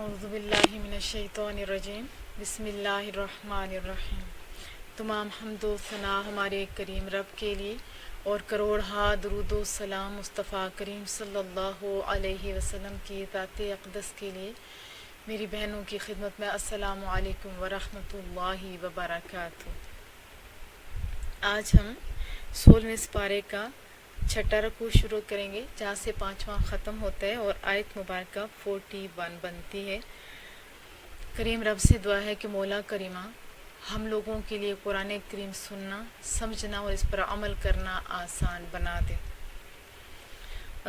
اعوذ باللہ من الشیطان الرجیم بسم اللہ الرحمن الرحیم۔ تمام حمد و ثنا ہمارے کریم رب کے لیے اور کروڑ ہا درود و سلام مصطفیٰ کریم صلی اللہ علیہ وسلم کی ذات اقدس کے لیے۔ میری بہنوں کی خدمت میں السلام علیکم ورحمۃ اللہ وبرکاتہ۔ آج ہم 16ویں سپارے کا چھٹا رکوع شروع کریں گے، جہاں سے 5واں ختم ہوتا ہے اور آیت مبارکہ 41 بنتی ہے۔ کریم رب سے دعا ہے کہ مولا کریمہ ہم لوگوں کے لیے قرآن کریم سننا، سمجھنا اور اس پر عمل کرنا آسان بنا دے۔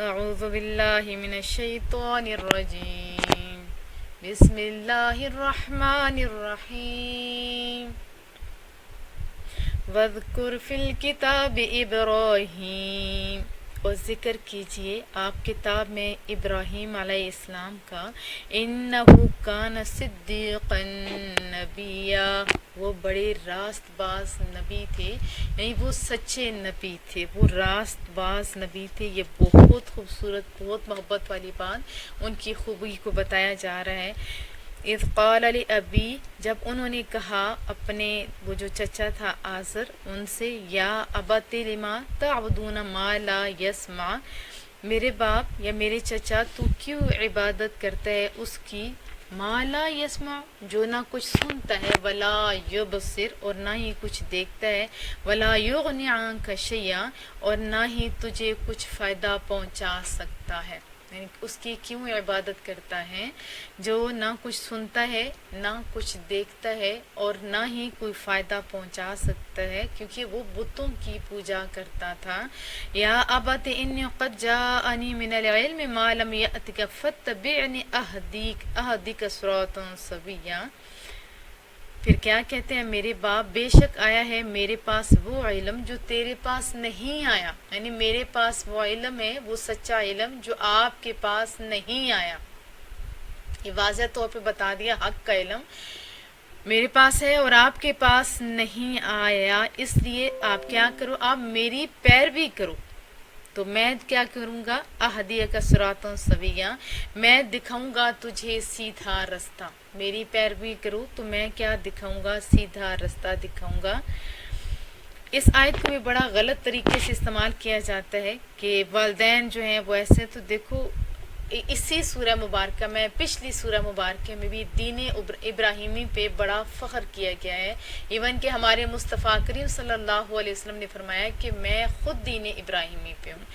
اعوذ باللہ من الشیطان الرجیم، بسم اللہ الرحمن الرحیم۔ وَاذْكُرْ فِي الْكِتَابِ إِبْرَاهِيمَ، اور ذکر کیجئے آپ کتاب میں ابراہیم علیہ السلام کا۔ إِنَّهُ كَانَ صِدِّيقًا نَبِيًّا، وہ بڑے راست باز نبی تھے، یعنی وہ سچے نبی تھے، وہ راست باز نبی تھے۔ یہ بہت خوبصورت، بہت محبت والی بات ان کی خوبی کو بتایا جا رہا ہے۔ اذ قال لأبی، جب انہوں نے کہا اپنے وہ جو چچا تھا آزر ان سے، یا ابت لما تعبدون ما لا یسمع، میرے باپ یا میرے چچا تو کیوں عبادت کرتا ہے اس کی، ما لا یسمع، جو نہ کچھ سنتا ہے، ولا یبصر، اور نہ ہی کچھ دیکھتا ہے، ولا یغنی عنک شیئا، اور نہ ہی تجھے کچھ فائدہ پہنچا سکتا ہے۔ یعنی اس کی کیوں عبادت کرتا ہے جو نہ کچھ سنتا ہے، نہ کچھ دیکھتا ہے اور نہ ہی کوئی فائدہ پہنچا سکتا ہے، کیونکہ وہ بتوں کی پوجا کرتا تھا۔ یا ابت انی قد جاءنی من العلم ما لم یأتک فاتبعنی اہدک صراطا سویا۔ پھر کیا کہتے ہیں، میرے باپ بے شک آیا ہے میرے پاس وہ علم جو تیرے پاس نہیں آیا، یعنی میرے پاس وہ علم ہے، وہ سچا علم جو آپ کے پاس نہیں آیا۔ یہ واضح طور پہ بتا دیا حق کا علم میرے پاس ہے اور آپ کے پاس نہیں آیا، اس لیے آپ کیا کرو، آپ میری پیروی کرو۔ تو میں کیا کروں گا، اہدیہ کا صراطا سویا، میں دکھاؤں گا تجھے سیدھا رستہ، میری پیروی کرو تو میں کیا دکھاؤں گا، سیدھا رستہ دکھاؤں گا۔ اس آیت کو بھی بڑا غلط طریقے سے استعمال کیا جاتا ہے کہ والدین جو ہیں وہ ایسے، تو دیکھو اسی سورہ مبارکہ میں، پچھلی سورہ مبارکہ میں بھی دین ابراہیمی پہ بڑا فخر کیا گیا ہے۔ ایون کہ ہمارے مصطفیٰ کریم صلی اللہ علیہ وسلم نے فرمایا کہ میں خود دین ابراہیمی پہ ہوں،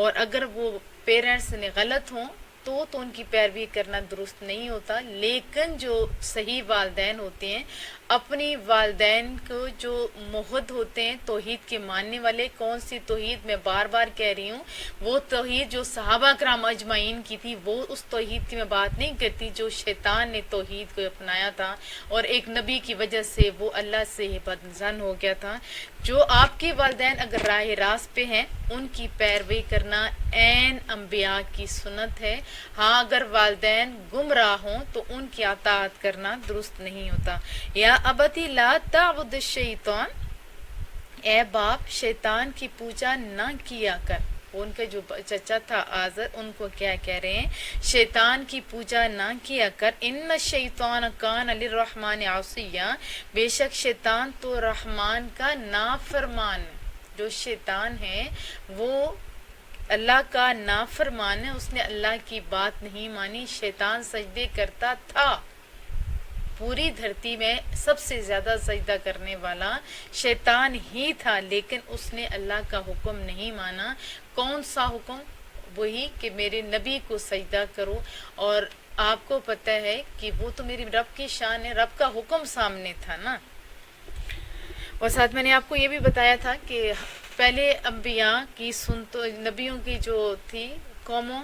اور اگر وہ پیرنٹس نے غلط ہوں تو ان کی پیروی کرنا درست نہیں ہوتا، لیکن جو صحیح والدین ہوتے ہیں اپنی والدین کو جو موحد ہوتے ہیں، توحید کے ماننے والے، کون سی توحید میں بار بار کہہ رہی ہوں، وہ توحید جو صحابہ کرام اجمعین کی تھی، وہ اس توحید کی میں بات نہیں کرتی جو شیطان نے توحید کو اپنایا تھا اور ایک نبی کی وجہ سے وہ اللہ سے بدظن ہو گیا تھا۔ جو آپ کے والدین اگر راہ راست پہ ہیں ان کی پیروی کرنا عین انبیاء کی سنت ہے۔ ہاں اگر والدین گمراہ ہوں تو ان کی اطاعت کرنا درست نہیں ہوتا۔ یا ابتی لا تعبد الشیطان، اے باپ شیطان کی پوجا نہ کیا کر۔ ان کا جو چچا تھا آزر، ان کو کیا کہہ رہے ہیں، شیطان کی پوجا نہ کیا کر۔ ان الشیطان کان للرحمن عصیا، بے شک شیطان تو رحمان کا نافرمان، جو شیطان ہے وہ اللہ کا نافرمان ہے، اس نے اللہ کی بات نہیں مانی۔ شیطان سجدے کرتا تھا، پوری دھرتی میں سب سے زیادہ سجدہ کرنے والا شیطان ہی تھا، لیکن اس نے اللہ کا حکم نہیں مانا۔ کون سا حکم؟ وہی کہ میرے نبی کو سجدہ کرو، اور آپ کو پتہ ہے کہ وہ تو میری رب کی شان ہے، رب کا حکم سامنے تھا نا۔ اور ساتھ میں نے آپ کو یہ بھی بتایا تھا کہ پہلے انبیاء کی نبیوں کی جو تھی قوموں،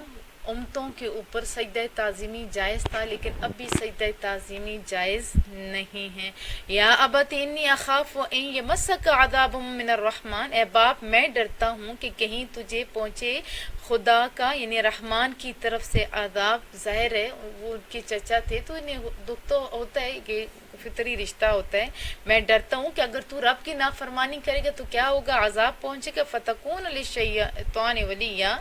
امتوں کے اوپر سجدہ تعظیمی جائز تھا، لیکن اب بھی سجدہ تعظیمی جائز نہیں ہے۔ یا ابت انی اخاف ان یمسک عذاب من الرحمن، اے باپ میں ڈرتا ہوں کہ کہیں تجھے پہنچے خدا کا یعنی رحمان کی طرف سے عذاب۔ ظاہر ہے وہ ان کے چچا تھے تو انہیں دکھ تو ہوتا ہے کہ فطری رشتہ ہوتا ہے۔ میں ڈرتا ہوں کہ اگر تو رب کی نافرمانی کرے گا تو کیا ہوگا، عذاب پہنچے گا، فتکون للشیطان ولیا،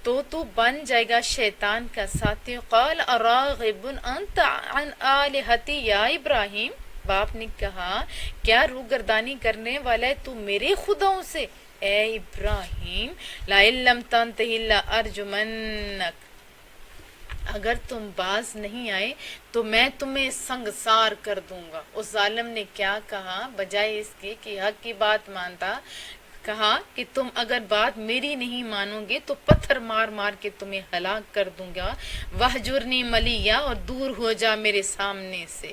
تو بن جائے گا شیطان کا ساتھی. قال اراغب انت عن آلہتی یا ابراہیم، باپ نے کہا کیا روگردانی کرنے والا ہے تو میرے خداؤں سے اے ابراہیم. لئن لم تنتہی لارجمنک، اگر تم باز نہیں آئے تو میں تمہیں سنگسار کر دوں گا. اس ظالم نے کیا کہا بجائے اس کے کہ حق کی بات مانتا، کہا کہ تم اگر بات میری نہیں مانو گے تو پتھر مار مار کے تمہیں ہلاک کر دوں گا. وہجرنی ملیہ، اور دور ہو جا میرے سامنے سے.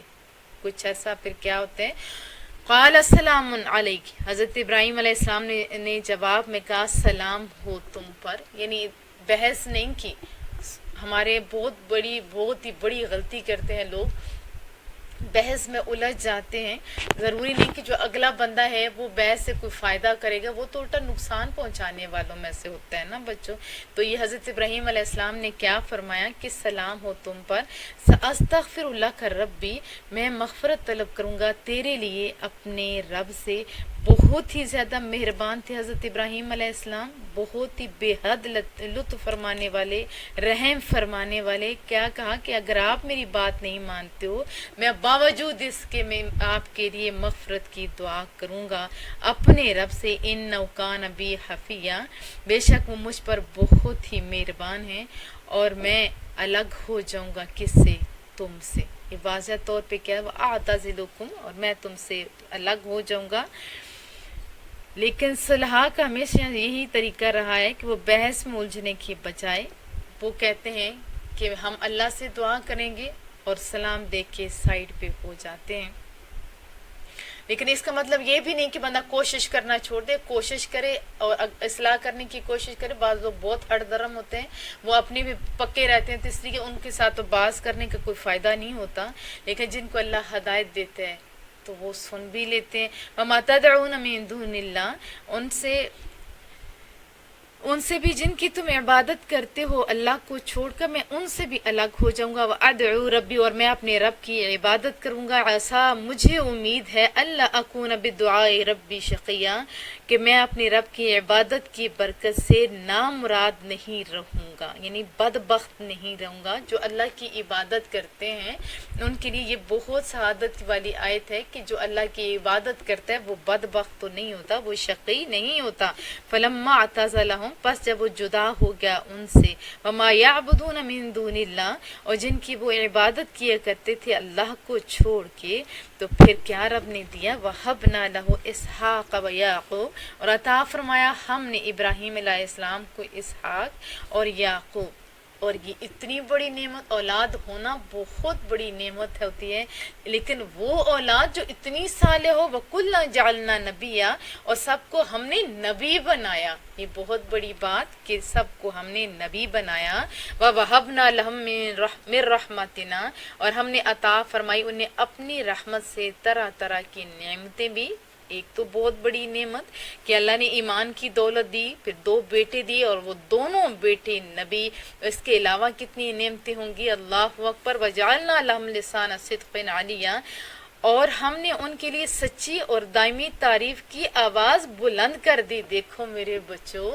کچھ ایسا پھر کیا ہوتا ہے. قال السلام علیک، حضرت ابراہیم علیہ السلام نے جواب میں کہا سلام ہو تم پر، یعنی بحث نہیں کی. ہمارے بہت ہی بڑی غلطی کرتے ہیں لوگ، بحث میں الجھ جاتے ہیں. ضروری نہیں کہ جو اگلا بندہ ہے وہ بحث سے کوئی فائدہ کرے گا، وہ تو الٹا نقصان پہنچانے والوں میں سے ہوتا ہے نا بچوں. تو یہ حضرت ابراہیم علیہ السلام نے کیا فرمایا کہ سلام ہو تم پر. استغفر اللہ کا ربی، میں مغفرت طلب کروں گا تیرے لیے اپنے رب سے. بہت ہی زیادہ مہربان تھے حضرت ابراہیم علیہ السلام، بہت ہی بے حد لطف فرمانے والے، رحم فرمانے والے. کیا کہا کہ اگر آپ میری بات نہیں مانتے ہو، میں باوجود اس کے میں آپ کے لیے مغفرت کی دعا کروں گا اپنے رب سے. انہ کان بی حفیہ، بے شک وہ مجھ پر بہت ہی مہربان ہیں، اور میں الگ ہو جاؤں گا کس سے؟ تم سے. یہ واضح طور پہ کیا ہے، اعتزلکم، اور میں تم سے الگ ہو جاؤں گا. لیکن صلح کا ہمیشہ یہی طریقہ رہا ہے کہ وہ بحث میں الجھنے کی بجائے وہ کہتے ہیں کہ ہم اللہ سے دعا کریں گے اور سلام دے کے سائڈ پہ ہو جاتے ہیں. لیکن اس کا مطلب یہ بھی نہیں کہ بندہ کوشش کرنا چھوڑ دے، کوشش کرے اور اصلاح کرنے کی کوشش کرے. بعض لوگ بہت ہٹ درم ہوتے ہیں، وہ اپنے بھی پکے رہتے ہیں، تو اس لیے ان کے ساتھ تو باز کرنے کا کوئی فائدہ نہیں ہوتا. لیکن جن کو اللہ ہدایت دیتے ہیں تو وہ سن بھی لیتے ہیں. وَمَا تَدْعُونَ مِن دُونِ اللَّهِ، ان سے بھی جن کی تم عبادت کرتے ہو اللہ کو چھوڑ کر، میں ان سے بھی الگ ہو جاؤں گا. وَأَدْعُو رَبِّي، اور میں اپنے رب کی عبادت کروں گا. عَسَىٰ، مجھے امید ہے، اللہ اکون بِدُعَاءِ رَبِّي شَقِيًّا، کہ میں اپنے رب کی عبادت کی برکت سے نامراد نہیں رہوں گا، یعنی بدبخت نہیں رہوں گا. جو اللہ کی عبادت کرتے ہیں ان کے لیے یہ بہت سعادت والی آیت ہے کہ جو اللہ کی عبادت کرتا ہے وہ بدبخت تو نہیں ہوتا، وہ شقی نہیں ہوتا. فلما اعتزلہم، پس جب وہ جدا ہو گیا ان سے. وما یعبدون من دون اللہ، اور جن کی وہ عبادت کیا کرتے تھے اللہ کو چھوڑ کے، تو پھر کیا رب نے دیا. وَهَبْنَا لَهُ إِسْحَاقَ وَيَعْقُوبَ، اور عطا فرمایا ہم نے ابراہیم علیہ السلام کو اسحاق اور یعقوب. اور یہ اتنی بڑی نعمت، اولاد ہونا بہت بڑی نعمت ہوتی ہے. لیکن وہ اولاد جو اتنی صالح ہو، وَكُلًّا جَعَلْنَا نَبِيًّا، اور سب کو ہم نے نبی بنایا. یہ بہت بڑی بات کہ سب کو ہم نے نبی بنایا. وَوَهَبْنَا لَهُم مِّن رَحْمَتِنَا، اور ہم نے عطا فرمائی انہیں اپنی رحمت سے طرح طرح کی نعمتیں بھی. ایک تو بہت بڑی نعمت کہ اللہ نے ایمان کی دولت دی، پھر 2 بیٹے دیے اور وہ دونوں بیٹے نبی. اس کے علاوہ کتنی نعمتیں ہوں گی. اللہ اکبر. وجعلنا لهم لسان صدق علیا، اور ہم نے ان کے لیے سچی اور دائمی تعریف کی آواز بلند کر دی. دیکھو میرے بچوں،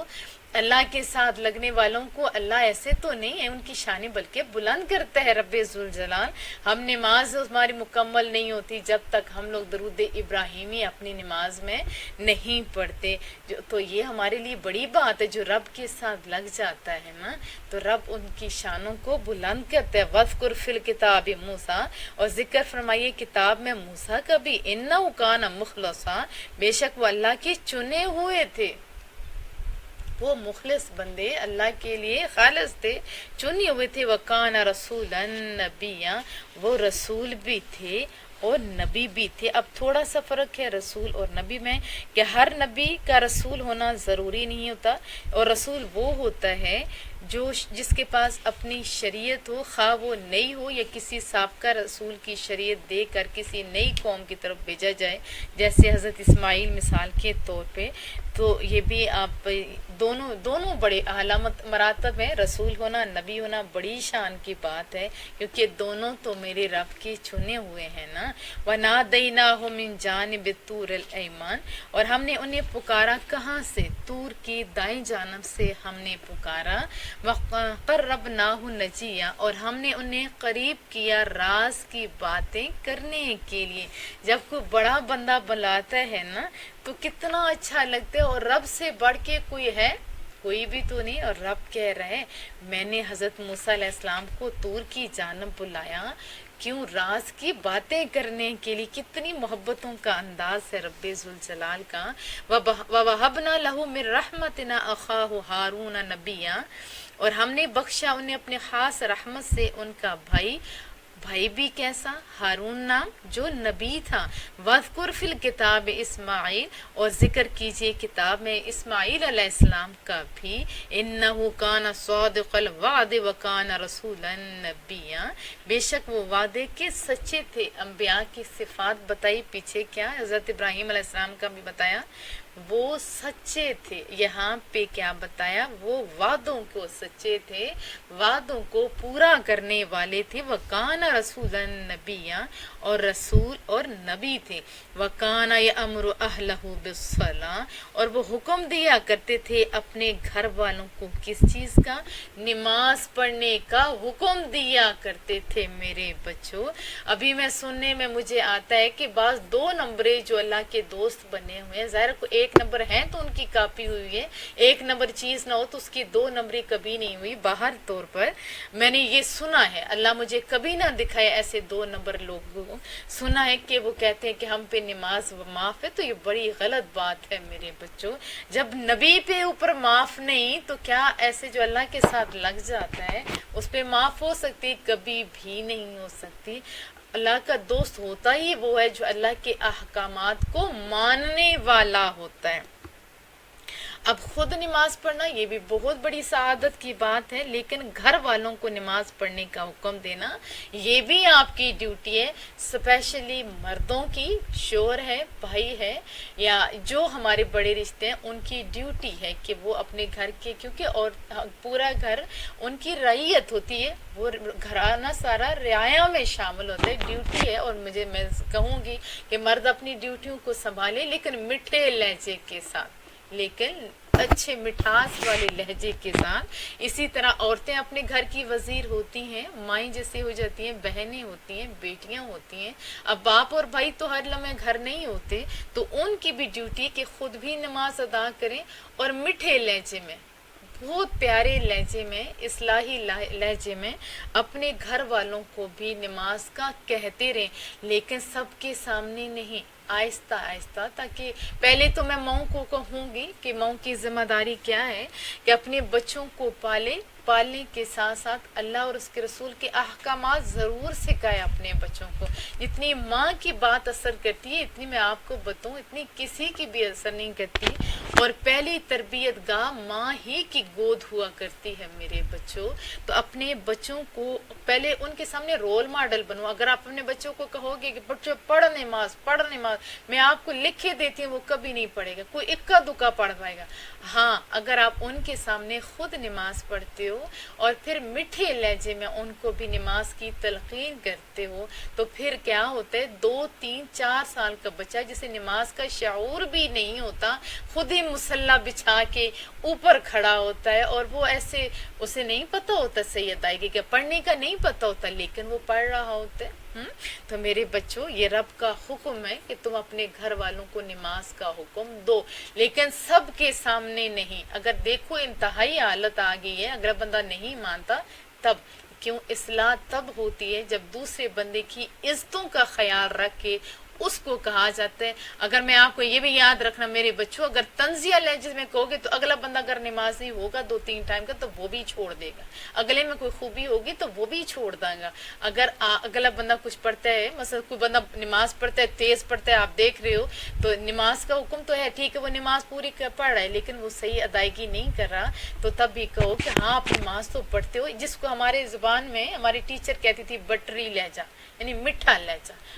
اللہ کے ساتھ لگنے والوں کو اللہ ایسے تو نہیں ہے، ان کی شانیں بلکہ بلند کرتا ہے رب ذوالجلال. ہم نماز ہماری مکمل نہیں ہوتی جب تک ہم لوگ درود ابراہیمی اپنی نماز میں نہیں پڑھتے. تو یہ ہمارے لیے بڑی بات ہے. جو رب کے ساتھ لگ جاتا ہے نا تو رب ان کی شانوں کو بلند کرتا ہے. وَاذْكُرْ فِي الْكِتَابِ موسیٰ، اور ذکر فرمائیے کتاب میں موسیٰ کا بھی. إِنَّهُ كَانَ مُخْلَصًا، بے شک وہ اللہ کے چنے ہوئے تھے. وہ مخلص بندے اللہ کے لیے خالص تھے، چنے ہوئے تھے. وَكَانَ رَسُولًا نَبِيًّا، وہ رسول بھی تھے اور نبی بھی تھے. اب تھوڑا سا فرق ہے رسول اور نبی میں کہ ہر نبی کا رسول ہونا ضروری نہیں ہوتا، اور رسول وہ ہوتا ہے جس کے پاس اپنی شریعت ہو، خواہ وہ نئی ہو یا کسی سابقہ رسول کی شریعت دے کر کسی نئی قوم کی طرف بھیجا جائے، جیسے حضرت اسماعیل مثال کے طور پہ. تو یہ بھی آپ دونوں بڑے علامت مراتب ہیں. رسول ہونا، نبی ہونا بڑی شان کی بات ہے، کیونکہ دونوں تو میرے رب کے چنے ہوئے ہیں نا. وَنَادَيْنَاهُ مِن جَانِبِ الطُّورِ الْأَيْمَنِ، اور ہم نے انہیں پکارا کہاں سے؟ طور کی دائیں جانب سے ہم نے پکارا. وَقَرَّبْنَاهُ نَجِيًّا، اور ہم نے انہیں قریب کیا راز کی باتیں کرنے کے لیے. جب کوئی بڑا بندہ بلاتا ہے نا تو کتنا اچھا لگتا ہے، اور رب سے بڑھ کے کوئی ہے؟ کوئی بھی تو نہیں. اور رب کہہ رہے ہیں میں نے حضرت موسیٰ علیہ السلام کو طور کی جانب بلایا، کیوں؟ راز کی باتیں کرنے کے لیے. کتنی محبتوں کا انداز ہے رب ذوالجلال کا. وَوَهَبْنَا لَهُ مِن رَحْمَتِنَا أَخَاهُ هَارُونَ نَبِيًّا، اور ہم نے بخشا انہیں اپنے خاص رحمت سے ان کا بھائی بھی کیسا؟ ہارون نام جو نبی تھا. وَاذْكُرْ فِي الْكِتَابِ اسماعیل، اور ذکر کیجئے کتاب میں اسماعیل علیہ السلام کا بھی. إِنَّهُ كَانَ صَادِقَ الْوَعْدِ وَكَانَ رَسُولًا نَبِيًّا، بے شک وہ وعدے کے سچے تھے. انبیاء کی صفات بتائی پیچھے، کیا حضرت ابراہیم علیہ السلام کا بھی بتایا، وہ سچے تھے. یہاں پہ کیا بتایا؟ وہ وعدوں کو سچے تھے، وعدوں کو پورا کرنے والے تھے. وَكَانَ رَسُولًا نَبِيًّا، اور رسول اور نبی تھے. وَكَانَ يَأْمُرُ أَهْلَهُ بِالصَّلَاةِ، اور وہ حکم دیا کرتے تھے اپنے گھر والوں کو کس چیز کا؟ نماز پڑھنے کا حکم دیا کرتے تھے. میرے بچوں، ابھی میں سننے میں مجھے آتا ہے کہ بعض 2 نمبرے جو اللہ کے دوست بنے ہوئے ہیں، ظاہر کو 1 نمبر ہیں تو ان کی کاپی ہوئی ہے، 1 نمبر چیز نہ ہو تو اس کی 2 نمبری کبھی نہیں ہوئی. باہر طور پر میں نے یہ سنا ہے، اللہ مجھے کبھی نہ دکھائے ایسے 2 نمبر لوگوں کو. سنا ہے کہ وہ کہتے ہیں کہ ہم پہ نماز معاف ہے، تو یہ بڑی غلط بات ہے میرے بچوں. جب نبی پہ اوپر معاف نہیں تو کیا ایسے جو اللہ کے ساتھ لگ جاتا ہے اس پہ معاف ہو سکتی؟ کبھی بھی نہیں ہو سکتی. اللہ کا دوست ہوتا ہی وہ ہے جو اللہ کے احکامات کو ماننے والا ہوتا ہے. اب خود نماز پڑھنا یہ بھی بہت بڑی سعادت کی بات ہے، لیکن گھر والوں کو نماز پڑھنے کا حکم دینا یہ بھی آپ کی ڈیوٹی ہے. اسپیشلی مردوں کی، شوہر ہے، بھائی ہے، یا جو ہمارے بڑے رشتے ہیں، ان کی ڈیوٹی ہے کہ وہ اپنے گھر کے، کیونکہ اور پورا گھر ان کی رعیت ہوتی ہے، وہ گھرانہ سارا رعایا میں شامل ہوتا ہے. ڈیوٹی ہے، اور میں کہوں گی کہ مرد اپنی ڈیوٹیوں کو سنبھالے، لیکن میٹھے لہجے کے ساتھ، لیکن اچھے مٹھاس والے لہجے کے ساتھ. اسی طرح عورتیں اپنے گھر کی وزیر ہوتی ہیں، مائیں جیسے ہو جاتی ہیں، بہنیں ہوتی ہیں، بیٹیاں ہوتی ہیں. اب باپ اور بھائی تو ہر لمحے گھر نہیں ہوتے، تو ان کی بھی ڈیوٹی کہ خود بھی نماز ادا کریں، اور میٹھے لہجے میں، بہت پیارے لہجے میں، اصلاحی لہجے میں اپنے گھر والوں کو بھی نماز کا کہتے رہیں، لیکن سب کے سامنے نہیں، آہستہ آہستہ. تاکہ پہلے تو میں ماؤں کو کہوں گی کہ ماؤں کی ذمہ داری کیا ہے کہ اپنے بچوں کو پالنے کے ساتھ ساتھ اللہ اور اس کے رسول کے احکامات ضرور سکھائے اپنے بچوں کو. جتنی ماں کی بات اثر کرتی ہے، اتنی میں آپ کو بتاؤں اتنی کسی کی بھی اثر نہیں کرتی. اور پہلی تربیت گاہ ماں ہی کی گود ہوا کرتی ہے میرے بچوں. تو اپنے بچوں کو پہلے ان کے سامنے رول ماڈل بنو. اگر آپ اپنے بچوں کو کہو گے کہ بچوں پڑھ نماز، میں آپ کو لکھ کے دیتی ہوں، وہ کبھی نہیں پڑھے گا، کوئی اکا دکا پڑھ پائے گا. ہاں، اگر آپ ان کے سامنے خود نماز پڑھتے ہو اور پھر میٹھے لہجے میں ان کو بھی نماز کی تلقین کرتے ہو، تو پھر کیا ہوتا ہے، 2 3 4 سال کا بچہ جسے نماز کا شعور بھی نہیں ہوتا، خود ہی مصلی بچھا کے اوپر کھڑا ہوتا ہے، اور وہ ایسے اسے نہیں پتا ہوتا صحیح ادائیگی کا، پڑھنے کا نہیں پتا ہوتا، لیکن وہ پڑھ رہا ہوتا ہے. تو میرے بچوں، یہ رب کا حکم ہے کہ تم اپنے گھر والوں کو نماز کا حکم دو، لیکن سب کے سامنے نہیں. اگر دیکھو انتہائی حالت آ گئی ہے، اگر بندہ نہیں مانتا تب کیوں؟ اصلاح تب ہوتی ہے جب دوسرے بندے کی عزتوں کا خیال رکھ کے اس کو کہا جاتا ہے. اگر میں آپ کو یہ بھی یاد رکھنا میرے بچوں، اگر تنزیہ لہجے میں کہو گے تو اگلا بندہ اگر نمازی ہوگا 2 3 ٹائم کا تو وہ بھی چھوڑ دے گا. اگلے میں کوئی خوبی ہوگی تو وہ بھی چھوڑ دے گا. اگر اگلا بندہ کچھ پڑھتا ہے، مثلا کوئی بندہ نماز پڑھتا ہے، تیز پڑھتا ہے، آپ دیکھ رہے ہو، تو نماز کا حکم تو ہے، ٹھیک ہے وہ نماز پوری پڑھ رہا ہے، لیکن وہ صحیح ادائیگی نہیں کر رہا، تو تب بھی کہو کہ ہاں آپ نماز تو پڑھتے ہو. جس کو ہمارے زبان میں ہماری ٹیچر کہتی تھی بٹری لہجہ، یعنی میٹھا لہجہ.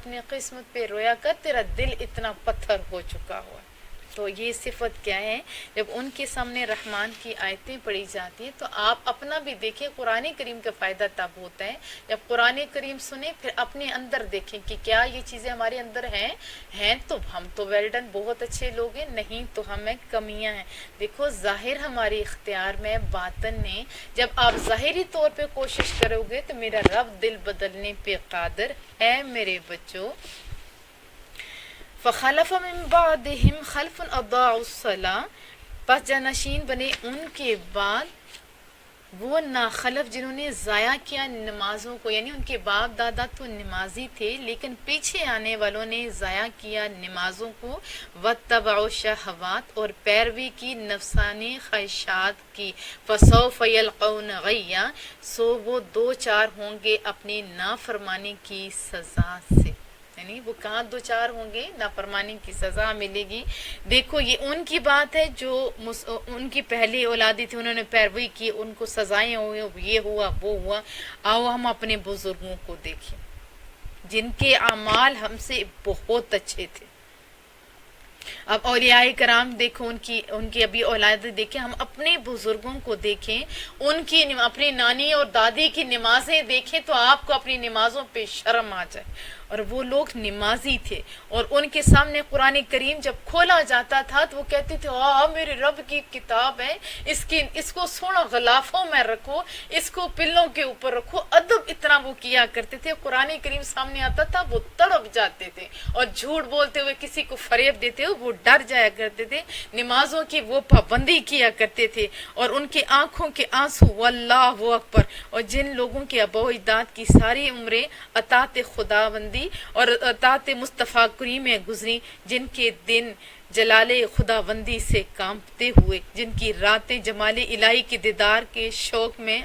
اپنی قسمت پہ رویا کر، تیرا دل اتنا پتھر ہو چکا ہوا۔ تو یہ صفت کیا ہے؟ جب ان کے سامنے رحمان کی آیتیں پڑھی جاتی ہیں تو آپ اپنا بھی دیکھیں، قرآن کریم کا فائدہ تب ہوتا ہے جب قرآن کریم سنیں، پھر اپنے اندر دیکھیں کہ کیا یہ چیزیں ہمارے اندر ہیں تو ہم تو ویل ڈن بہت اچھے لوگ ہیں، نہیں تو ہمیں کمیاں ہیں۔ دیکھو ظاہر ہمارے اختیار میں، باطن نے جب آپ ظاہری طور پہ کوشش کرو گے تو میرا رب دل بدلنے پہ قادر ہے میرے بچوں۔ فخلف من بعدهم خلف اضاعوا الصلاة، پس جانشین بنے ان کے بعد وہ ناخلف جنہوں نے ضائع کیا نمازوں کو، یعنی ان کے باپ دادا تو نمازی تھے لیکن پیچھے آنے والوں نے ضائع کیا نمازوں کو، واتبعوا الشہوات اور پیروی کی نفسانی خواہشات کی، فسوف یلقون غیا، سو وہ دو چار ہوں گے اپنی نافرمانی کی سزا سے، یعنی وہ کہاں دو چار ہوں گے؟ نافرمانی کی سزا ملے گی۔ دیکھو یہ ان کی بات ہے جو ان کی پہلی اولادی تھی، انہوں نے پیروی کی، ان کو سزائیں ہوئی، یہ ہوا وہ ہوا۔ آؤ ہم اپنے بزرگوں کو دیکھیں جن کے اعمال ہم سے بہت اچھے تھے۔ اب اولیاء کرام دیکھو، ان کی ابھی اولاد دیکھیں، ہم اپنے بزرگوں کو دیکھیں، ان کی اپنی نانی اور دادی کی نمازیں دیکھیں تو آپ کو اپنی نمازوں پہ شرم آ جائے۔ اور وہ لوگ نمازی تھے اور ان کے سامنے قرآن کریم جب کھولا جاتا تھا تو وہ کہتے تھے میرے رب کی کتاب ہے، اس کو سونا غلافوں میں رکھو، اس کو پلوں کے اوپر رکھو، ادب اتنا وہ کیا کرتے تھے۔ قرآن کریم سامنے آتا تھا وہ تڑپ جاتے تھے اور جھوٹ بولتے ہوئے کسی کو فریب دیتے ہوئے وہ ڈر جایا کرتے تھے، نمازوں کی وہ پابندی کیا کرتے تھے، اور ان کی آنکھوں کے آنسو واللہ اکبر۔ اور جن لوگوں کے ابا و اجداد کی ساری عمریں اطاعت خداوندی اور اطاعت مصطفیٰ کریم میں گزری، جن کے دن جلال خداوندی سے کانپتے ہوئے، جن کی راتیں جمال الہی کے دیدار کے شوق میں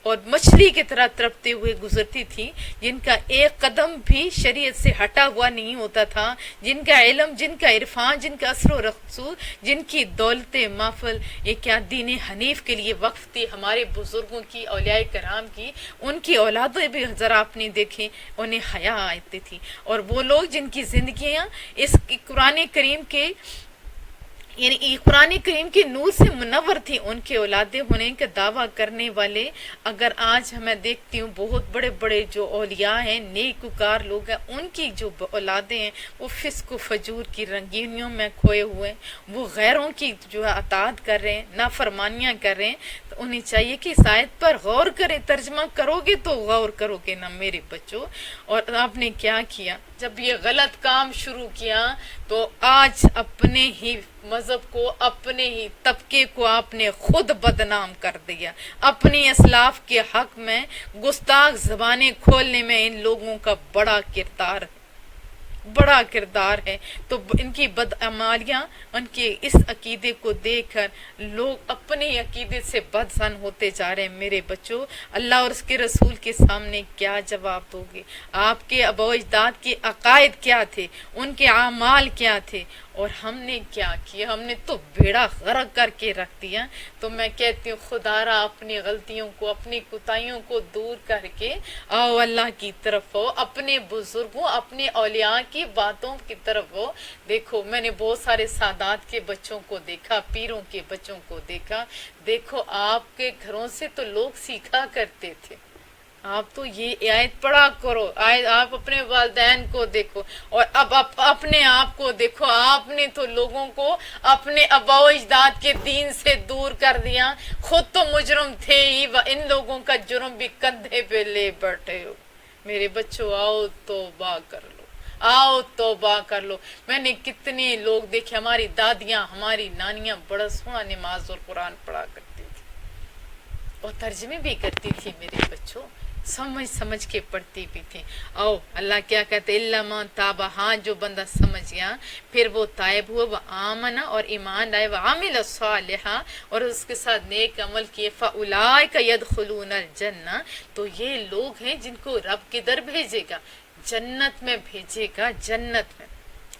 اور مچھلی کی طرح تڑپتے ہوئے گزرتی تھی، جن کا ایک قدم بھی شریعت سے ہٹا ہوا نہیں ہوتا تھا، جن کا علم، جن کا عرفان، جن کا اثر و رسوخ، جن کی دولت محفل، یہ کیا دین حنیف کے لیے وقف تھی ہمارے بزرگوں کی، اولیاء کرام کی، ان کی اولادیں بھی ذرا آپ نے دیکھیں، انہیں حیا آتی تھی۔ اور وہ لوگ جن کی زندگیاں اس قرآن کریم کے یعنی قرآن کریم کے نور سے منور تھی، ان کے اولادیں ہونے کا دعویٰ کرنے والے، اگر آج میں دیکھتی ہوں بہت بڑے بڑے جو اولیاء ہیں، نیکوکار لوگ ہیں، ان کی جو اولادیں ہیں وہ فسق و فجور کی رنگینیوں میں کھوئے ہوئے، وہ غیروں کی جو اطاعت کر رہے ہیں، نافرمانیاں کر رہے ہیں، تو انہیں چاہیے کہ اس آیت پر غور کریں، ترجمہ کرو گے تو غور کرو گے نا میرے بچوں۔ اور آپ نے کیا کیا؟ جب یہ غلط کام شروع کیا تو آج اپنے ہی مذہب کو، اپنے ہی طبقے کو آپ نے خود بدنام کر دیا۔ اپنی اسلاف کے حق میں گستاخ زبانیں کھولنے میں ان لوگوں کا بڑا کردار ہے۔ تو ان کی بدعمالیاں، ان کے اس عقیدے کو دیکھ کر لوگ اپنے عقیدے سے بدظن ہوتے جا رہے ہیں۔ میرے بچوں، اللہ اور اس کے رسول کے سامنے کیا جواب دو گے؟ آپ کے آباء و اجداد کے عقائد کیا تھے، ان کے اعمال کیا تھے، اور ہم نے کیا کیا؟ ہم نے تو بیڑا غرق کر کے رکھ دیا۔ تو میں کہتی ہوں خدا را اپنی غلطیوں کو، اپنی کوتاہیوں کو دور کر کے آؤ اللہ کی طرف ہو، اپنے بزرگوں، اپنے اولیاء کی باتوں کی طرف ہو۔ دیکھو میں نے بہت سارے سادات کے بچوں کو دیکھا، پیروں کے بچوں کو دیکھا، دیکھو آپ کے گھروں سے تو لوگ سیکھا کرتے تھے۔ آپ تو یہ آیت پڑھا کرو، آپ اپنے والدین کو دیکھو اور اب اپنے آپ کو دیکھو، آپ نے تو لوگوں کو اپنے آباء و اجداد کے دین سے دور کر دیا، خود تو مجرم تھے ہی، ان لوگوں کا جرم بھی کندھے پہ لے بیٹھے ہو۔ میرے بچوں آؤ توبہ کر لو، آؤ توبہ کر لو۔ میں نے کتنے لوگ دیکھے، ہماری دادیاں، ہماری نانیاں بڑا سونا نماز اور قرآن پڑھا کرتی تھی اور ترجمے بھی کرتی تھی میرے بچوں، سمجھ کے پڑھتی بھی تھی۔ آؤ اللہ کیا کہتے، الا من تاب، ہاں جو بندہ سمجھ گیا پھر وہ تائب ہوا، وہ آمنا اور ایمان لائے، وہ عامل صالحا اور اس کے ساتھ نیک عمل کیے، فاولئک یدخلون الجنہ، تو یہ لوگ ہیں جن کو رب کدھر بھیجے گا؟ جنت میں بھیجے گا، جنت میں۔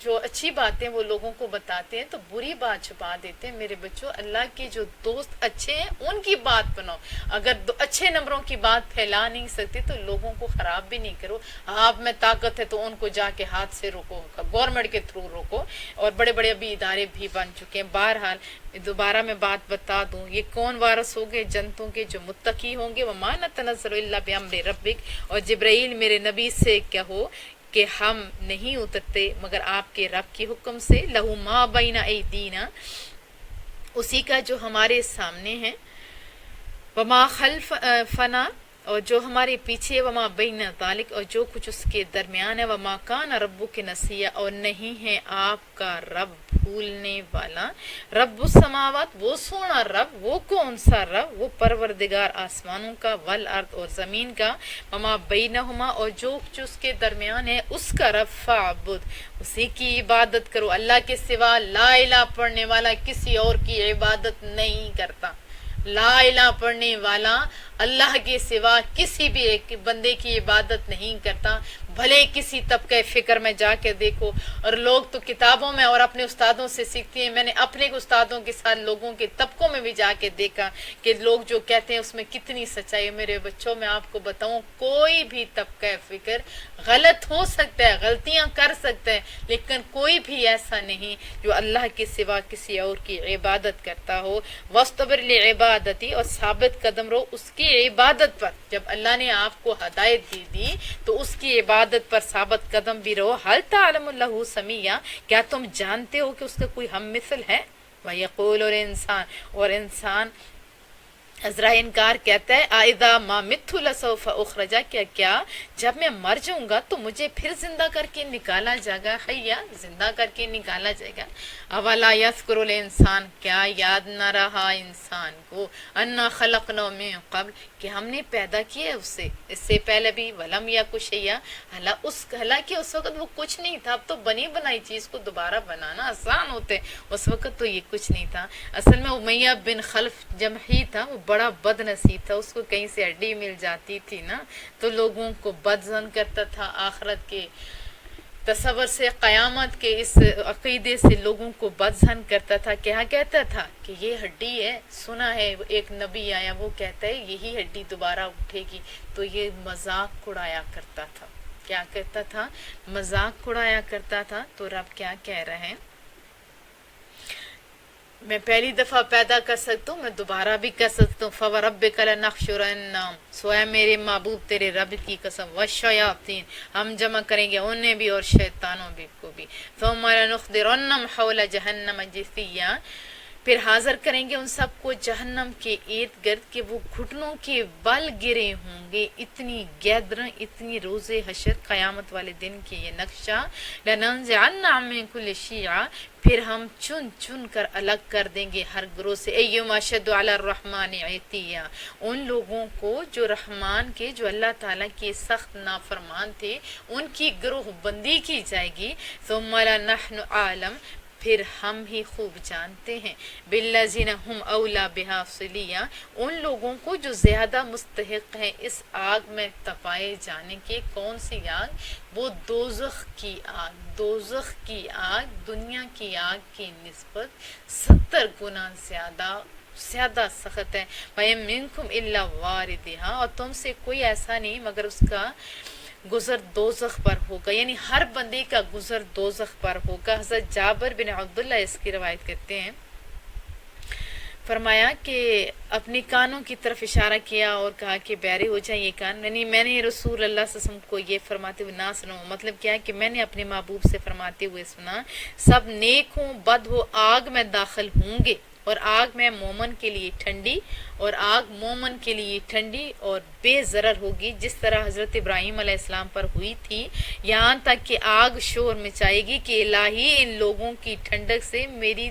جو اچھی باتیں وہ لوگوں کو بتاتے ہیں تو بری بات چھپا دیتے ہیں۔ میرے بچوں، اللہ کے جو دوست اچھے ہیں ان کی بات بناؤ۔ اگر اچھے نمبروں کی بات پھیلا نہیں سکتے تو لوگوں کو خراب بھی نہیں کرو۔ آپ میں طاقت ہے تو ان کو جا کے ہاتھ سے روکو، گورنمنٹ کے تھرو روکو، اور بڑے بڑے ابھی ادارے بھی بن چکے ہیں۔ بہرحال دوبارہ میں بات بتا دوں، یہ کون وارث ہوں گے جنتوں کے؟ جو متقی ہوں گے۔ وَمَا نَتَنَزَّلُ إِلَّا بِأَمْرِ رَبِّكَ، اور جبرائیل میرے نبی سے کہو کہ ہم نہیں اترتے مگر آپ کے رب کے حکم سے۔ لہو ما بین ایدینا، اسی کا جو ہمارے سامنے ہے، وما خلف فنا، اور جو ہمارے پیچھے، وما بین ذالک، اور جو کچھ اس کے درمیان ہے، وما کان ربک نسیا، اور نہیں ہے آپ کا رب بھولنے والا۔ رب السماوات، وہ سونا رب، وہ کون سا رب؟ وہ پروردگار آسمانوں کا، والارض، اور زمین کا، وما بینہما، اور جو کچھ اس کے درمیان ہے اس کا رب، فاعبد، اسی کی عبادت کرو۔ اللہ کے سوا لا الہ پڑھنے والا کسی اور کی عبادت نہیں کرتا۔ لا الہ پڑھنے والا اللہ کے سوا کسی بھی ایک بندے کی عبادت نہیں کرتا۔ بھلے کسی طبقہ فکر میں جا کے دیکھو، اور لوگ تو کتابوں میں اور اپنے استادوں سے سیکھتے ہیں۔ میں نے اپنے استادوں کے ساتھ لوگوں کے طبقوں میں بھی جا کے دیکھا کہ لوگ جو کہتے ہیں اس میں کتنی سچائی ہے۔ میرے بچوں، میں آپ کو بتاؤں، کوئی بھی طبقہ فکر غلط ہو سکتا ہے، غلطیاں کر سکتا ہے، لیکن کوئی بھی ایسا نہیں جو اللہ کے سوا کسی اور کی عبادت کرتا ہو۔ وَاسْتَبِرْ لِعِبَادَتِي، اور ثابت قدم رہو اس کی عبادت پر۔ جب اللہ نے آپ کو ہدایت دی تو اس کی عبادت پر ثابت قدم بھی رہو۔ هَلْ تَعْلَمُ لَهُ سَمِيًّا، کیا تم جانتے ہو کہ اس کا کوئی ہم مثل ہے؟ وَيَقُولُ الْإِنسان، اور انسان عذرا انکار کہتا ہے، اذا ما مت لسوف اخرج، کیا جب میں مر جاؤں گا تو مجھے پھر زندہ کر کے نکالا جائے گا؟ حیا، زندہ کر کے نکالا جائے گا۔ اولا یذکر الانسان، کیا یاد نہ رہا انسان کو، انا خلقنا من قبل، کہ ہم نے پیدا کیا اسے اس سے پہلے بھی، ولم یک شیئا، حالانکہ اس وقت وہ کچھ نہیں تھا۔ اب تو بنی بنائی چیز کو دوبارہ بنانا آسان ہوتا ہے، اس وقت تو یہ کچھ نہیں تھا۔ اصل میں امیہ بن خلف جمحی تھا، وہ بڑا بد نصیب تھا، اس کو کہیں سے ہڈی مل جاتی تھی نا تو لوگوں کو بد ظن کرتا تھا، آخرت کے تصور سے، قیامت کے اس عقیدے سے لوگوں کو بد ظن کرتا تھا۔ کیا کہتا تھا کہ یہ ہڈی ہے، سنا ہے ایک نبی آیا وہ کہتا ہے یہی ہڈی دوبارہ اٹھے گی، تو یہ مذاق اڑایا کرتا تھا۔ کیا کہتا تھا؟ مذاق اڑایا کرتا تھا۔ تو رب کیا کہہ رہے ہیں؟ میں پہلی دفعہ پیدا کر سکتا ہوں، میں دوبارہ بھی کر سکتا ہوں۔ فَوَرَبِّكَ لَنَحْشُرَنَّهُمْ، سوائے میرے معبود تیرے رب کی قسم، وَالشَّيَاطِينَ، ہم جمع کریں گے انہیں بھی اور شیطانوں بھی کو بھی، ثُمَّ لَنُحْضِرَنَّهُمْ حَوْلَ جَهَنَّمَ جِثِيًّا، پھر حاضر کریں گے ان سب کو جہنم کے ارد گرد کہ وہ گھٹنوں کے بل گرے ہوں گے۔ اتنی گیدرن، اتنی روز حشر، قیامت والے دن کی یہ نقشہ، لَنَنزِعَنَّ مِن كُلِّ شِيعٍ، پھر ہم چن چن کر الگ کر دیں گے ہر گروہ سے، اَيُّمْ أَشَدُّ عَلَى الرَّحْمَنِ عِتِيًّا، ان لوگوں کو جو رحمان کے، جو اللہ تعالیٰ کے سخت نافرمان تھے، ان کی گروہ بندی کی جائے گی۔ ثُمَّ لَنَحْنُ أَعْلَمُ، پھر ہم ہی خوب جانتے ہیں، بالذین ہم اولیٰ بہا صلیٰ، ان لوگوں کو جو زیادہ مستحق ہیں اس آگ میں تپائے جانے کے۔ کون سی آگ؟ وہ دوزخ کی آگ۔ دوزخ کی آگ دنیا کی آگ کی نسبت 70 گنا زیادہ سخت ہے۔ وَإِن مِّنكُمْ إِلَّا وَارِدُهَا، اور تم سے کوئی ایسا نہیں مگر اس کا گزر دوزخ پر ہوگا، یعنی ہر بندے کا گزر دوزخ پر ہوگا۔ حضرت جابر بن عبداللہ اس کی روایت کرتے ہیں، فرمایا کہ اپنے کانوں کی طرف اشارہ کیا اور کہا کہ بیرے ہو جائیں یہ کان، یعنی میں نے رسول اللہ صلی اللہ علیہ وسلم کو یہ فرماتے ہوئے نہ سنو، مطلب کیا ہے کہ میں نے اپنے محبوب سے فرماتے ہوئے سنا، سب نیک ہوں بد ہو آگ میں داخل ہوں گے، اور آگ میں مومن کے لیے ٹھنڈی، اور آگ مومن کے لیے ٹھنڈی اور بے ضرر ہوگی، جس طرح حضرت ابراہیم علیہ السلام پر ہوئی تھی، یہاں تک کہ آگ شور مچائے گی کہ الہی ان لوگوں کی ٹھنڈک سے میری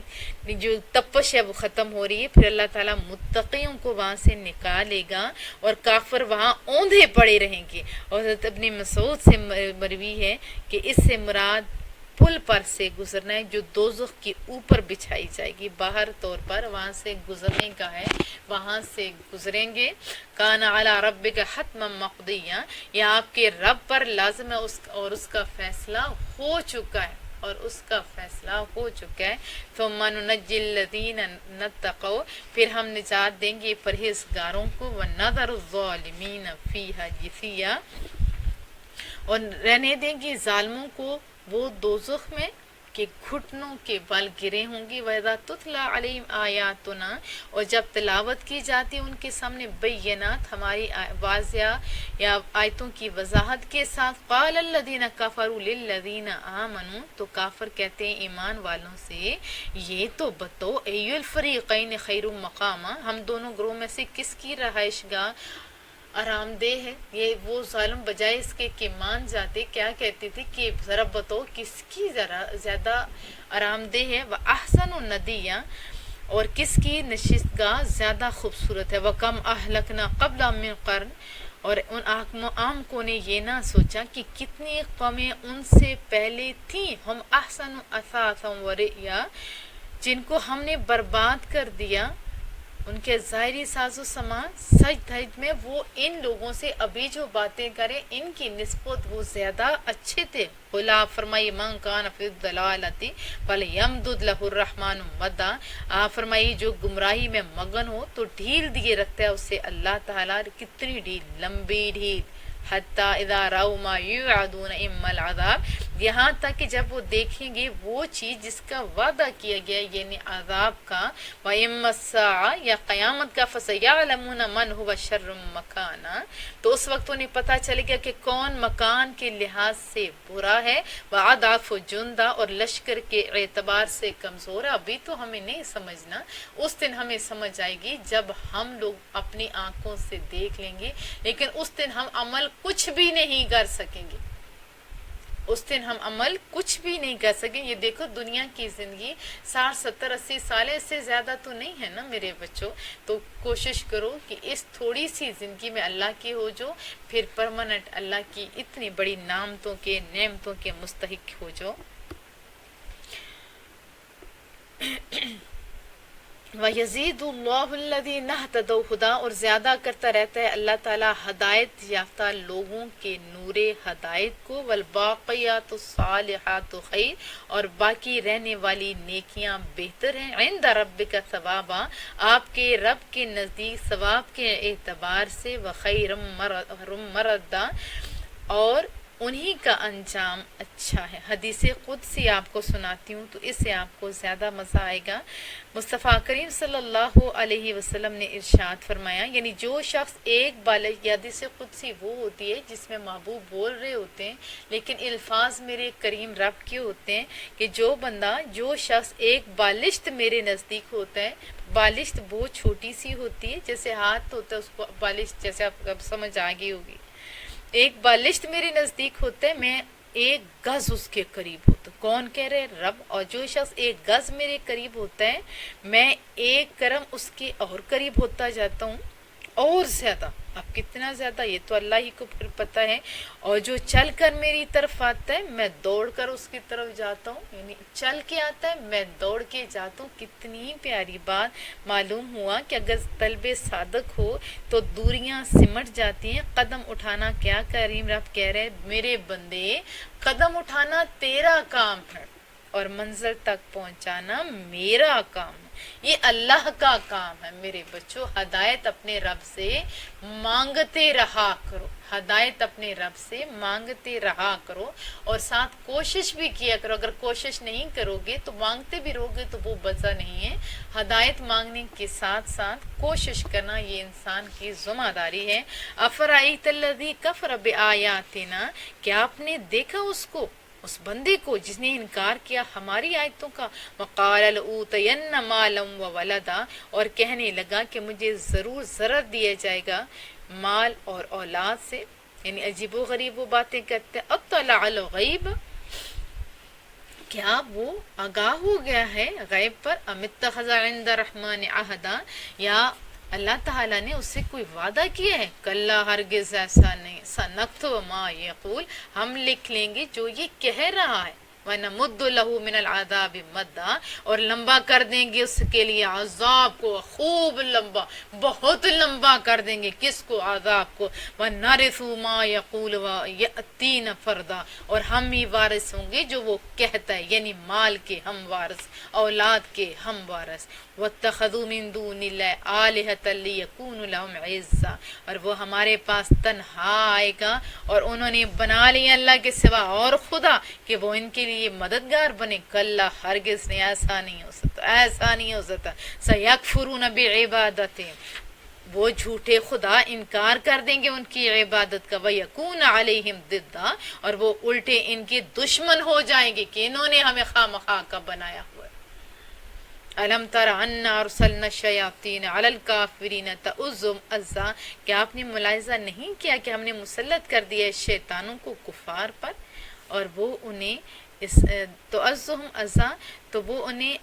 جو تپش ہے وہ ختم ہو رہی ہے۔ پھر اللہ تعالیٰ متقیوں کو وہاں سے نکالے گا اور کافر وہاں اوندھے پڑے رہیں گے۔ اور حضرت ابن مسعود سے مروی ہے کہ اس سے مراد پل پر سے گزرنا ہے جو دوزخ کی اوپر بچھائی جائے گی، باہر طور پر وہاں سے گزرنے کا ہے، وہاں سے گزریں گے۔ کان علی ربک حتما مقضیا، یہ آپ کے رب پر لازم ہے اور اس کا فیصلہ ہو چکا ہے، اور اس کا فیصلہ ہو چکا ہے. ثم ننجی الذین اتقوا، پھر ہم نجات دیں گے پرہیزگاروں کو، ونذر الظالمین فیہا جثیا، اور رہنے دیں گے ظالموں کو وہ دوزخ میں کہ گھٹنوں کے بل گرے ہوں گے. وَإِذَا تُتْلَى عَلَيْهِمْ آیاتنا، اور جب تلاوت کی جاتی ان کے سامنے بینات ہماری واضح یا آیتوں کی وضاحت کے ساتھ، قَالَ الَّذِينَ كَفَرُوا لِلَّذِينَ آمَنُوا، تو کافر کہتے ہیں ایمان والوں سے، یہ تو بتو اَيُّ الْفَرِيقَيْنِ خَيْرٌ مَقَامًا، ہم دونوں گروہ میں سے کس کی رہائش گاہ آرام دہ ہے. یہ وہ ظالم بجائے اس کے کہ مان جاتے کیا کہتے تھے کہ ذرا بتاؤ کس کی ذرا زیادہ آرام دہ ہے. وَأَحْسَنُ نَدِيًّا، اور کس کی نشست گاہ زیادہ خوبصورت ہے. وَكَمْ أَهْلَكْنَا قَبْلَهُم مِّن قَرْنٍ، اور ان عام کو نے یہ نہ سوچا کہ کتنی قومیں ان سے پہلے تھیں. ہم احسن اثاثا ورئیا، جن کو ہم نے برباد کر دیا ان کے ظاہری ساز و سامان، سچ دھج میں وہ ان لوگوں سے ابھی جو باتیں کریں ان کی نسبت وہ زیادہ اچھے تھے. قُلْ، فرمائی، مَنْ كَانَ فِي الضَّلَالَةِ فَلْيَمْدُدْ لَهُ الرَّحْمَنُ مَدًّا، آپ فرمائی جو گمراہی میں مگن ہو تو ڈھیل دیے رکھتا ہے اسے اللہ تعالیٰ. کتنی ڈھیل؟ لمبی ڈھیل. حتیٰ اذا رأوا ما یوعدون اما العذاب، یہاں تک کہ جب وہ دیکھیں گے وہ چیز جس کا وعدہ کیا گیا یعنی عذاب کا، وَإِمَّا السَّاعَةُ، یا قیامت کا، فَسَيَعْلَمُونَ مَنْ هُوَ شَرٌّ مَكَانًا، تو اس وقت انہیں پتہ چلے گا کہ کون مکان کے لحاظ سے برا ہے، وَأَضْعَفُ جُنْدًا، اور لشکر کے اعتبار سے کمزور ہے. ابھی تو ہمیں نہیں سمجھنا، اس دن ہمیں سمجھ آئے گی جب ہم لوگ اپنی آنکھوں سے دیکھ لیں گے، لیکن اس دن ہم عمل کچھ بھی نہیں کر سکیں گے. اس دن ہم عمل کچھ بھی نہیں کر سکیں. یہ دیکھو دنیا کی زندگی 60 70 80 سال، اس سے زیادہ تو نہیں ہے نا میرے بچوں. تو کوشش کرو کہ اس تھوڑی سی زندگی میں اللہ کی ہو جو، پھر پرماننٹ اللہ کی اتنی بڑی نعمتوں کے مستحق ہو جو. وَيَزِيدُ اللَّهُ الَّذِينَ اهْتَدَوْا هُدًى، اور زیادہ کرتا رہتا ہے اللہ تعالیٰ ہدایت یافتہ لوگوں کے نور ہدایت کو. وَالْبَاقِيَاتُ الصَّالِحَاتُ خَيْرٌ، اور باقی رہنے والی نیکیاں بہتر ہیں. عِندَ رَبِّكَ ثَوَابًا، آپ کے رب کے نزدیک ثواب کے اعتبار سے. وَخَيْرٌ مَرَدًّا، اور انہی کا انجام اچھا ہے. حدیث قدسی آپ کو سناتی ہوں تو اس سے آپ کو زیادہ مزہ آئے گا. مصطفیٰ کریم صلی اللہ علیہ وسلم نے ارشاد فرمایا، یعنی جو شخص ایک بالغ، حدیث قدسی وہ ہوتی ہے جس میں محبوب بول رہے ہوتے ہیں لیکن الفاظ میرے کریم رب کے ہوتے ہیں، کہ جو شخص ایک بالشت میرے نزدیک ہوتا ہے. بالشت بہت چھوٹی سی ہوتی ہے، جیسے ہاتھ ہوتا ہے اس کو بالشت، جیسے آپ سمجھ آ گئی ہوگی. ایک بالشت میرے نزدیک ہوتا ہے، میں ایک گز اس کے قریب ہوتا. کون کہہ رہے؟ رب. اور جو شخص ایک گز میرے قریب ہوتا ہے میں ایک کرم اس کے اور قریب ہوتا جاتا ہوں، اور زیادہ. اب کتنا زیادہ یہ تو اللہ ہی کو پھر پتہ ہے. اور جو چل کر میری طرف آتا ہے میں دوڑ کر اس کی طرف جاتا ہوں، یعنی چل کے آتا ہے میں دوڑ کے جاتا ہوں. کتنی پیاری بات معلوم ہوا کہ اگر طلب صادق ہو تو دوریاں سمٹ جاتی ہیں. قدم اٹھانا کیا کریم رب کہہ رہے، میرے بندے قدم اٹھانا تیرا کام ہے اور منزل تک پہنچانا میرا کام ہے. یہ اللہ کا کام ہے میرے بچوں. ہدایت اپنے رب سے مانگتے رہا کرو، ہدایت اپنے رب سے مانگتے رہا کرو، اور ساتھ کوشش بھی کیا کرو. اگر کوشش نہیں کرو گے تو مانگتے بھی رہو گے تو وہ بزا نہیں ہے. ہدایت مانگنے کے ساتھ ساتھ کوشش کرنا یہ انسان کی ذمہ داری ہے. افرأیت الذی کفر بآیاتنا، کیا آپ نے دیکھا اس بندے کو جس نے انکار کیا ہماری آیتوں کا. وقال لأوتین مالا وولدا، اور کہنے لگا کہ مجھے ضرور ضرر دیا جائے گا مال اور اولاد سے. یعنی عجیب و غریب وہ باتیں کرتے. اطلع الغیب، کیا وہ آگاہ ہو گیا ہے غیب پر. ام اتخذ عند الرحمن عہدا، یا اللہ تعالیٰ نے اس سے کوئی وعدہ کیا ہے. کلا، ہرگز ایسا نہیں. سنکتب ما یقول، ہم لکھ لیں گے جو یہ کہہ رہا ہے. وَنَمُدُّ لَهُ مِنَ الْعَذَابِ مَدًّا، اور لمبا کر دیں گے اس کے لیے عذاب کو خوب لمبا، بہت لمبا کر دیں گے کس کو؟ عذاب کو. وَنَرِثُ مَا يَقُولُ وَيَأْتِينَ فَرْدًا، اور ہم ہی وارث ہوں گے جو وہ کہتا ہے، یعنی مال کے ہم وارث، اولاد کے ہم وارث. وَاتَّخَذُوا مِن دُونِ اللَّهِ آلِهَةً لِيَكُونُوا لَهُمْ عِزًّا، اور وہ ہمارے پاس تنہا آئے گا اور انہوں نے بنا لیا اللہ کے سوا اور خدا کہ وہ ان کے لیے مددگار بنے. کلا، ہرگز نہیں، ایسا نہیں ہو سکتا، ایسا نہیں ہو سکتا. سَيَكْفُرُونَ بِعِبَادَتِهِمْ، وہ جھوٹے خدا انکار کر دیں گے ان کی عبادت کا. وَيَكُونَ عَلَيْهِمْ ضِدًّا، اور وہ الٹے ان کے دشمن ہو جائیں گے کہ انہوں نے ہمیں خواہ مخواہ کا بنایا ہوا ہے. الم تر انا ارسلنا الشیاطین علی الکافرین تؤزهم عزا، کیا آپ نے ملاحظہ نہیں کیا کہ ہم نے مسلط کر دیا ہے شیطانوں کو کفار پر، اور وہ انہیں تؤزهم عزا، تو وہ انہیں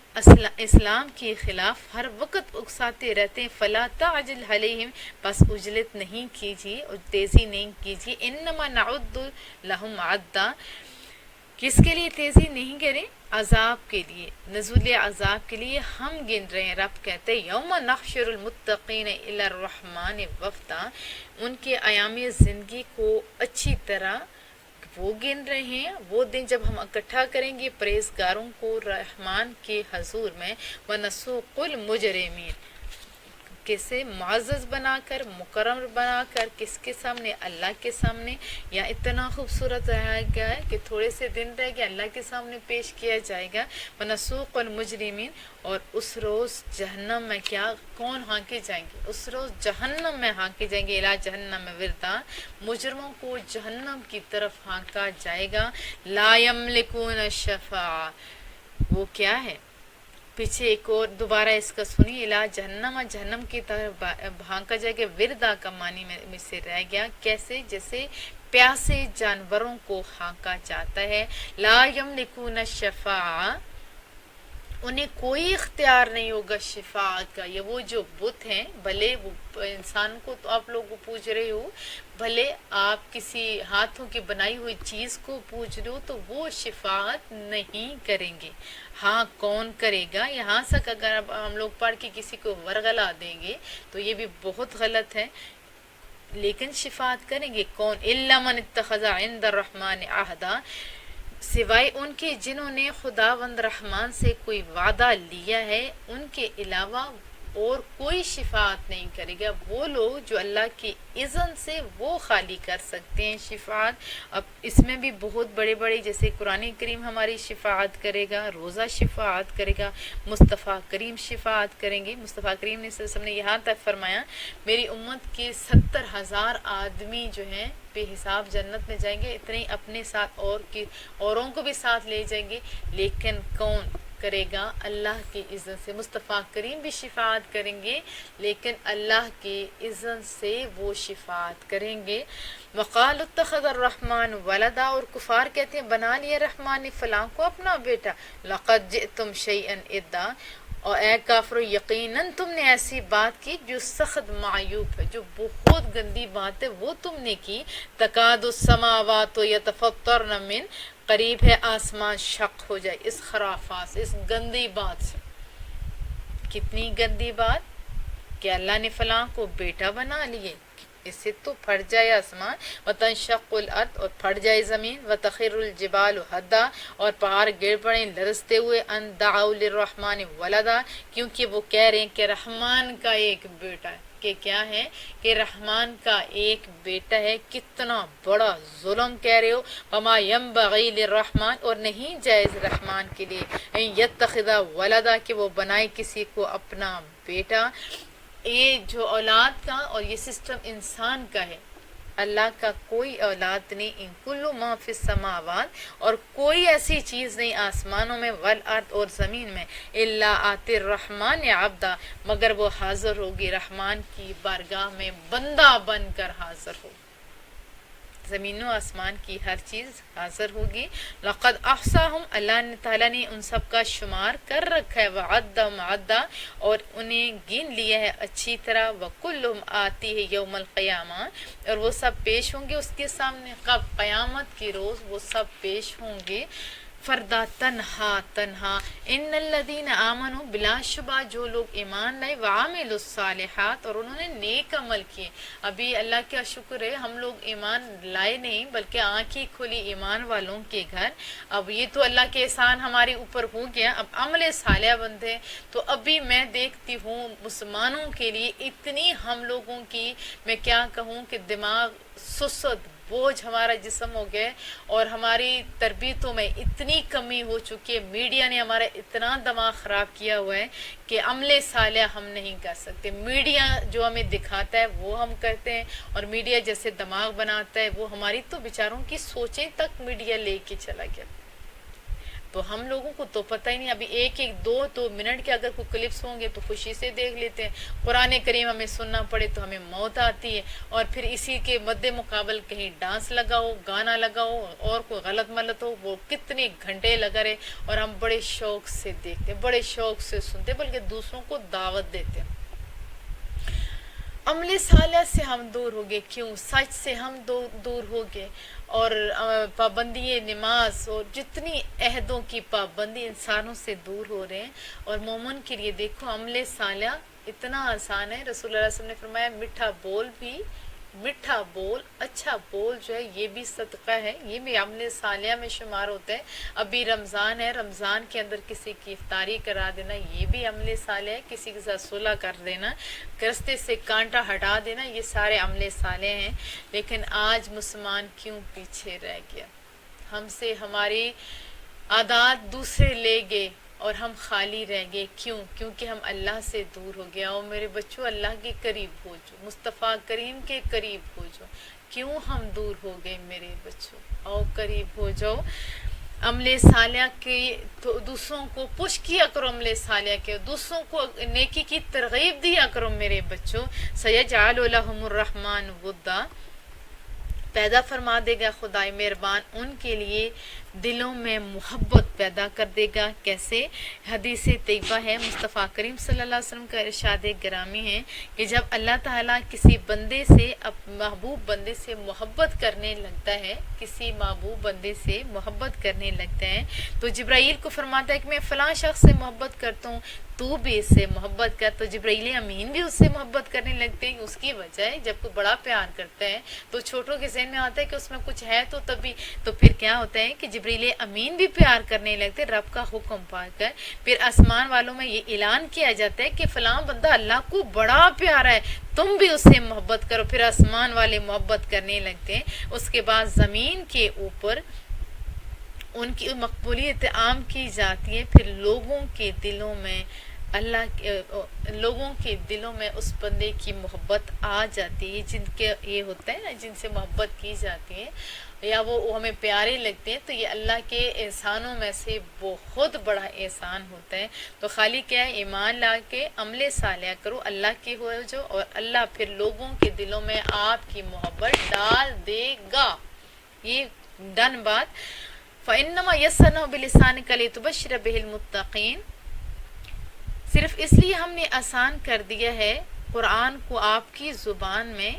اسلام کے خلاف ہر وقت اکساتے رہتے ہیں. فلا تعجل علیہم، بس عجلت نہیں کیجیے اور تیزی نہیں کیجیے. انما نعد لهم عدا، کس کے لیے تیزی نہیں کریں؟ عذاب کے لیے، نزول عذاب کے لیے ہم گن رہے ہیں. رب کہتے ہیں یوم نحشر المتقین الی الرحمن وفدا، ان کے ایام زندگی کو اچھی طرح وہ گن رہے ہیں، وہ دن جب ہم اکٹھا کریں گے پرہیزگاروں کو رحمان کے حضور میں. ونسوق المجرمین، کسے معزز بنا کر، مکرم بنا کر، کس کے سامنے؟ اللہ کے سامنے. یا اتنا خوبصورت رہا گیا ہے کہ تھوڑے سے دن رہ گئے اللہ کے سامنے پیش کیا جائے گا. وَنَسُوقُ الْمُجْرِمِينَ، اور اس روز جہنم میں کیا کون ہانکے جائیں گے؟ اس روز جہنم میں ہانکے جائیں گے. اِلَىٰ جہنم وِرْدًا، مجرموں کو جہنم کی طرف ہانکا جائے گا. لَا يَمْلِكُونَ الشَّفَاعَةَ، وہ کیا ہے؟ پیچھے ایک اور دوبارہ اس کا سنی. الا جہنم، جہنم کی طرف بھانکا جائے گا. وردا کا معنی میں سے رہ گیا، کیسے؟ جیسے پیاسے جانوروں کو ہانکا جاتا ہے. لا یملکون الشفاعہ، انہیں کوئی اختیار نہیں ہوگا شفاعت کا. یہ وہ جو بت ہیں، بھلے وہ انسان کو تو آپ لوگ کو پوج رہے ہو، بھلے آپ کسی ہاتھوں کی بنائی ہوئی چیز کو پوج رہے ہو، تو وہ شفاعت نہیں کریں گے. ہاں کون کرے گا؟ یہاں تک اگر اب ہم لوگ پڑھ کے کسی کو ورغلا دیں گے تو یہ بھی بہت غلط ہے. لیکن شفاعت کریں گے کون؟ الا من اتخذ عند الرحمن عہدا، سوائے ان کے جنہوں نے خداوند رحمان سے کوئی وعدہ لیا ہے، ان کے علاوہ اور کوئی شفاعت نہیں کرے گا. وہ لوگ جو اللہ کی اذن سے وہ خالی کر سکتے ہیں شفاعت. اب اس میں بھی بہت بڑے بڑے، جیسے قرآن کریم ہماری شفاعت کرے گا، روزہ شفاعت کرے گا، مصطفیٰ کریم شفاعت کریں گے. مصطفیٰ کریم نے صلی اللہ علیہ وسلم نے یہاں تک فرمایا میری امت کے 70,000 آدمی جو ہیں بے حساب جنت میں جائیں گے. اتنے اپنے ساتھ اوروں کو بھی ساتھ لے جائیں گے. لیکن کون کرے گا؟ اللہ کی اذن سے. مصطفیٰ کریم بھی شفاعت کریں گے لیکن اللہ کی اذن سے وہ شفاعت کریں گے. وقالوا اتخذ الرحمن ولدا، اور کفار کہتے ہیں بنا لیا رحمان نے فلاں کو اپنا بیٹا. لقد جئتم شیئا ادا، اور اے کافرو یقیناً تم نے ایسی بات کی جو سخت معیوب ہے، جو بہت گندی بات ہے وہ تم نے کی. تکاد السماوات یتفطرن من، قریب ہے آسمان شق ہو جائے اس خرافات سے، اس گندی بات سے. کتنی گندی بات کہ اللہ نے فلاں کو بیٹا بنا لیے، اس سے تو پھٹ جائے آسمان. وتنشق الارض، اور پھٹ جائے زمین. وتخر الجبال ہدا، اور پہاڑ گر پڑیں لرزتے ہوئے. ان دعوا للرحمن ولدا، کیونکہ وہ کہہ رہے ہیں کہ رحمان کا ایک بیٹا ہے. کہ کیا ہے؟ کہ رحمان کا ایک بیٹا ہے. کتنا بڑا ظلم کہہ رہے ہو. وما ينبغي للرحمن، اور نہیں جائز رحمان کے لیے ان يتخذ ولدا، کہ وہ بنائے کسی کو اپنا بیٹا. یہ جو اولاد کا اور یہ سسٹم انسان کا ہے، اللہ کا کوئی اولاد نہیں. ان کل ما فی السماوات، اور کوئی ایسی چیز نہیں آسمانوں میں والارض اور زمین میں، الا آتی الرحمن عبدا، مگر وہ حاضر ہوگی رحمان کی بارگاہ میں بندہ بن کر حاضر ہوگی. زمین و آسمان کی ہر چیز حاضر ہوگی. لقد احصاہم، اللہ تعالیٰ نے ان سب کا شمار کر رکھا ہے. وعدہم عدا، اور انہیں گن لیا ہے اچھی طرح. وکلہم آتی ہے یوم القیامہ، اور وہ سب پیش ہوں گے اس کے سامنے. کب؟ قیامت کی روز وہ سب پیش ہوں گے. فردا تنہا تنہا ان الذین آمنوا، بلا شبہ جو لوگ ایمان لائے، وعملوا الصالحات اور انہوں نے نیک عمل کیے. ابھی اللہ کا شکر ہے ہم لوگ ایمان لائے نہیں بلکہ آنکھیں کھلی ایمان والوں کے گھر. اب یہ تو اللہ کے احسان ہمارے اوپر ہو گیا، اب عمل صالح بنتے. تو ابھی میں دیکھتی ہوں مسلمانوں کے لیے اتنی ہم لوگوں کی، میں کیا کہوں کہ دماغ سست بوجھ ہمارا جسم ہو گیا، اور ہماری تربیتوں میں اتنی کمی ہو چکی ہے. میڈیا نے ہمارا اتنا دماغ خراب کیا ہوا ہے کہ عمل صالح ہم نہیں کر سکتے. میڈیا جو ہمیں دکھاتا ہے وہ ہم کرتے ہیں، اور میڈیا جیسے دماغ بناتا ہے وہ ہماری تو بیچاروں کی سوچیں تک میڈیا لے کے چلا گیا. تو ہم لوگوں کو تو پتہ ہی نہیں. ابھی ایک دو منٹ کے اگر کوئی کلپس ہوں گے تو خوشی سے دیکھ لیتے ہیں. قرآن کریم ہمیں سننا پڑے تو ہمیں موت آتی ہے، اور پھر اسی کے مد مقابل کہیں ڈانس لگاؤ، گانا لگاؤ، اور کوئی غلط ملت ہو، وہ کتنے گھنٹے لگا رہے، اور ہم بڑے شوق سے دیکھتے، بڑے شوق سے سنتے، بلکہ دوسروں کو دعوت دیتے. عمل صالح سے ہم دور ہو گئے. کیوں؟ سچ سے ہم دور ہو گئے، اور پابندی نماز اور جتنی عہدوں کی پابندی انسانوں سے دور ہو رہے ہیں. اور مومن کے لیے دیکھو عمل صالح اتنا آسان ہے. رسول اللہ صلی اللہ علیہ وسلم نے فرمایا میٹھا بول اچھا بول جو ہے یہ بھی صدقہ ہے، یہ بھی عمل صالح میں شمار ہوتا ہے. ابھی رمضان ہے، رمضان کے اندر کسی کی افطاری کرا دینا یہ بھی عمل صالح ہے. کسی کے ساتھ صلح کر دینا، رستے سے کانٹا ہٹا دینا، یہ سارے عمل صالح ہیں. لیکن آج مسلمان کیوں پیچھے رہ گیا؟ ہم سے ہماری عادات دوسرے لے گئے اور ہم خالی رہ گئے. کیوں؟ کیونکہ ہم اللہ سے دور ہو گیا. اور میرے بچوں اللہ کے قریب ہو جو، مصطفیٰ کریم کے قریب ہو جو. کیوں ہم دور ہو گئے میرے بچوں؟ آؤ قریب ہو جاؤ. عمل صالح کے تو دوسروں کو پش کیا کرو، عمل صالح کے دوسروں کو نیکی کی ترغیب دیا کرو میرے بچوں. سیجعل لهم الرحمن ودا، پیدا فرما دے گا خدائے مہربان ان کے لیے دلوں میں محبت پیدا کر دے گا. کیسے؟ حدیث طیبہ ہے، مصطفیٰ کریم صلی اللہ علیہ وسلم کا ارشاد گرامی ہے کہ جب اللہ تعالیٰ کسی بندے سے، محبوب بندے سے محبت کرنے لگتا ہے، کسی محبوب بندے سے محبت کرنے لگتا ہے تو جبرائیل کو فرماتا ہے کہ میں فلاں شخص سے محبت کرتا ہوں، تو بھی اس سے محبت کر. تو جبرائیل امین بھی اس سے محبت کرنے لگتے ہیں. اس کی وجہ ہے جب کوئی بڑا پیار کرتا ہے تو چھوٹوں کے ذہن میں آتا ہے کہ اس میں کچھ ہے، تو تبھی تو پھر کیا ہوتا ہے کہ جبرائیل امین بھی پیار کرنے لگتے رب کا حکم پا کر. پھر آسمان والوں میں یہ اعلان کیا جاتا ہے کہ فلاں بندہ اللہ کو بڑا پیارا ہے، تم بھی اس سے محبت کرو. پھر آسمان والے محبت کرنے لگتے ہیں. اس کے بعد زمین کے اوپر ان کی مقبولیت عام کی جاتی ہے. پھر لوگوں کے دلوں میں لوگوں کے دلوں میں اس بندے کی محبت آ جاتی ہے. جن کے یہ ہوتا ہے نا، جن سے محبت کی جاتی ہے یا وہ ہمیں پیارے لگتے ہیں، تو یہ اللہ کے احسانوں میں سے بہت بڑا احسان ہوتا ہے. تو خالی کیا ہے، ایمان لا کے عمل صالح کرو، اللہ کے ہو جو، اور اللہ پھر لوگوں کے دلوں میں آپ کی محبت ڈال دے گا. یہ ڈن بات. فَإِنَّمَا يَسَّرْنَاهُ بِلِسَانِكَ لِتُبَشِّرَ بِهِ الْمُتَّقِينَ، صرف اس لیے ہم نے آسان کر دیا ہے قرآن کو آپ کی زبان میں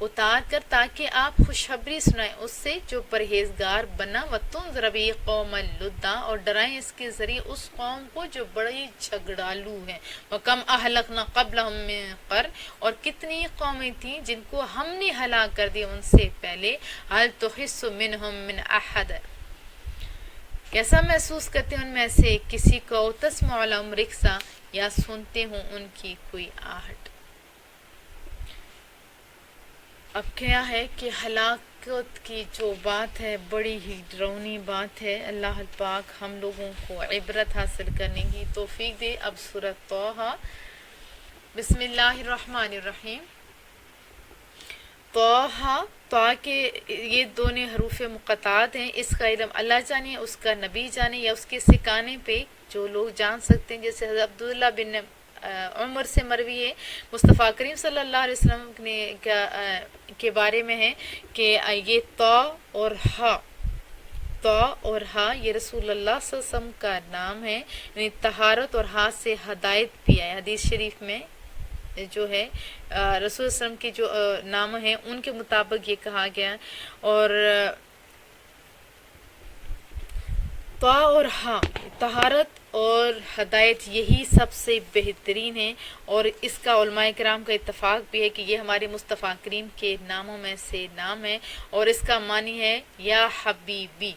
اتار کر تاکہ آپ خوشخبری سنائیں اس سے جو پرہیزگار بنا. وَتُنذِرَ بِهِ قَوْمًا لُدًّا، اور ڈرائیں اس کے ذریعے اس قوم کو جو بڑی جھگڑالو ہے. وَكَمْ أَهْلَكْنَا قَبْلَهُم مِّن قَرْنٍ، اور کتنی قومیں تھیں جن کو ہم نے ہلاک کر دیا ان سے پہلے. هَلْ تُحِسُّ مِنْهُم مِّنْ أَحَدٍ، کیسا محسوس کرتے ہیں ان میں سے کسی کو؟ تسمع لهم رکسا، یا سنتے ہوں ان کی کوئی آہٹ. اب کیا ہے کہ ہلاکت کی جو بات ہے بڑی ہی ڈراؤنی بات ہے. اللہ پاک ہم لوگوں کو عبرت حاصل کرنے کی توفیق دے. اب سورۃ طٰہٰ، بسم اللہ الرحمن الرحیم. طٰہٰ، طٰ کے یہ دونوں حروف مقطعات ہیں. اس کا علم اللہ جانے، اس کا نبی جانے، یا اس کے سکھانے پہ جو لوگ جان سکتے ہیں. جیسے حضرت عبداللہ بن عمر سے مروی ہے، مصطفیٰ کریم صلی اللہ علیہ وسلم کے بارے میں ہے کہ یہ طا اور ہا یہ رسول اللہ صلی اللہ علیہ وسلم کا نام ہے. یعنی طہارت اور ہا سے ہدایت بھی ہے. حدیث شریف میں جو ہے رسول وسلم کے جو نام ہیں ان کے مطابق یہ کہا گیا. اور طا اور ہاں، طہارت اور ہدایت یہی سب سے بہترین ہے، اور اس کا علماء کرام کا اتفاق بھی ہے کہ یہ ہمارے مصطفیٰ کریم کے ناموں میں سے نام ہے، اور اس کا معنی ہے یا حبیبی۔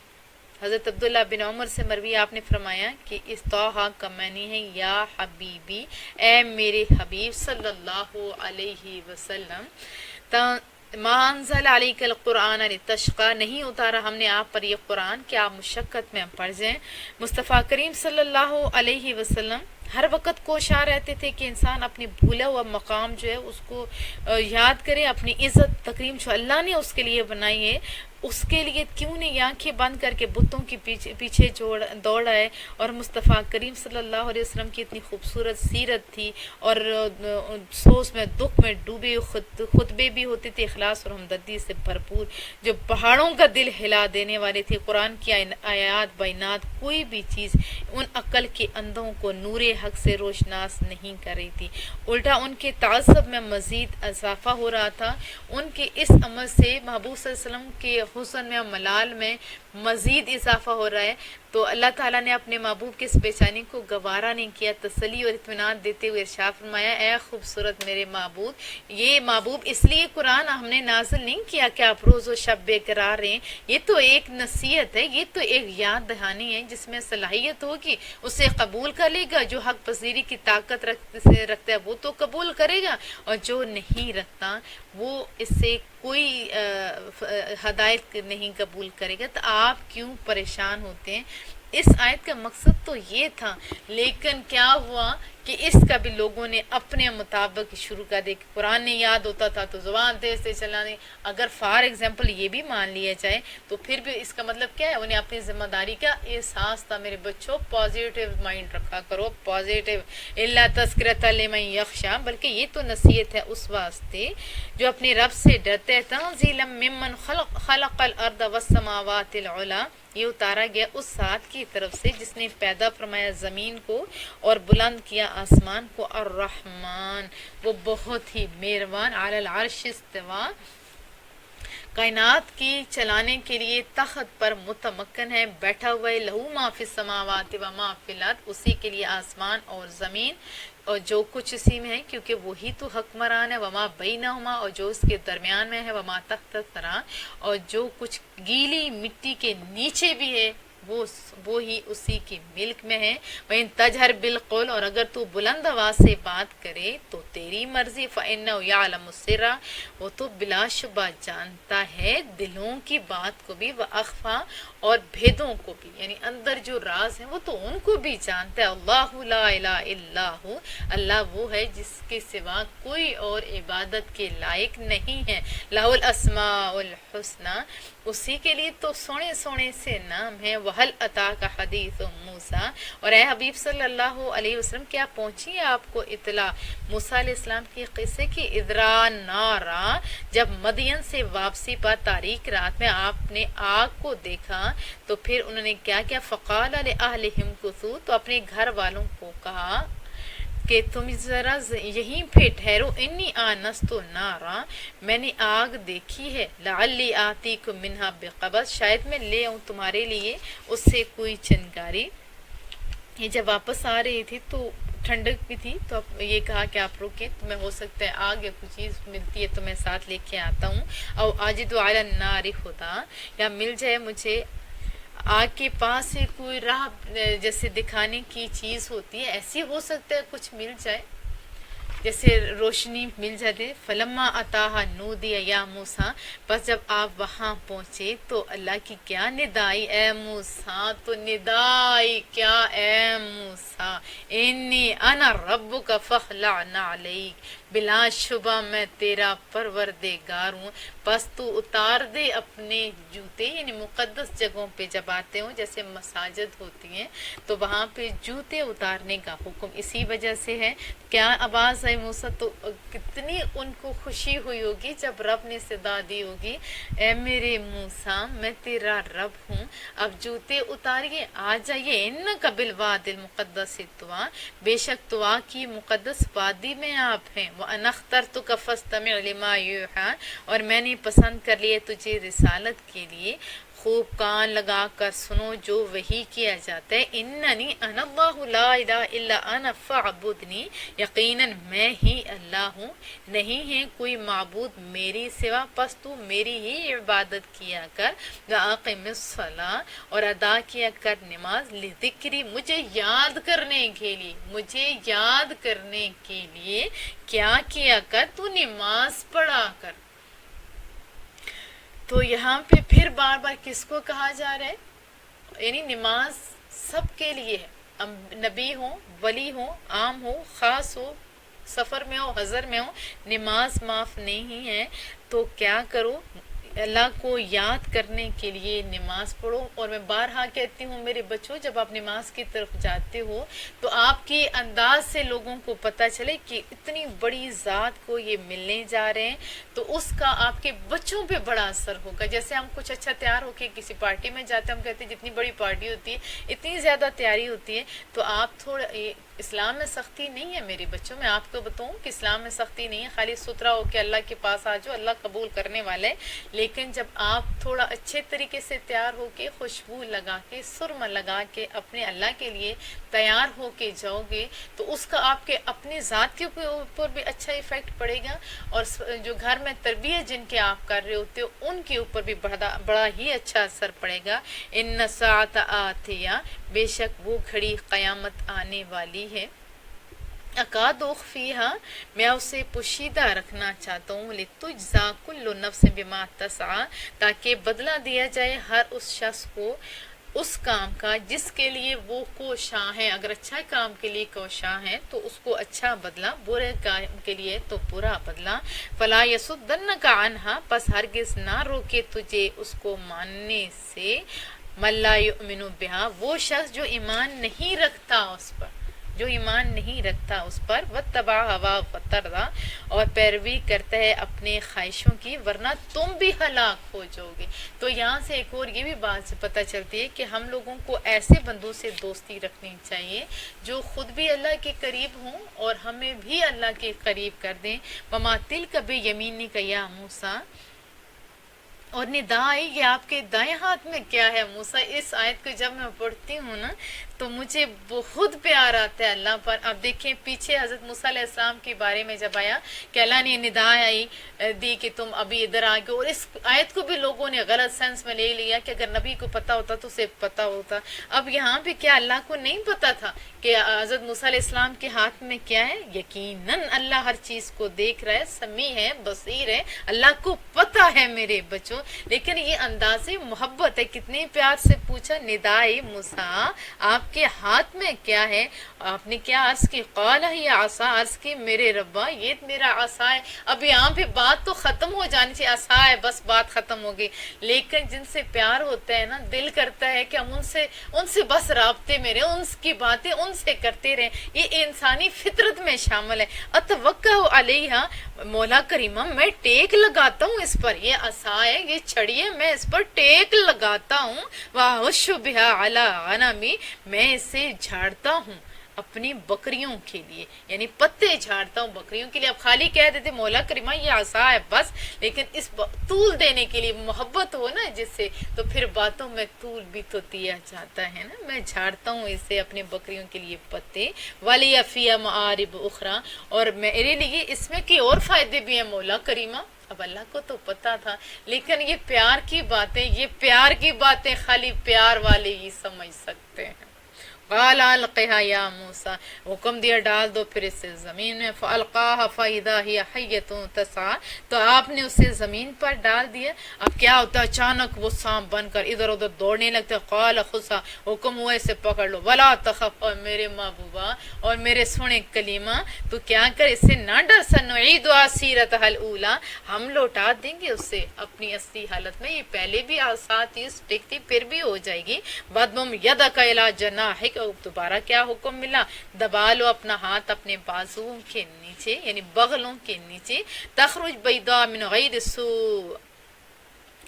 حضرت عبداللہ بن عمر سے مروی آپ نے فرمایا کہ اس طٰہٰ کا معنی ہے یا حبیبی، اے میرے حبیب صلی اللہ علیہ وسلم۔ ما انزل علیک القرآن لتشقی، نہیں اتارا ہم نے آپ پر یہ قرآن کہ آپ مشقت میں پڑ جائیں۔ مصطفیٰ کریم صلی اللہ علیہ وسلم ہر وقت کوشاں رہتے تھے کہ انسان اپنی بھولا ہوا مقام جو ہے اس کو یاد کرے، اپنی عزت تکریم جو اللہ نے اس کے لیے بنائی ہے اس کے لیے کیوں نہیں آنکھیں بند کر کے بتوں کے پیچھے دوڑا ہے۔ اور مصطفیٰ کریم صلی اللہ علیہ وسلم کی اتنی خوبصورت سیرت تھی، اور افسوس میں دکھ میں ڈوبے خطبے بھی ہوتے تھے اخلاص اور ہمدردی سے بھرپور، جو پہاڑوں کا دل ہلا دینے والے تھے۔ قرآن کی آیات بینات کوئی بھی چیز ان عقل کے اندھوں کو نور حق سے روشناس نہیں کر رہی تھی، الٹا ان کے تعصب میں مزید اضافہ ہو رہا تھا۔ ان کے اس عمل سے محبوب صلی اللہ علیہ وسلم کے حسن میں اور ملال میں مزید اضافہ ہو رہا ہے۔ تو اللہ تعالیٰ نے اپنے محبوب کے اس بیچانی کو گوارا نہیں کیا، تسلی اور اطمینان دیتے ہوئے ارشاد فرمایا، اے خوبصورت میرے محبوب، یہ محبوب اس لیے قرآن ہم نے نازل نہیں کیا کہ آپ روز و شب بے قرار رہیں، یہ تو ایک نصیحت ہے، یہ تو ایک یاد دہانی ہے جس میں صلاحیت ہوگی، اسے قبول کر لے گا۔ جو حق پذیری کی طاقت رکھتا ہے وہ تو قبول کرے گا، اور جو نہیں رکھتا وہ اس سے کوئی ہدایت نہیں قبول کرے گا۔ تو آپ کیوں پریشان ہوتے ہیں؟ اس آیت کا مقصد تو یہ تھا، لیکن کیا ہوا کہ اس کا بھی لوگوں نے اپنے مطابق شروع کر دیا کہ قرآن نہیں یاد ہوتا تھا تو زبان تیز سے چلانے۔ اگر فار ایگزامپل یہ بھی مان لیا جائے تو پھر بھی اس کا مطلب کیا ہے؟ انہیں اپنی ذمہ داری کا احساس تھا۔ میرے بچوں پازیٹیو مائنڈ رکھا کرو، پازیٹیو، الا تذکرۃ لمن یخشی، بلکہ یہ تو نصیحت ہے اس واسطے جو اپنے رب سے ڈرتے ہیں۔ تنزیلا ممن خلق الارض والسماوات العلی، یہ اتارا گیا اس ذات کی طرف سے جس نے پیدا فرمایا زمین کو اور بلند کیا آسمان کو۔ الرحمن، وہ بہت ہی مہربان، علی العرش استوا، کائنات کی چلانے کے لیے تخت پر متمکن ہے، بیٹھا ہوا ہے۔ لہو ما فی السماوات و ما فی الارض، اسی کے لیے آسمان اور زمین اور جو کچھ اسی میں ہے، کیونکہ وہی تو حکمران ہے۔ وما بینہما، اور جو اس کے درمیان میں ہے۔ وما تحت الثری، اور جو کچھ گیلی مٹی کے نیچے بھی ہے وہی اسی کی ملک میں ہے۔ وَإِن تَجْهَرْ بِالْقَوْلِ، اور اگر تو بلند آواز سے بات کرے تو تیری مرضی۔ فَإِنَّهُ يَعْلَمُ السِّرَّ، وہ تو بلا شبہ جانتا ہے دلوں کی بات کو بھی، وَأَخْفَى، اور بھیدوں کو بھی، یعنی اندر جو راز ہیں وہ تو ان کو بھی جانتا ہے۔ اللہ لا الہ الا ہو، اللہ وہ ہے جس کے سوا کوئی اور عبادت کے لائق نہیں ہے۔ لہ الاسماء الحسنی، اسی کے لیے تو سونے سونے سے نام ہے۔ وَهَلْ أَتَاكَ حَدِيثُ مُوسَىٰ، اور اے حبیب صلی اللہ علیہ وسلم کیا پہنچی ہے آپ کو اطلاع موسیٰ علیہ السلام کی قصے کی؟ اِذْ رَأَى النَّارَ، جب مدین سے واپسی پر تاریک رات میں آپ نے آگ کو دیکھا تو پھر انہوں نے کیا کیا؟ فَقَالَ لِأَهْلِهِ امْكُثُوا، تو اپنے گھر والوں کو کہا کہ تم ذرا یہیں پہ ٹھہرو۔ انی آنست نارا، میں نے آگ دیکھی ہے۔ لعلی آتیکم منہا بقبس، شاید میں لے آؤں تمہارے لیے اس سے کوئی چنگاری۔ یہ جب واپس آ رہی تھی تو ٹھنڈک بھی تھی، تو اب یہ کہا کہ آپ رکیں، تمہیں ہو سکتا ہے آگ یا کوئی چیز ملتی ہے تو میں ساتھ لے کے آتا ہوں۔ او اجد علی النار ہدی، یا مل جائے مجھے آگ کے پاس سے کوئی راہ جیسے دکھانے کی چیز ہوتی ہے، ایسی ہو سکتا ہے کچھ مل جائے، جیسے روشنی مل جاتے۔ فلما اتاہا نودی یا موسیٰ، بس جب آپ وہاں پہنچے تو اللہ کی کیا ندائی، اے موسیٰ، تو ندائی کیا، اے موسیٰ، انی انا ربک فاخلع نعلیک، بلا شبہ میں تیرا پروردگار ہوں، بس تو اتار دے اپنے جوتے۔ یعنی مقدس جگہوں پہ جب آتے ہوں جیسے مساجد ہوتی ہیں تو وہاں پہ جوتے اتارنے کا حکم اسی وجہ سے ہے۔ کیا آواز آئی موسیٰ، تو کتنی ان کو خوشی ہوئی ہوگی جب رب نے صدا دی ہوگی، اے میرے موسیٰ میں تیرا رب ہوں، اب جوتے اتاریے، آ جائیے۔ انک بالواد المقدس طویٰ، بے شک طویٰ کی مقدس وادی میں آپ ہیں۔ وَأَنَا اخْتَرْتُكَ فَاسْتَمِعْ لِمَا يُوحَىٰ، اور میں نے پسند کر لیا تجھے رسالت کے لیے، خوب کان لگا کر سنو جو وحی کیا جاتا ہے، اننی انا اللہ لا الہ الا انا فاعبدنی، یقیناً میں ہی اللہ ہوں، نہیں ہے کوئی معبود میری سوا، پس تو میری ہی عبادت کیا کر، وَأَقِمِ الصَّلَاةَ اور ادا کیا کر نماز، لذکری مجھے یاد کرنے کے لیے، مجھے یاد کرنے کے لیے کیا کیا کر، تو نماز پڑھا کر۔ تو یہاں پہ پھر بار بار کس کو کہا جا رہا ہے؟ یعنی نماز سب کے لیے ہے، نبی ہو، ولی ہو، عام ہو، خاص ہو، سفر میں ہو، حضر میں ہو، نماز معاف نہیں ہے۔ تو کیا کرو؟ اللہ کو یاد کرنے کے لیے نماز پڑھو۔ اور میں بارہا کہتی ہوں میرے بچوں، جب آپ نماز کی طرف جاتے ہو تو آپ کے انداز سے لوگوں کو پتہ چلے کہ اتنی بڑی ذات کو یہ ملنے جا رہے ہیں، تو اس کا آپ کے بچوں پہ بڑا اثر ہوگا۔ جیسے ہم کچھ اچھا تیار ہو کے کسی پارٹی میں جاتے ہیں، ہم کہتے ہیں جتنی بڑی پارٹی ہوتی ہے اتنی زیادہ تیاری ہوتی ہے، تو آپ تھوڑا اسلام میں سختی نہیں ہے میرے بچوں، میں آپ کو بتاؤں کہ اسلام میں سختی نہیں ہے، خالی ستھرا ہو کے اللہ کے پاس آ جاؤ، اللہ قبول کرنے والا ہے۔ لیکن جب آپ تھوڑا اچھے طریقے سے تیار ہو کے، خوشبو لگا کے، سرما لگا کے، اپنے اللہ کے لیے تیار ہو کے جاؤ گے، تو اس کا آپ کے اپنی ذات کے اوپر بھی اچھا ایفیکٹ پڑے گا، اور جو گھر میں تربیت جن کے آپ کر رہے ہوتے ہو ان کے اوپر بھی بڑا ہی اچھا اثر پڑے گا۔ ان الساعۃ آتیہ، بے شک وہ گھڑی قیامت آنے والی ہے، اکاد اخفیہا، میں اسے پوشیدہ رکھنا چاہتا ہوں، لتجزا کل نفس بما تسعی، تاکہ بدلہ دیا جائے ہر اس شخص کو اس کام کا جس کے لیے وہ کوشاں ہے۔ اگر اچھا کام کے لیے کوشاں ہے تو اس کو اچھا بدلہ، برے کام کے لیے تو برا بدلہ۔ فلا یصدنک عنہا، پس ہرگز نہ روکے تجھے اس کو ماننے سے، من لا یؤمن بہا، وہ شخص جو ایمان نہیں رکھتا اس پر، جو ایمان نہیں رکھتا اس پر، واتبع ہوا فتردی، اور پیروی کرتا ہے اپنے خواہشوں کی، ورنہ تم بھی ہلاک ہو جاؤ گے۔ تو یہاں سے ایک اور یہ بھی بات پتہ چلتی ہے کہ ہم لوگوں کو ایسے بندوں سے دوستی رکھنی چاہیے جو خود بھی اللہ کے قریب ہوں اور ہمیں بھی اللہ کے قریب کر دیں۔ وما تلک بیمینک یا موسیٰ، اور ندا آئی یہ آپ کے دائیں ہاتھ میں کیا ہے موسیٰ۔ اس آیت کو جب میں پڑھتی ہوں نا تو مجھے بہت پیار آتا ہے اللہ پر۔ اب دیکھیں پیچھے حضرت موسیٰ علیہ السلام کے بارے میں جب آیا کہ اللہ نے ندا آئی دی کہ تم ابھی ادھر آ گئے، اور اس آیت کو بھی لوگوں نے غلط سینس میں لے لیا کہ اگر نبی کو پتا ہوتا تو اسے پتا ہوتا۔ اب یہاں پہ کیا اللہ کو نہیں پتا تھا کہ حضرت موسیٰ علیہ السلام کے ہاتھ میں کیا ہے؟ یقیناً اللہ ہر چیز کو دیکھ رہا ہے، سمیع ہے، بصیر ہے، اللہ کو پتا ہے میرے بچوں۔ لیکن یہ انداز محبت ہے، کتنے پیار سے پوچھا، ندائے موسیٰ آپ کے ہاتھ میں کیا ہے؟ آپ نے کیا عرض کی؟ قال ہی عصا، عرض کی میرے ربا یہ میرا عصا ہے۔ اب یہاں پہ بات تو ختم ہو جانی چاہیے، عصا ہے بس بات ختم ہو گئی، لیکن جن سے پیار ہوتا ہے نا دل کرتا ہے کہ ہم ان سے بس رابطے میں رہیں، ان کی باتیں ان سے کرتے رہیں، یہ انسانی فطرت میں شامل ہے۔ اتوقع علیہا، مولا کریمہ میں ٹیک لگاتا ہوں اس پر، یہ عصا ہے، یہ چھڑی ہے، میں اس پر ٹیک لگاتا ہوں، وَأَحُشُّ بِهَا عَلَىٰ غَنَمِي، میں اسے جھاڑتا ہوں اپنی بکریوں کے لیے، یعنی پتے جھاڑتا ہوں بکریوں کے لیے۔ اب خالی کہہ دیتے مولا کریمہ یہ عصا ہے بس، لیکن اس طول دینے کے لیے محبت ہو نا جس سے، تو پھر باتوں میں طول بھی تو دیا جاتا ہے نا۔ میں جھاڑتا ہوں اسے اپنے بکریوں کے لیے پتے، وَلِيَ فِيهَا مَآرِبُ أُخْرَىٰ، اور میرے لیے اس میں کے اور فائدے بھی ہیں مولا کریمہ۔ اب اللہ کو تو پتا تھا، لیکن یہ پیار کی باتیں خالی پیار والے ہی سمجھ سکتے ہیں۔ قال القها یا موسیٰ، حکم دیا ڈال دو پھر اسے زمین میں، فالقاها فاذا هي حیۃ تسعى، تو آپ نے اسے زمین پر ڈال دیا۔ اب کیا ہوتا ہے؟ اچانک وہ سانپ بن کر ادھر ادھر دوڑنے لگتے، قال خذها، حکم ہوا اسے پکڑ لو، ولا تخف، اور میرے محبوبہ اور میرے سونے کلیمہ تو کیا کر، اس سے نہ ڈر، سنعیدها سیرتها الاولی، ہم لوٹا دیں گے اسے اپنی اصلی حالت میں، یہ پہلے بھی عصا تھی، اسٹک تھی، پھر بھی ہو جائے گی۔ وَضْمُمْ يَدَكَ إِلَىٰ جَنَاحِكَ، دوبارہ کیا حکم ملا؟ دبا لو اپنا ہاتھ اپنے بازوؤں کے نیچے، یعنی بغلوں کے نیچے، تخرج بیضاء من غیر سوء،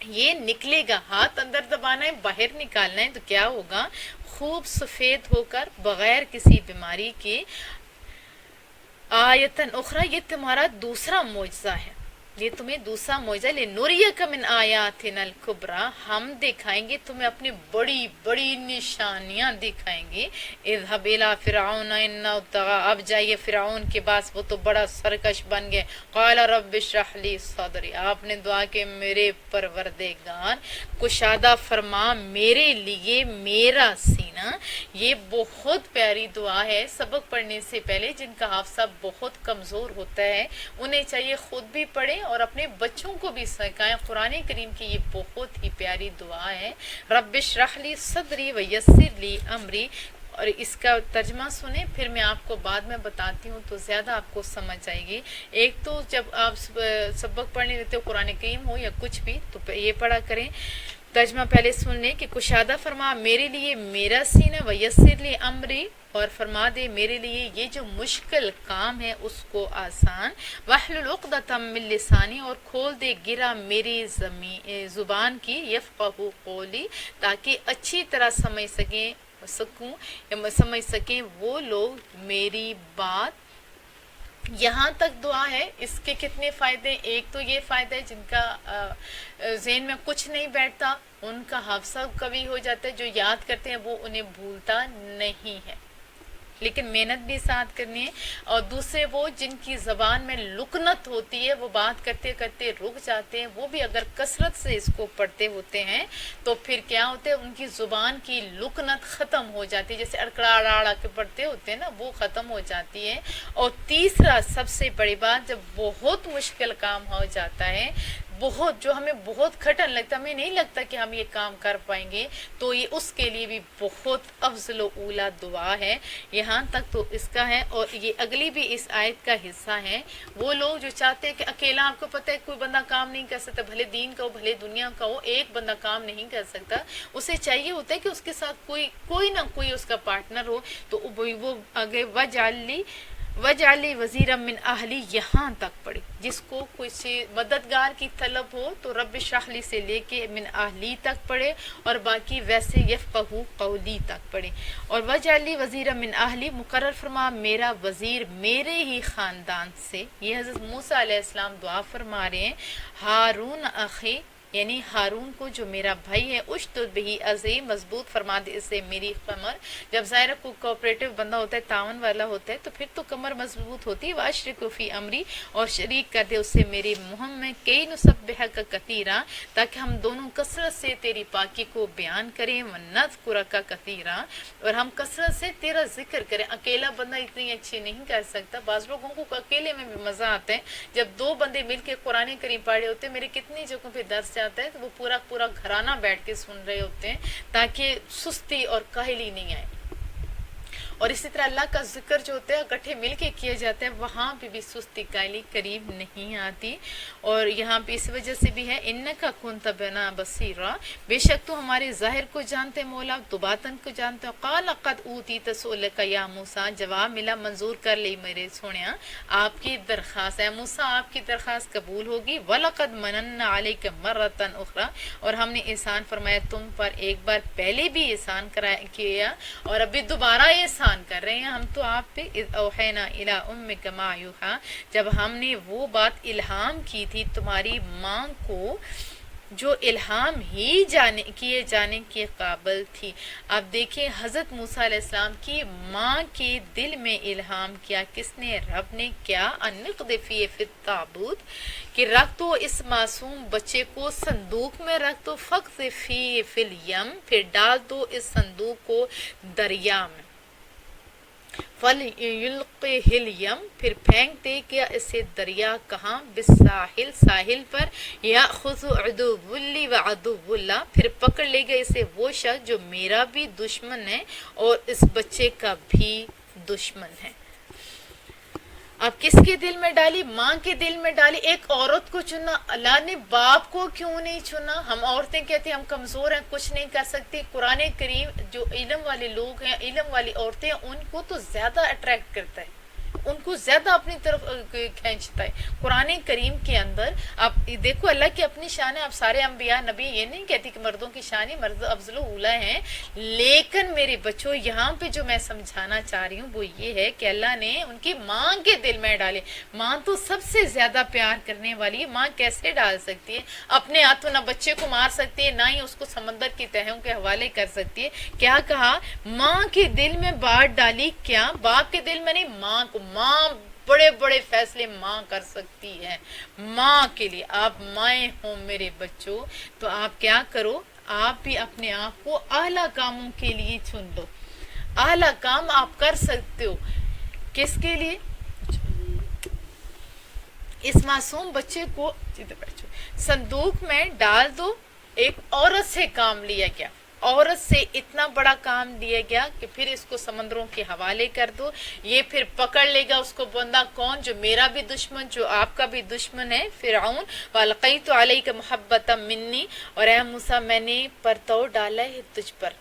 یہ نکلے گا، ہاتھ اندر دبانا ہے، باہر نکالنا ہے تو کیا ہوگا؟ خوب سفید ہو کر، بغیر کسی بیماری کے۔ آیتن اخری، یہ تمہارا دوسرا معجزہ ہے، یہ تمہیں دوسرا معجزہ لنُرِيَكَ مِنْ آیاتنا الکبریٰ، ہم دکھائیں گے تمہیں اپنی بڑی بڑی نشانیاں دکھائیں گے۔ اذهب الى فرعون انه طغى، اب جائیے فرعون کے پاس، وہ تو بڑا سرکش بن گئے۔ قال رب اشرح لي صدری، آپ نے دعا کہ میرے پروردگار کشادہ فرما میرے لیے میرا سینہ۔ یہ بہت پیاری دعا ہے۔ سبق پڑھنے سے پہلے جن کا حافظہ بہت کمزور ہوتا ہے انہیں چاہیے خود بھی پڑھیں اور اپنے بچوں کو بھی سکھائیں۔ قرآن کریم کی یہ بہت ہی پیاری دعا ہے۔ رب اشرح لی صدری ویسر لی امری، اور اس کا ترجمہ سنیں پھر میں آپ کو بعد میں بتاتی ہوں تو زیادہ آپ کو سمجھ آئے گی۔ ایک تو جب آپ سبق پڑھنے لیتے ہو قرآن کریم ہو یا کچھ بھی تو یہ پڑھا کریں، ترجمہ پہلے سن لیں کہ کشادہ فرما میرے لیے میرا سینہ، ویسر لی امری، اور فرما دے میرے لیے یہ جو مشکل کام ہے اس کو آسان، واحلل عقدۃ من لسانی، اور کھول دے گرا میری زبان کی، یفقہوا قولی، تاکہ اچھی طرح سمجھ سکیں وہ لوگ میری بات۔ یہاں تک دعا ہے۔ اس کے کتنے فائدے؟ ایک تو یہ فائدہ ہے جن کا ذہن میں کچھ نہیں بیٹھتا ان کا حافظہ قوی ہو جاتا ہے، جو یاد کرتے ہیں وہ انہیں بھولتا نہیں ہے، لیکن محنت بھی ساتھ کرنی ہے۔ اور دوسرے وہ جن کی زبان میں لکنت ہوتی ہے، وہ بات کرتے کرتے رک جاتے ہیں، وہ بھی اگر کثرت سے اس کو پڑھتے ہوتے ہیں تو پھر کیا ہوتا ہے، ان کی زبان کی لکنت ختم ہو جاتی ہے، جیسے اڑکڑا اڑا کے پڑھتے ہوتے ہیں نا، وہ ختم ہو جاتی ہے۔ اور تیسرا سب سے بڑی بات، جب بہت مشکل کام ہو جاتا ہے، بہت جو ہمیں بہت کھٹن لگتا، ہمیں نہیں لگتا کہ ہم یہ کام کر پائیں گے، تو یہ اس کے لیے بھی بہت افضل و اولا دعا ہے۔ یہاں تک تو اس کا ہے، اور یہ اگلی بھی اس آیت کا حصہ ہے۔ وہ لوگ جو چاہتے ہیں کہ اکیلا، آپ کو پتہ ہے کوئی بندہ کام نہیں کر سکتا، بھلے دین کا ہو بھلے دنیا کا ہو، ایک بندہ کام نہیں کر سکتا، اسے چاہیے ہوتا ہے کہ اس کے ساتھ کوئی نہ کوئی اس کا پارٹنر ہو۔ تو وہ آگے وجعلی وزیرا من اہلی یہاں تک پڑھی، جس کو کوئی مددگار کی طلب ہو تو رب اشرح لی سے لے کے من اہلی تک پڑھے، اور باقی ویسے یفقہوا قولی تک پڑھے۔ اور وجعلی وزیرا من اہلی، مقرر فرما میرا وزیر میرے ہی خاندان سے۔ یہ حضرت موسیٰ علیہ السلام دعا فرما رہے ہیں، ہارون اخی، یعنی ہارون کو جو میرا بھائی ہے، اشدد بہ ازری، مضبوط فرما دے اسے میری کمر۔ جب ظاہر کو کوآپریٹو بندہ ہوتا ہے، تعاون والا ہوتا ہے، تو پھر تو کمر مضبوط ہوتی ہے۔ واشرکہ فی امری، اور شریک کر دے اسے میری مہم میں، کئی نسبحک کثیرا، تاکہ ہم دونوں کثرت سے تیری پاکی کو بیان کریں، ونذکرک کثیرا، اور ہم کثرت سے تیرا ذکر کریں۔ اکیلا بندہ اتنی اچھی نہیں کر سکتا، بعض لوگوں کو اکیلے میں بھی مزہ آتا ہے، جب دو بندے مل کے قرآن کریم پڑھ رہے ہوتے ہیں۔ میرے کتنی جگہوں پہ درس جاتا ہے تو وہ پورا گھرانہ بیٹھ کے سن رہے ہوتے ہیں، تاکہ سستی اور کاہلی نہیں آئے۔ اور اسی طرح اللہ کا ذکر جو ہوتا ہے اکٹھے مل کے کیا جاتا ہے، وہاں پہ بھی سستی کاہلی قریب نہیں آتی۔ اور یہاں پہ اس وجہ سے بھی ہے، انکا کنت بنا بصیرا، بے شک تو ہمارے ظاہر کو جانتے مولا، تو باطن کو جانتے۔ قال قد اوتیت سؤلک یا موسیٰ، جواب ملا منظور کر لی میرے سونیا آپ کی درخواست ہے موسیٰ، آپ کی درخواست قبول ہوگی۔ وَلَقَدْ مَنَنَّا عَلَيْكَ مَرَّةً أُخْرَى، اور ہم نے احسان فرمایا تم پر ایک بار پہلے بھی احسان کیا، اور ابھی دوبارہ احسان کر رہے ہیں ہم تو آپ پہ۔ اذ اوحینا الی امک ما یوحی، جب ہم نے وہ بات الہام کی تھی تمہاری ماں کو جو الہام ہی کیے جانے کے قابل تھی۔ اب دیکھیں حضرت موسیٰ علیہ السلام کی ماں کے دل میں الہام کیا کس نے؟ رب نے۔ کیا؟ ان اقذفیہ فی التابوت، کہ رکھ دو اس معصوم بچے کو صندوق میں رکھ دو، فاقذفیہ فی الیم، پھر ڈال دو اس صندوق کو دریا میں، فَلْيُلْقِهِ الْيَمُّ، پھر پھینک دے گا اسے دریا، کہاں؟ بالساحل، ساحل پر، یَأْخُذُ عَدُوٌّ لِّی وَعَدُوٌّ لَّهُ، پھر پکڑ لے گا اسے وہ شخص جو میرا بھی دشمن ہے اور اس بچے کا بھی دشمن ہے۔ اب کس کے دل میں ڈالی؟ ماں کے دل میں ڈالی۔ ایک عورت کو چننا، اللہ نے باپ کو کیوں نہیں چنا؟ ہم عورتیں کہتے ہیں ہم کمزور ہیں، کچھ نہیں کر سکتی۔ قرآن کریم جو علم والے لوگ ہیں، علم والی عورتیں ہیں، ان کو تو زیادہ اٹریکٹ کرتا ہے ان کو زیادہ اپنی طرف کھینچتا ہے. قرآن کریم کے اندر آپ دیکھو اللہ کی اپنی شان ہے. آپ سارے انبیاء نبی یہ نہیں کہتی کہ مردوں کی شان ہی مرد افضل و اولی ہیں، لیکن میرے بچوں یہاں پہ جو میں سمجھانا چاہ رہی ہوں وہ یہ ہے کہ اللہ نے ان کی ماں کے دل میں ڈالے. ماں تو سب سے زیادہ پیار کرنے والی ہے. ماں کیسے ڈال سکتی ہے؟ اپنے ہاتھوں نہ بچے کو مار سکتی ہے، نہ ہی اس کو سمندر کی تہوں کے حوالے کر سکتی ہے. کیا کہا؟ ماں کے دل میں بات ڈالی. کیا باپ کے دل میں نہیں، ماں کو. ماں بڑے بڑے فیصلے ماں کر سکتی ہے. ماں کے لیے آپ مائیں ہوں میرے بچوں تو آپ کیا کرو، آپ بھی اپنے آپ کو اعلیٰ کاموں کے لیے چن دو. اعلیٰ کام آپ کر سکتے ہو. کس کے لیے؟ اس معصوم بچے کو صندوق میں ڈال دو. ایک عورت سے کام لیا گیا، عورت سے اتنا بڑا کام دیا گیا کہ پھر اس کو سمندروں کے حوالے کر دو. یہ پھر پکڑ لے گا اس کو بندہ کون؟ جو میرا بھی دشمن، جو آپ کا بھی دشمن ہے، فرعون. وَأَلْقَيْتُ عَلَيْكَ مَحَبَّةً مِّنِّي، اور اے موسیٰ میں نے پرتو ڈالا ہے تجھ پر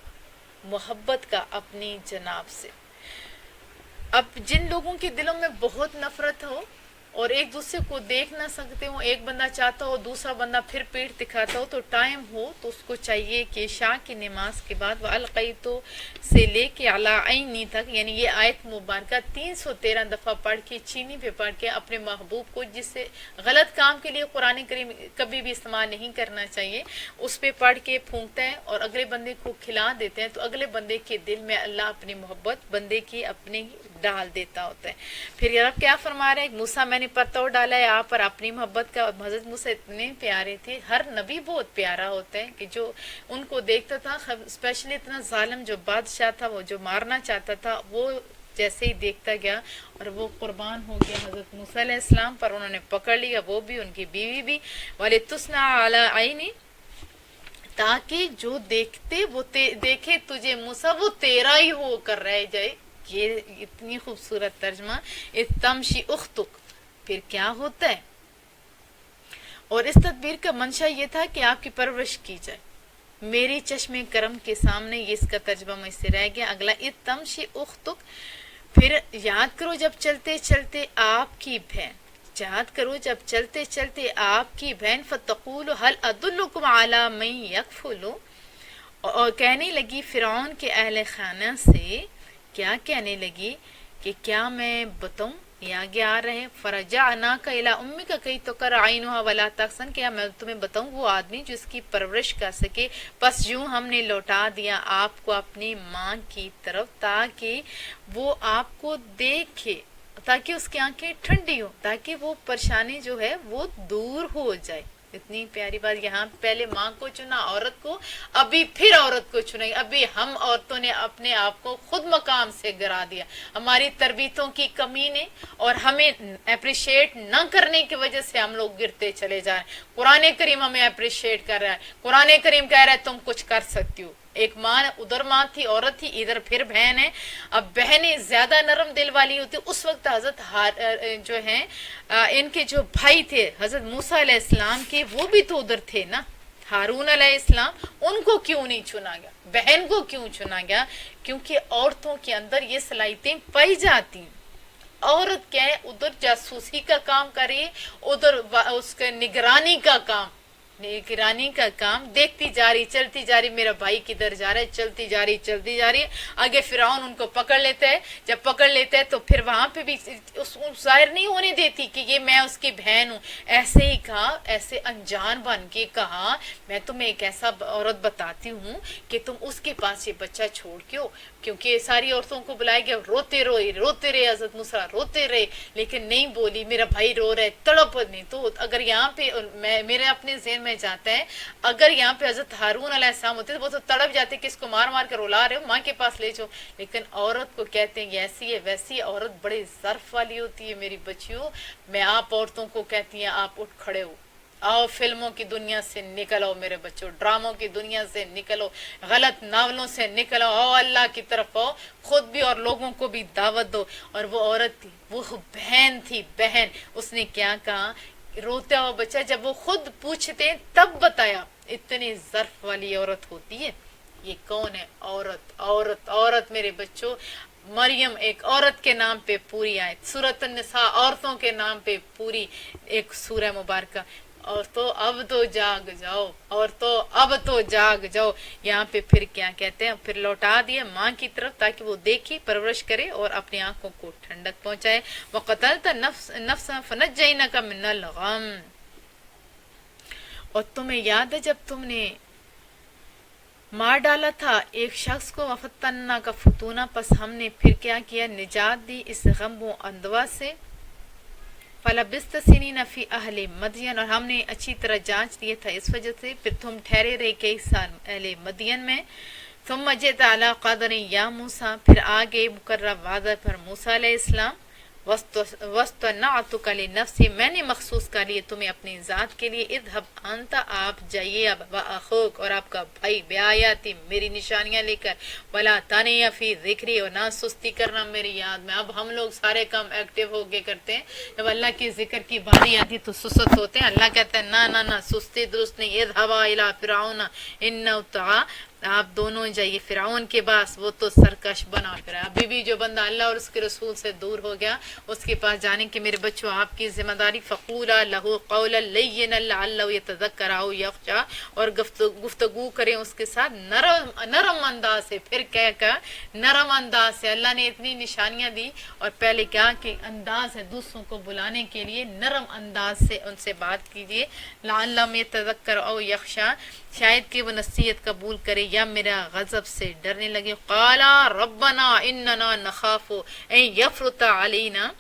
محبت کا اپنی جناب سے. اب جن لوگوں کے دلوں میں بہت نفرت ہو اور ایک دوسرے کو دیکھ نہ سکتے ہو، ایک بندہ چاہتا ہو دوسرا بندہ پھر پیٹ دکھاتا ہو، تو ٹائم ہو تو اس کو چاہیے کہ عشاء کی نماز کے بعد وَأَلْقَيْتُ سے لے کے عَلَىٰ عَيْنِي تک، یعنی یہ آیت مبارکہ 313 دفعہ پڑھ کے چینی پہ پڑھ کے اپنے محبوب کو، جس سے غلط کام کے لیے قرآن کریم کبھی بھی استعمال نہیں کرنا چاہیے، اس پہ پڑھ کے پھونکتا ہے اور اگلے بندے کو کھلا دیتے ہیں، تو اگلے بندے کے دل میں اللہ اپنی محبت بندے کی اپنے ڈال دیتا ہوتا ہے. پھر یہ رب کیا فرما رہے ہیں؟ موسیٰ میں نے پرتو ڈالا ہے آپ پر اپنی محبت کا. حضرت موسیٰ اتنے پیارے تھے. ہر نبی بہت پیارا ہوتا ہے کہ جو ان کو دیکھتا تھا، اسپیشلی اتنا ظالم جو بادشاہ تھا، وہ جو مارنا چاہتا تھا، وہ جیسے ہی دیکھتا گیا اور وہ قربان ہو گیا حضرت موسیٰ علیہ السلام پر. انہوں نے پکڑ لیا، وہ بھی ان کی بیوی بھی. وَلِتُسْنَعَ عَلَىٰ عَيْنِي، تاکہ جو دیکھتے وہ دیکھے تجھے موسیٰ، وہ تیرا ہی ہو کر رہ جائے. یہ اتنی خوبصورت ترجمہ. تمشی اختک، پھر کیا ہوتا ہے؟ اور اس تدبیر کا منشا یہ تھا کہ آپ کی پرورش کی جائے میری چشم کرم کے سامنے. یہ اس کا ترجمہ مجھ سے رہ گیا. اگلا تمشی اختک، پھر یاد کرو جب چلتے چلتے آپ کی بہن، یاد کرو جب چلتے چلتے آپ کی بہن. فتقول هل ادلکم علی من یکفل، اور کہنے لگی فرعون کے اہل خانہ سے، کیا کہنے لگی کہ کیا میں بتاؤں؟ یہ آگے آ رہے فرجعناک الی امک کی تقر عینھا ولا تحزن، کیا میں تمہیں بتاؤں وہ آدمی جو اس کی پرورش کر سکے. پس یوں ہم نے لوٹا دیا آپ کو اپنی ماں کی طرف، تاکہ وہ آپ کو دیکھے، تاکہ اس کی آنکھیں ٹھنڈی ہو، تاکہ وہ پریشانی جو ہے وہ دور ہو جائے. اتنی پیاری بات. یہاں پہلے ماں کو چنا، عورت کو، ابھی پھر عورت کو چنا. ابھی ہم عورتوں نے اپنے آپ کو خود مقام سے گرا دیا. ہماری تربیتوں کی کمی نے اور ہمیں اپریشیٹ نہ کرنے کی وجہ سے ہم لوگ گرتے چلے جا رہے ہیں. قرآن کریم ہمیں اپریشیٹ کر رہا ہے. قرآن کریم کہہ رہا ہے تم کچھ کر سکتی ہو. ایک ماں، ادھر ماں تھی، عورت تھی، ادھر پھر بہن ہے. اب بہنیں زیادہ نرم دل والی ہوتی. اس وقت حضرت جو ہیں ان کے جو بھائی تھے حضرت موسیٰ علیہ السلام کے، وہ بھی تو ادھر تھے نا، ہارون علیہ السلام. ان کو کیوں نہیں چنا گیا؟ بہن کو کیوں چنا گیا؟ کیونکہ عورتوں کے اندر یہ صلاحیتیں پائی جاتی ہیں. عورت کیا ہے؟ ادھر جاسوسی کا کام کرے، ادھر اس کے نگرانی کا کام، نگرانی کا کام، دیکھتی جا رہی، چلتی جا رہی، میرا بھائی کدھر جا رہا ہے، چلتی جا رہی، چلتی جا رہی. آگے فرعون ان کو پکڑ لیتا ہے. جب پکڑ لیتا ہے تو پھر وہاں پہ بھی ظاہر نہیں ہونے دیتی کہ یہ میں اس کی بہن ہوں. ایسے ہی کہا، ایسے انجان بن کے کہا میں تمہیں ایک ایسا عورت بتاتی ہوں کہ تم اس کے پاس یہ بچہ چھوڑ کے ہو. کیونکہ ساری عورتوں کو بلائے گیا، روتے رہے حضرت موسیٰ، روتے رہے، لیکن نہیں بولی میرا بھائی رو رہا ہے، تڑپ نہیں. تو اگر یہاں پہ میرے اپنے ذہن میں جاتا ہے، اگر یہاں پہ حضرت ہارون علیہ السلام ہوتے تو وہ تو تڑپ جاتے کہ اس کو مار مار کر رلا رہے ہو، ماں کے پاس لے جاؤ. لیکن عورت کو کہتے ہیں ایسی ہے ویسی. عورت بڑے ظرف والی ہوتی ہے میری بچیوں. میں آپ عورتوں کو کہتی ہیں آپ اٹھ کھڑے ہو، آؤ فلموں کی دنیا سے نکل آؤ میرے بچوں، ڈراموں کی دنیا سے نکلو، غلط ناولوں سے نکلو، آؤ اللہ کی طرف آؤ، خود بھی اور لوگوں کو بھی دعوت دو. اور وہ عورت تھی، وہ بہن تھی، بہن. اس نے کیا کہا؟ روتا ہوا بچہ جب وہ خود پوچھتے تب بتایا. اتنی ظرف والی عورت ہوتی ہے. یہ کون ہے؟ عورت، عورت، عورت میرے بچوں. مریم ایک عورت کے نام پہ پوری آیت، سورۃ النساء عورتوں کے نام پہ پوری ایک سورہ مبارکہ، اور تو اب تو جاگ جاؤ، اور تو اب تو جاگ جاؤ۔ یہاں پہ پھر کیا کہتے ہیں، پھر لوٹا دیا ماں کی طرف تاکہ وہ دیکھے، پرورش کرے اور اپنی آنکھوں کو ٹھنڈک پہنچائے۔ وَقَتَلْتَ نَفْسًا فَنَجَّيْنَاكَ مِنَ الْغَمِّ، اور تمہیں یاد ہے جب تم نے مار ڈالا تھا ایک شخص کو، وفتنا کا فتونہ، پس ہم نے پھر کیا کیا، نجات دی اس غم و اندوا سے۔ فلبست سنین فی اہل مدین، اور ہم نے اچھی طرح جانچ لیے تھا اس وجہ سے، پھر تم ٹھہرے رہے کئی سال اہل مدین میں۔ ثم جئت علی قدر یا موسیٰ، پھر آگے مقرر وعدہ پر موسیٰ علیہ السلام۔ وَاصْطَنَعْتُكَ لِنَفْسِي، میں نے مخصوص کر لیے تمہیں اپنی ذات کے لیے۔ اذهب انت، آپ جائیے، اب وَأَخُوكَ، اور آپ کا بھائی، بِآیَاتِي، میری نشانیاں لے کر، وَلَا تَنِيَ فِي ذِكْرِي، اور نہ سستی کرنا میری یاد میں۔ اب ہم لوگ سارے کام ایکٹیو ہو کے کرتے ہیں، جب اللہ کی ذکر کی باری آتی تو سست ہوتے ہیں۔ اللہ کہتا ہے نہ سستی درست نہیں۔ اذهبا إِلَىٰ فِرْعَوْنَ إِنَّهُ طغى، آپ دونوں جائیے فرعون کے پاس، وہ تو سرکش بنا پھرا۔ ابھی بھی جو بندہ اللہ اور اس کے رسول سے دور ہو گیا، اس کے پاس جانے کہ میرے بچوں آپ کی ذمہ داری، فقولا لہو قولا لینا لعلہ یتذکر او یخشی، اور گفتگو کریں اس کے ساتھ نرم انداز سے۔ پھر کہہ کر نرم انداز سے، اللہ نے اتنی نشانیاں دی، اور پہلے کیا کہ انداز ہے دوسروں کو بلانے کے لیے، نرم انداز سے ان سے بات کیجیے، لعلہ یتذکر او یخشی، شاید کہ وہ نصیحت قبول کرے یا میرا غضب سے ڈرنے لگے۔ قالا ربنا اننا نخاف ان یفرط علینا،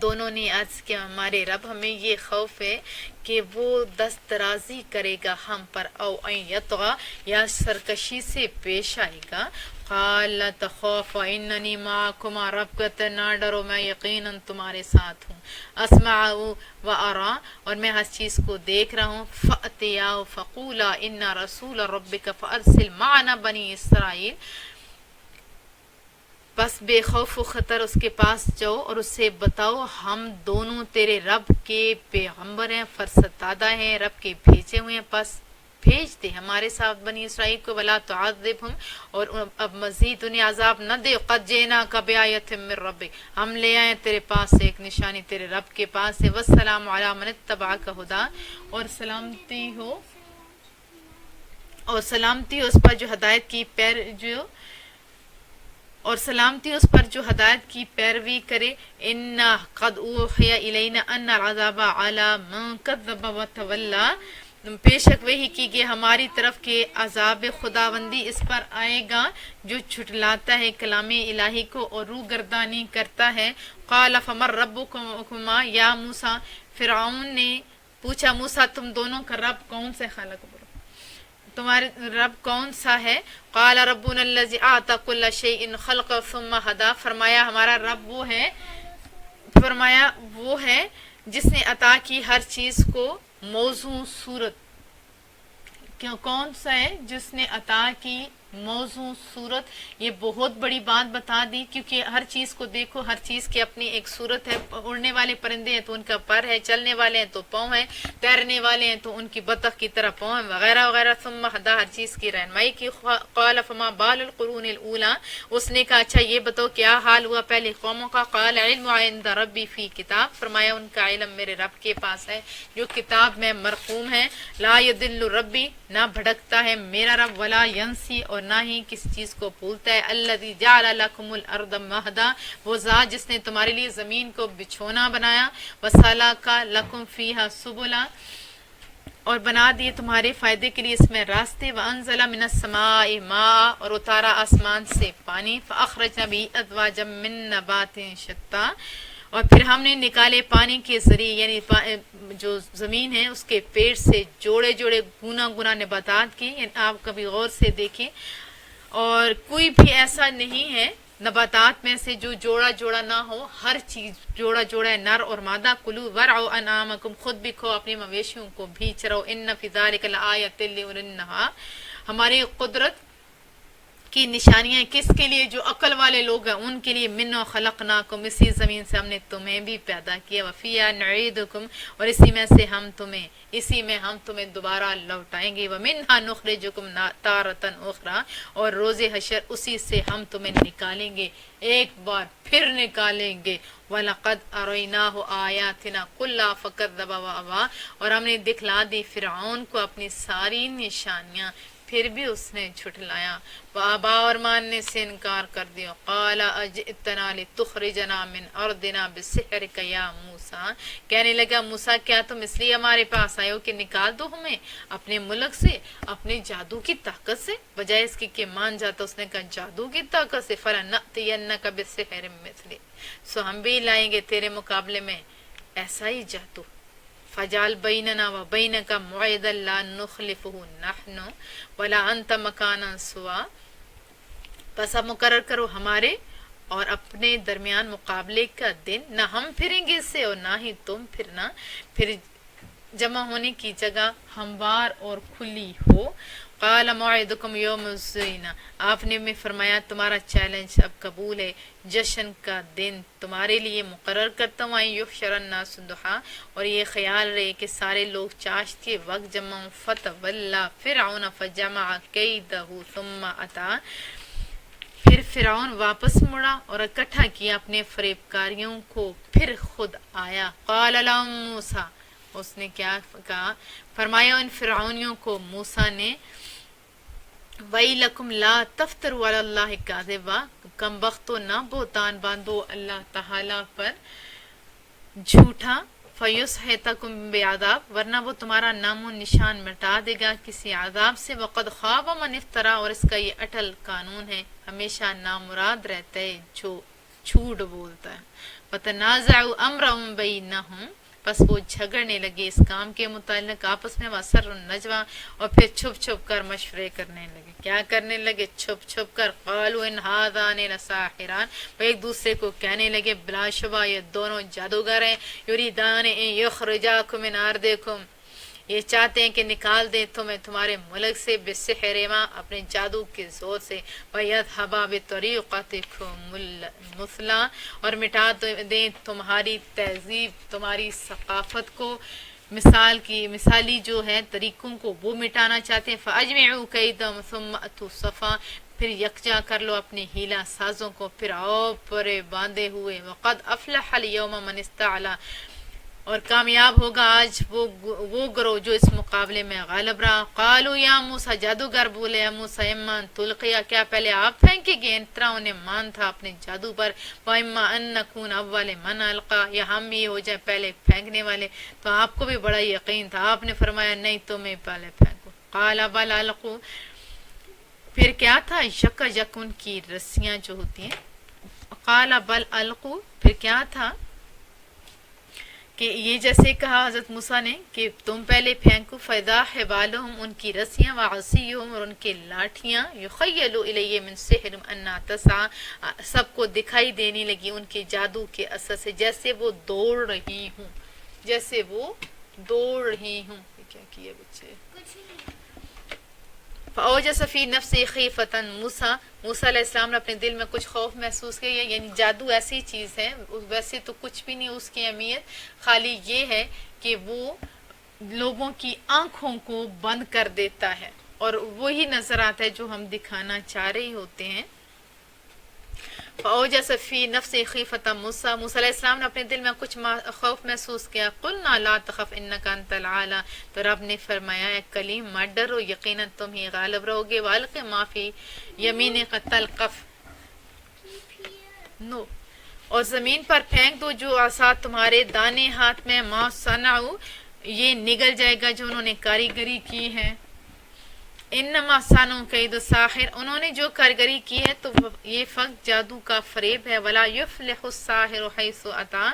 دونوں نے عرض کیا ہمارے رب ہمیں یہ خوف ہے کہ وہ دست درازی کرے گا ہم پر، او ان یطغى، یا سرکشی سے پیش آئے گا۔ قال لا تخافوا اننی معکما، رب کہتے نہ ڈرو میں یقیناً تمہارے ساتھ ہوں، اسمع و ارا، اور میں ہر چیز کو دیکھ رہا ہوں۔ فأتیا فقولا ان رسول ربک فارسل معنا بنی اسرائیل، بس بے خوف و خطر اس کے پاس جاؤ اور اس سے بتاؤ ہم دونوں تیرے رب کے پیغمبر ہیں، فرستادہ ہیں، رب کے بھیجے ہوئے ہیں، پس بھیج دے ہمارے ساتھ بنی اسرائیل کو، ولا تعذبہم، اور اب مزید انہیں عذاب نہ دے، قد جئناک بآیۃ من ربک، ہم لے آئے تیرے پاس سے ایک نشانی تیرے رب کے پاس سے۔ والسلام علی من اتبعک ہدی، اور سلامتی ہو اس پر جو ہدایت کی اس پر جو ہدایت کی پیروی کرے۔ ان قد اوحی الینا ان العذاب علی من کذب وتولی، بے شک وہی کی گئی ہماری طرف کہ عذاب خداوندی اس پر آئے گا جو چھٹلاتا ہے کلام الہی کو اور روح گردانی کرتا ہے۔ قال فمن ربکما یا موسیٰ، فرعون نے پوچھا موسیٰ تم دونوں کا رب کون سے خالق، تمہارے رب کون سا ہے؟ قال ربنا الذی اعطى كل شیء خلقه ثم هدى، فرمایا وہ ہے جس نے عطا کی ہر چیز کو موضوع صورت۔ کون سا ہے جس نے عطا کی موضوع صورت؟ یہ بہت بڑی بات بتا دی، کیونکہ ہر چیز کو دیکھو، ہر چیز کی اپنی ایک صورت ہے۔ اڑنے والے پرندے ہیں تو ان کا پر ہے، چلنے والے ہیں تو پاؤں ہے، تیرنے والے ہیں تو ان کی بطخ کی طرح پاؤں ہے، وغیرہ وغیرہ۔ ثم ہدا، ہر چیز کی رہنمائی کی۔ قال فما بال القرون الاولی، اس نے کہا اچھا یہ بتاؤ کیا حال ہوا پہلے قوموں کا۔ قال علم عند ربی فی کتاب، فرمایا ان کا علم میرے رب کے پاس ہے جو کتاب میں مرقوم ہے۔ لا یضل ربی، نہ بھٹکتا ہے میرا رب، ولا ینسی، اور نہ ہی کسی چیز کو بھولتا ہے۔ الذی جعل لکم الارض مہدا، وہ ذات جس نے تمہارے لیے زمین کو بچھونا بنایا، وسلک لکم فیہا سبلا، اور بنا دیے تمہارے فائدے کے لیے اس میں راستے، وانزل من السماء ماء، اور اتارا آسمان سے پانی، فاخرجنا به ازواجا من نبات شتى، اور پھر ہم نے نکالے پانی کے ذریعے، یعنی جو زمین ہے اس کے پیڑ سے جوڑے جوڑے گنا نباتات کی، یعنی آپ کبھی غور سے دیکھیں، اور کوئی بھی ایسا نہیں ہے نباتات میں سے جو جوڑا جوڑا نہ ہو، ہر چیز جوڑا جوڑا ہے، نر اور مادہ۔ کلوا ورعوا انعامکم، خود بھی کھو اپنے مویشیوں کو بھی چراؤ۔ ان فی ذلک لآیۃ لأولی النہی، ہماری قدرت کی نشانیاں کس کے لیے؟ جو عقل والے لوگ ہیں ان کے لیے، من خلقناکم، اسی زمین سے ہم نے تمہیں بھی پیدا کیا، وفیہا نعیدکم، اور اسی میں ہم تمہیں دوبارہ لوٹائیں گے، ومنہا نخرجکم تارۃ اخری، اور روز حشر اسی سے ہم تمہیں نکالیں گے، ایک بار پھر نکالیں گے، وَلَقَدْ أَرَيْنَاهُ آيَاتِنَا كُلَّهَا فَكَذَّبَ وَأَبَىٰ، اور ہم نے دکھلا دی فرعون کو اپنی ساری نشانیاں، پھر بھی اس نے جھٹلایا، وَأَبَىٰ، اور ماننے سے انکار کر دیا، قَالَ أَجِئْتَنَا لِتُخْرِجَنَا مِنْ أَرْضِنَا بِسِحْرِكَ يَا مُوسَىٰ، کہنے لگا موسیٰ کیا تم اس لیے ہمارے پاس آئے ہو کہ نکال دو ہمیں اپنے ملک سے اپنے جادو کی طاقت سے؟ بجائے اس کی کہ مان جاتا، اس نے کہا جادو کی طاقت سے، فَلَنَأْتِيَنَّكَ بِسِحْرٍ مِّثْلِهِ، سو ہم بھی لائیں گے تیرے مقابلے میں ایسا ہی جادو، فجال بیننا و بینک موعدا لا نخلفہ نحن ولا انت مکانا سوا، بس اب مقرر کرو ہمارے اور اپنے درمیان مقابلے کا دن، نہ ہم پھریں گے اس سے اور نہ ہی تم پھرنا، پھر جمع ہونے کی جگہ ہموار اور کھلی ہو۔ قال موعدکم یوم الزینہ، آپ نے میں فرمایا تمہارا چیلنج اب قبول ہے، جشن کا دن تمہارے لیے مقرر کرتا ہوں، یحشر الناس ضحیٰ، اور یہ خیال رہے کہ سارے لوگ چاشت کے وقت جمع ہوں، فتولی فرعون فجمع کیدہ ثم اتی، پھر فرعون واپس مڑا اور اکٹھا کیا اپنے فریب کاریوں کو، پھر خود آیا، قال لهم موسیٰ، اس نے کیا کہا، فرمایا ان فرعونیوں کو موسیٰ نے، وَيْلَكُمْ لَا تَفْتَرُوا عَلَى اللَّهِ كَاذِبًا، کم بختو نہ بہتان باندھو اللہ تعالیٰ پر جھوٹا، فَيُسْحِتَكُمْ بِعَذَابٍ، ورنہ وہ تمہارا نام و نشان مٹا دے گا کسی عذاب سے، وَقَدْ خَابَ مَنِ افْتَرَىٰ، اور اس کا یہ اٹل قانون ہے، ہمیشہ نامراد رہتا ہے جو جھوٹ بولتا ہے، وَتَنَازَعُوا أَمْرَهُمْ بَيْنَهُمْ، پس وہ جھگڑنے لگے اس کام کے متعلق آپس میں، وَأَسَرُّوا النَّجْوَىٰ، اور پھر چھپ چھپ کر مشورے کرنے لگے، کیا کرنے لگے؟ چھپ چھپ کر، قَالُوا إِنْ هَٰذَانِ لَسَاحِرَانِ، وہ ایک دوسرے کو کہنے لگے بلا شبہ یہ دونوں جادوگر ہیں، یریدان ان یخرجاکم من ارضکم، یہ چاہتے ہیں کہ نکال دیں تمہیں تمہارے ملک سے، بسحرہما، اپنے جادو کے زور سے، وَيَذْهَبَا بِطَرِيقَتِكُمُ الْمُثْلَىٰ، اور مٹا دیں تمہاری تہذیب، تمہاری ثقافت کو، مثالی جو ہے طریقوں کو وہ مٹانا چاہتے ہیں، فَأَجْمِعُوا كَيْدَهُمْ ثُمَّ أْتُوا صَفًّا، پھر یکجا کر لو اپنے ہیلا سازوں کو، پھر آؤ پرے باندھے ہوئے، وَقَدْ أَفْلَحَ الْيَوْمَ مَنِ اسْتَعْلَىٰ، اور کامیاب ہوگا آج وہ گروہ جو اس مقابلے میں غالب رہا، قالوا یا موسیٰ، جادوگر بولے یا موسیٰ، اما ان تلقیا، کیا پہلے آپ پھینکیں گے؟ طرح انہیں مان تھا اپنے جادو پر، واما ان نکون اول من القا، یا ہم ہی ہو جائے پہلے پھینکنے والے، تو آپ کو بھی بڑا یقین تھا، آپ نے فرمایا نہیں تمہیں پہلے پھینکو، قال بل القوا، پھر کیا تھا؟ یک یک ان کی رسیاں جو ہوتی ہیں، قال بل القوا، پھر کیا تھا کہ یہ جیسے کہا حضرت موسیٰ نے کہ تم پہلے پھینکو، فَإِذَا حِبَالُهُمْ، ان کی رسیاں، وَعَصِيُّهُمْ، اور ان کے لاٹھیاں، يُخَيَّلُ إِلَيْهِ مِنْ سِحْرِهِمْ أَنَّهَا تَسْعَىٰ، سب کو دکھائی دینے لگی ان کے جادو کے اثر سے جیسے وہ دوڑ رہی ہوں، جیسے وہ دوڑ رہی ہوں۔ کیا کیے بچے؟ فَأَوْجَسَ فِي نَفْسِهِ خِیفَةً موسیٰ، موسیٰ علیہ السلام نے اپنے دل میں کچھ خوف محسوس کیا، یعنی جادو ایسی چیز ہے، ویسے تو کچھ بھی نہیں اس کی اہمیت، خالی یہ ہے کہ وہ لوگوں کی آنکھوں کو بند کر دیتا ہے، اور وہی نظر آتا ہے جو ہم دکھانا چاہ رہے ہوتے ہیں۔ فَأَوْجَسَ فِي نَفْسِهِ خِیفَةً موسیٰ، موسیٰ علیہ السلام نے اپنے دل میں کچھ خوف محسوس کیا، قُلْنَا لَا تَخَفْ إِنَّكَ أَنْتَ الْأَعْلَىٰ، تو رب نے فرمایا اے کلیم مت ڈرو، یقیناً تم ہی غالب رہو گے، وَأَلْقِ مَا فِي يَمِينِكَ تَلْقَفْ نو، اور زمین پر پھینک دو جو عصا تمہارے دانے ہاتھ میں، مَا صَنَعُوا، یہ نگل جائے گا جو انہوں نے کاریگری کی ہے، انما صنعوا کید الساحر، انہوں نے جو کاریگری کی ہے تو یہ فقط جادو کا فریب ہے، ولا یفلح الساحر حیث اتی،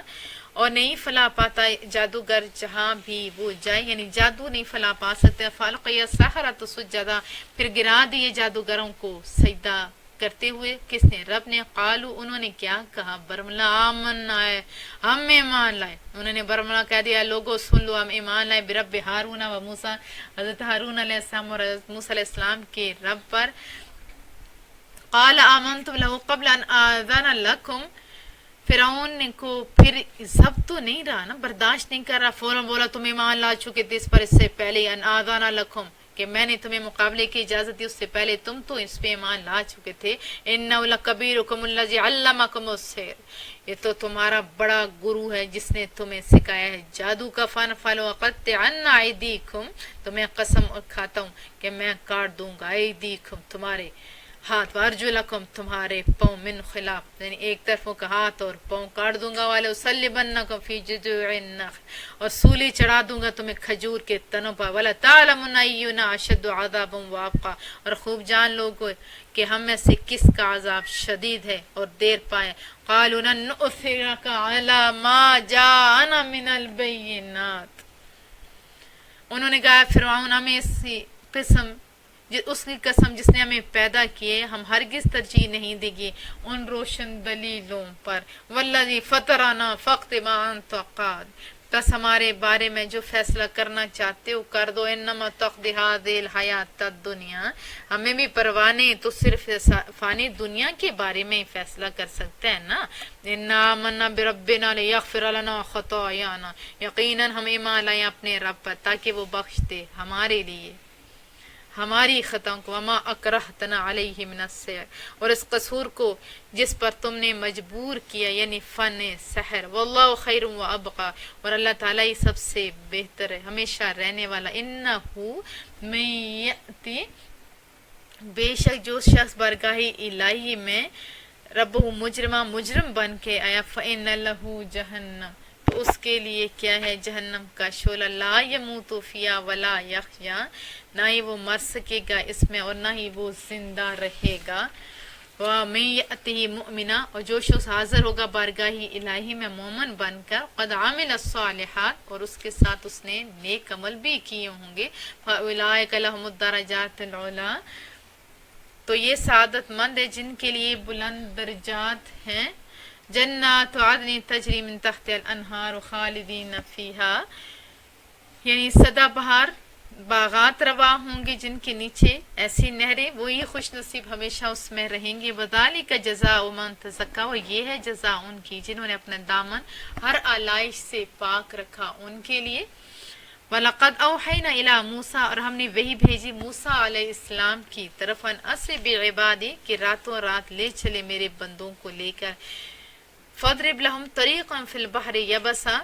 اور نہیں فلاح پاتا جادوگر جہاں بھی وہ جائے، یعنی جادو نہیں فلاح پا سکتے، فالقی السحرۃ سجدا، پھر گرا دیے جادوگروں کو سجدہ کرتے ہوئے، کس نے؟ رب نے، قالوا، انہوں نے کیا کہا؟ برملا آمنا ہے، ہم ایمان لائے، انہوں نے برملا کہہ دیا لوگوں سن لو ہم ایمان لائے، برب ہارون و موسیٰ، حضرت ہارون علیہ السلام اور حضرت موسیٰ علیہ السلام کے رب پر، قال آمنتم لہو قبل ان آذن لکم، فرعون کو پھر ضبط تو نہیں رہا نا، برداشت نہیں کر رہا، فوراً بولا تم ایمان لا چکے تھے اس پر اس سے پہلے، ان آذن لکم کہ میں نے تمہیں مقابلے کی اجازت دی، اس سے پہلے تم تو اس پہ ایمان لا چکے تھے، انہ لکبیرکم الذی علمکم السحر، یہ تو تمہارا بڑا گرو ہے جس نے تمہیں سکھایا ہے جادو کا فن، فلوقطعن ایدیکم، تو میں قسم کھاتا ہوں کہ میں کاٹ دوں گا ایدیکم تمہارے ہاتھ، وارجلکم تمہارے پاؤں، من خلاف یعنی ایک طرفوں کا ہاتھ اور پاؤں کاٹ دوں گا، والے اسلبنکم فی جذوع النخل، اور سولی چڑھا دوں گا تمہیں کھجور کے تنوں پر، ولا تعلمن اینا اشد عذابا وابقا، اور خوب جان لو گے کہ ہم میں سے کس کا عذاب شدید ہے اور دیر پائے، قالوا لن نؤثرک علی ما جاءنا من البینات، انہوں نے کہا فرعون ہمیں اس کی قسم جس نے ہمیں پیدا کیے، ہم ہرگز ترجیح نہیں دیں گے ان روشن دلیلوں پر، والذی فطرنا فاقض ما انت قاض، بس ہمارے بارے میں جو فیصلہ کرنا چاہتے ہو کر دو، انما تقضی هذه الحیات الدنیا، ہمیں بھی پرواہ نہیں، تو صرف فانی دنیا کے بارے میں ہی فیصلہ کر سکتے ہیں نا، انا آمنا بربنا لیغفر لنا خطایانا، یقیناً ہم ایمان لائیں اپنے رب پر تاکہ وہ بخش دے ہمارے لیے ہماری خطاؤں کو، وما اکرہتنا علیہ من السحر، اور اس قصور کو جس پر تم نے مجبور کیا یعنی فن سحر، واللہ خیر و ابقا، اور اللہ تعالیٰ ہی سب سے بہتر ہے ہمیشہ رہنے والا، انہو من یأتی، بے شک جو شخص برگاہ الہی میں ربہ مجرمہ مجرم بن کے آیا، فإن لہ جہنم، تو اس کے لیے کیا ہے جہنم کا شعلہ، لا یموت فیہا ولا یحیا، نہ ہی وہ مر سکے گا اس میں اور نہ ہی وہ زندہ رہے گا، وَمَن یأتہ مؤمنا، اور جو شخص حاضر ہوگا بارگاہ الہی میں مومن بن کر، قد عامل الصالحات، اور اس کے ساتھ اس نے نیک عمل بھی کیے ہوں گے، فَأُولَٰئِکَ لَهُمُ الدَّرَجَاتُ الْعُلَىٰ، تو یہ سعادت مند ہے جن کے لیے بلند درجات ہیں، جنات عدن تجری من تحت الانہار خالدین فیہا، یعنی سدا بہار باغات روا ہوں گے جن کے نیچے ایسی نہریں، وہی خوش نصیب ہمیشہ اس میں رہیں گے، وذالک جزاء من تزکیٰ، اور یہ ہے جزا ان کی جنہوں نے اپنا دامن ہر آلائش سے پاک رکھا ان کے لیے، وَلَقَدْ أَوْحَيْنَا إِلَىٰ مُوسَىٰ، اور ہم نے وہی بھیجی موسیٰ علیہ السلام کی طرف، ان اسر بعبادی، کہ راتوں رات لے چلے میرے بندوں کو لے کر، فَاضْرِبْ لَهُمْ طَرِيقًا فِي الْبَحْرِ يَبَسًا،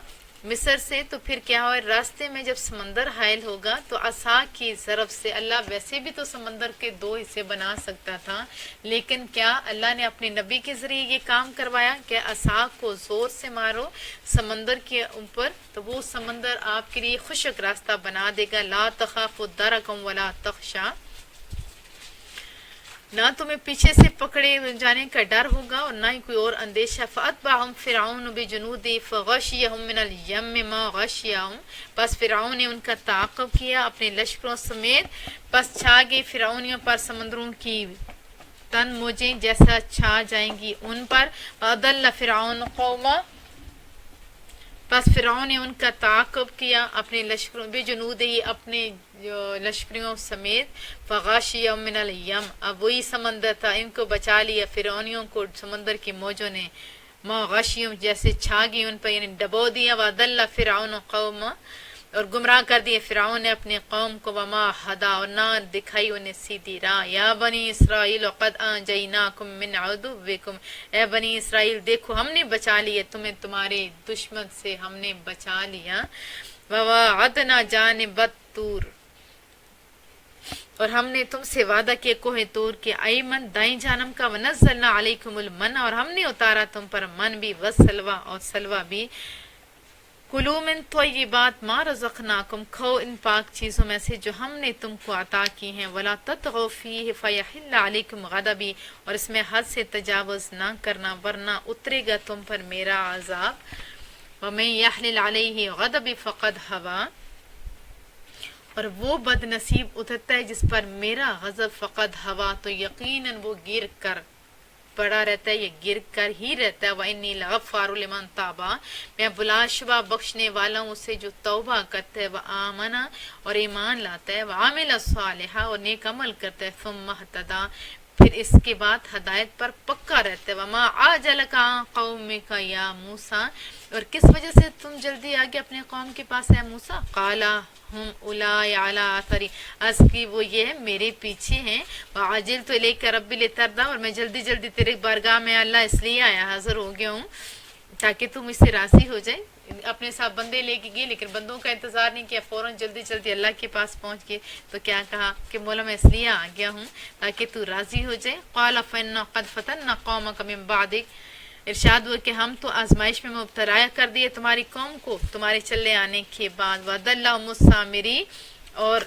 مصر سے تو پھر کیا ہوا، راستے میں جب سمندر حائل ہوگا تو عصا کی ضرب سے، اللہ ویسے بھی تو سمندر کے دو حصے بنا سکتا تھا، لیکن کیا اللہ نے اپنے نبی کے ذریعے یہ کام کروایا کہ عصا کو زور سے مارو سمندر کے اوپر تو وہ سمندر آپ کے لیے خشک راستہ بنا دے گا، لا تخافوا درکا ولا تخشا، نہ تمہیں پیچھے سے پکڑے جانے کا ڈر ہوگا اور نہ ہی کوئی اور اندیشہ، فَأَتْبَعَهُمْ فِرْعَوْنُ بِجُنُودِهِ فَغَشِيَهُمْ مِنَ الْيَمِّ مَا غَشِيَهُمْ، بس فرعون نے ان کا تعاقب کیا اپنے لشکروں سمیت، بس چھا گئی فرعونیوں پر سمندروں کی تن موجیں جیسا چھا جائیں گی ان پر، وَأَضَلَّ فِرْعَوْنُ قَوْمًا، بس فرعون نے ان کا تعاقب کیا اپنے لشکروں، بجنودہ اپنے لشکریوں سمیت، فغاشیہم من الیم، اب وہی سمندر تھا ان کو بچا لیا فرعونیوں کو سمندر کی موجوں نے، ما غاشیہم جیسے چھا گئی ان پر یعنی ڈبو دیا، وَضَلَّ فِرْعَوْنُ قَوْمًا، اور گمراہ کر دیے فرعون نے اپنے قوم کو، وما ہدا، اور نہ دکھائی انہیں سیدھی راہ، یا بنی اسرائیل قد انجیناکم من عدوکم، اے بنی اسرائیل دیکھو ہم نے بچا لیے تمہیں تمہارے دشمن سے ہم نے بچا لیا، وواعدنا جانب الطور، اور ہم نے تم سے وعدہ کیا کوہ طور کے ایمن دائیں جانب کا، ونزلنا علیکم المن، اور ہم نے اتارا تم پر من بھی، وسلوہ اور سلوہ بھی، کلوا من طیبات ما رزقناکم، کھو ان پاک چیزوں میں سے جو ہم نے تم کو عطا کی ہیں، ولا تطغوا فیہ فیحل علیکم غضبی، اور اس میں حد سے تجاوز نہ کرنا ورنہ اترے گا تم پر میرا عذاب، ومن یحلل علیہ غضبی فقد ہوا، اور وہ بد نصیب اترتا ہے جس پر میرا غضب، فقد ہوا تو یقیناً وہ گر کر پڑا رہتا ہے، یہ گر کر ہی رہتا ہے، وَإِنِّي لَغَفَّارٌ لِمَن تَابَ، میں بلا شبہ بخشنے والا ہوں اسے جو توبہ کرتا ہے، وَآمَنَ، اور ایمان لاتا ہے، وَعَمِلَ الصَّالِحَ، اور نیک عمل کرتا ہے، ثُمَّ اهْتَدَىٰ، پھر اس کے بعد ہدایت پر پکا رہتے. وما عاجلک عن قومک یا موسیٰ، اور کس وجہ سے تم جلدی آگے اپنے قوم کے پاس ہے موسیٰ؟ قال ہم اولائی علی آثری، از کی وہ یہ ہے میرے پیچھے ہیں. وعجلت الیک ربی لترضی، اور میں جلدی جلدی تیرے بارگاہ میں اللہ اس لیے آیا حاضر ہو گیا ہوں تاکہ تم اس سے راضی ہو جائے. اپنے ساتھ بندے لے کے گئے لیکن بندوں کا انتظار نہیں کیا، فوراً جلدی جلدی اللہ کے پاس پہنچ گئے. تو کیا کہا کہ مولا میں اس لیے آ گیا ہوں تاکہ تو راضی ہو جائے. قال فإنا قد فتنا قومک من بعدک، ارشاد ہوا کہ ہم تو آزمائش میں مبتلا کر دیے تمہاری قوم کو تمہارے چلے آنے کے بعد. وَضَلَّهُمُ السَّامِرِي، اور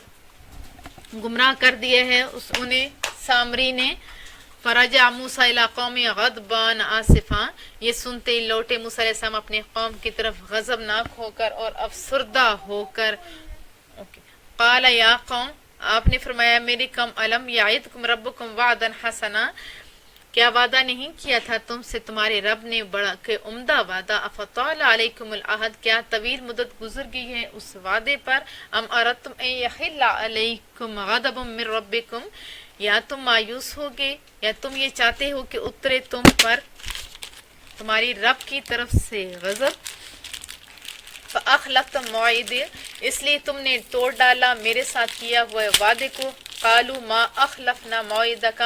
گمراہ کر دیے ہے انہیں سامری نے. فرجع موسیٰ الی قومی غضبان آسفاں، یہ سنتے ہی لوٹے موسیٰ علیہ السلام اپنے قوم کی طرف غضبناک ہو کر اور افسردہ ہو کر. قال یا قوم، آپ نے فرمایا میری قوم، علم یعدکم ربکم وعدا حسنا، کیا وعدہ نہیں کیا تھا تم سے تمہارے رب نے بڑا کہ عمدہ وعدہ. افطال علیکم العہد، کیا طویل مدت گزر گئی ہے اس وعدے پر. ام اردتم ان یحل علیکم غضب من ربکم، یا تم مایوس ہوگے یا تم یہ چاہتے ہو کہ اترے تم پر تمہاری رب کی طرف سے غضب. فاخلفتم موعدی، اس لیے تم نے توڑ ڈالا میرے ساتھ کیا ہوا وعدے کو. قالوا ما اخلفنا موعدک،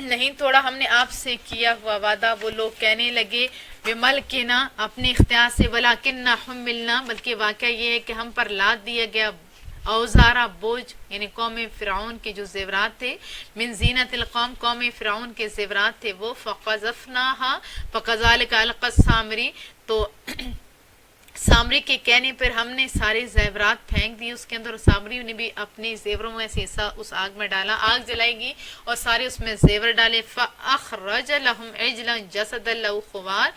نہیں توڑا ہم نے آپ سے کیا ہوا وعدہ. وہ لوگ کہنے لگے بملکنا، اپنے اختیار سے، ولکننا حملنا، بلکہ واقعہ یہ ہے کہ ہم پر لاد دیا گیا اوزارہ بوجھ، یعنی قوم فرعون کے جو زیورات تھے. من زینت القوم، قوم فرعون کے زیورات تھے وہ. فقذفناہا فکذالک القی السامری، تو سامری کے کہنے پر ہم نے سارے زیورات پھینک دیے اس کے اندر. سامری نے بھی اپنے زیوروں میں سے حصہ اس آگ میں ڈالا، آگ جلائی گی اور سارے اس میں زیور ڈالے. فاخرج لهم عجلا جسدا له خوار،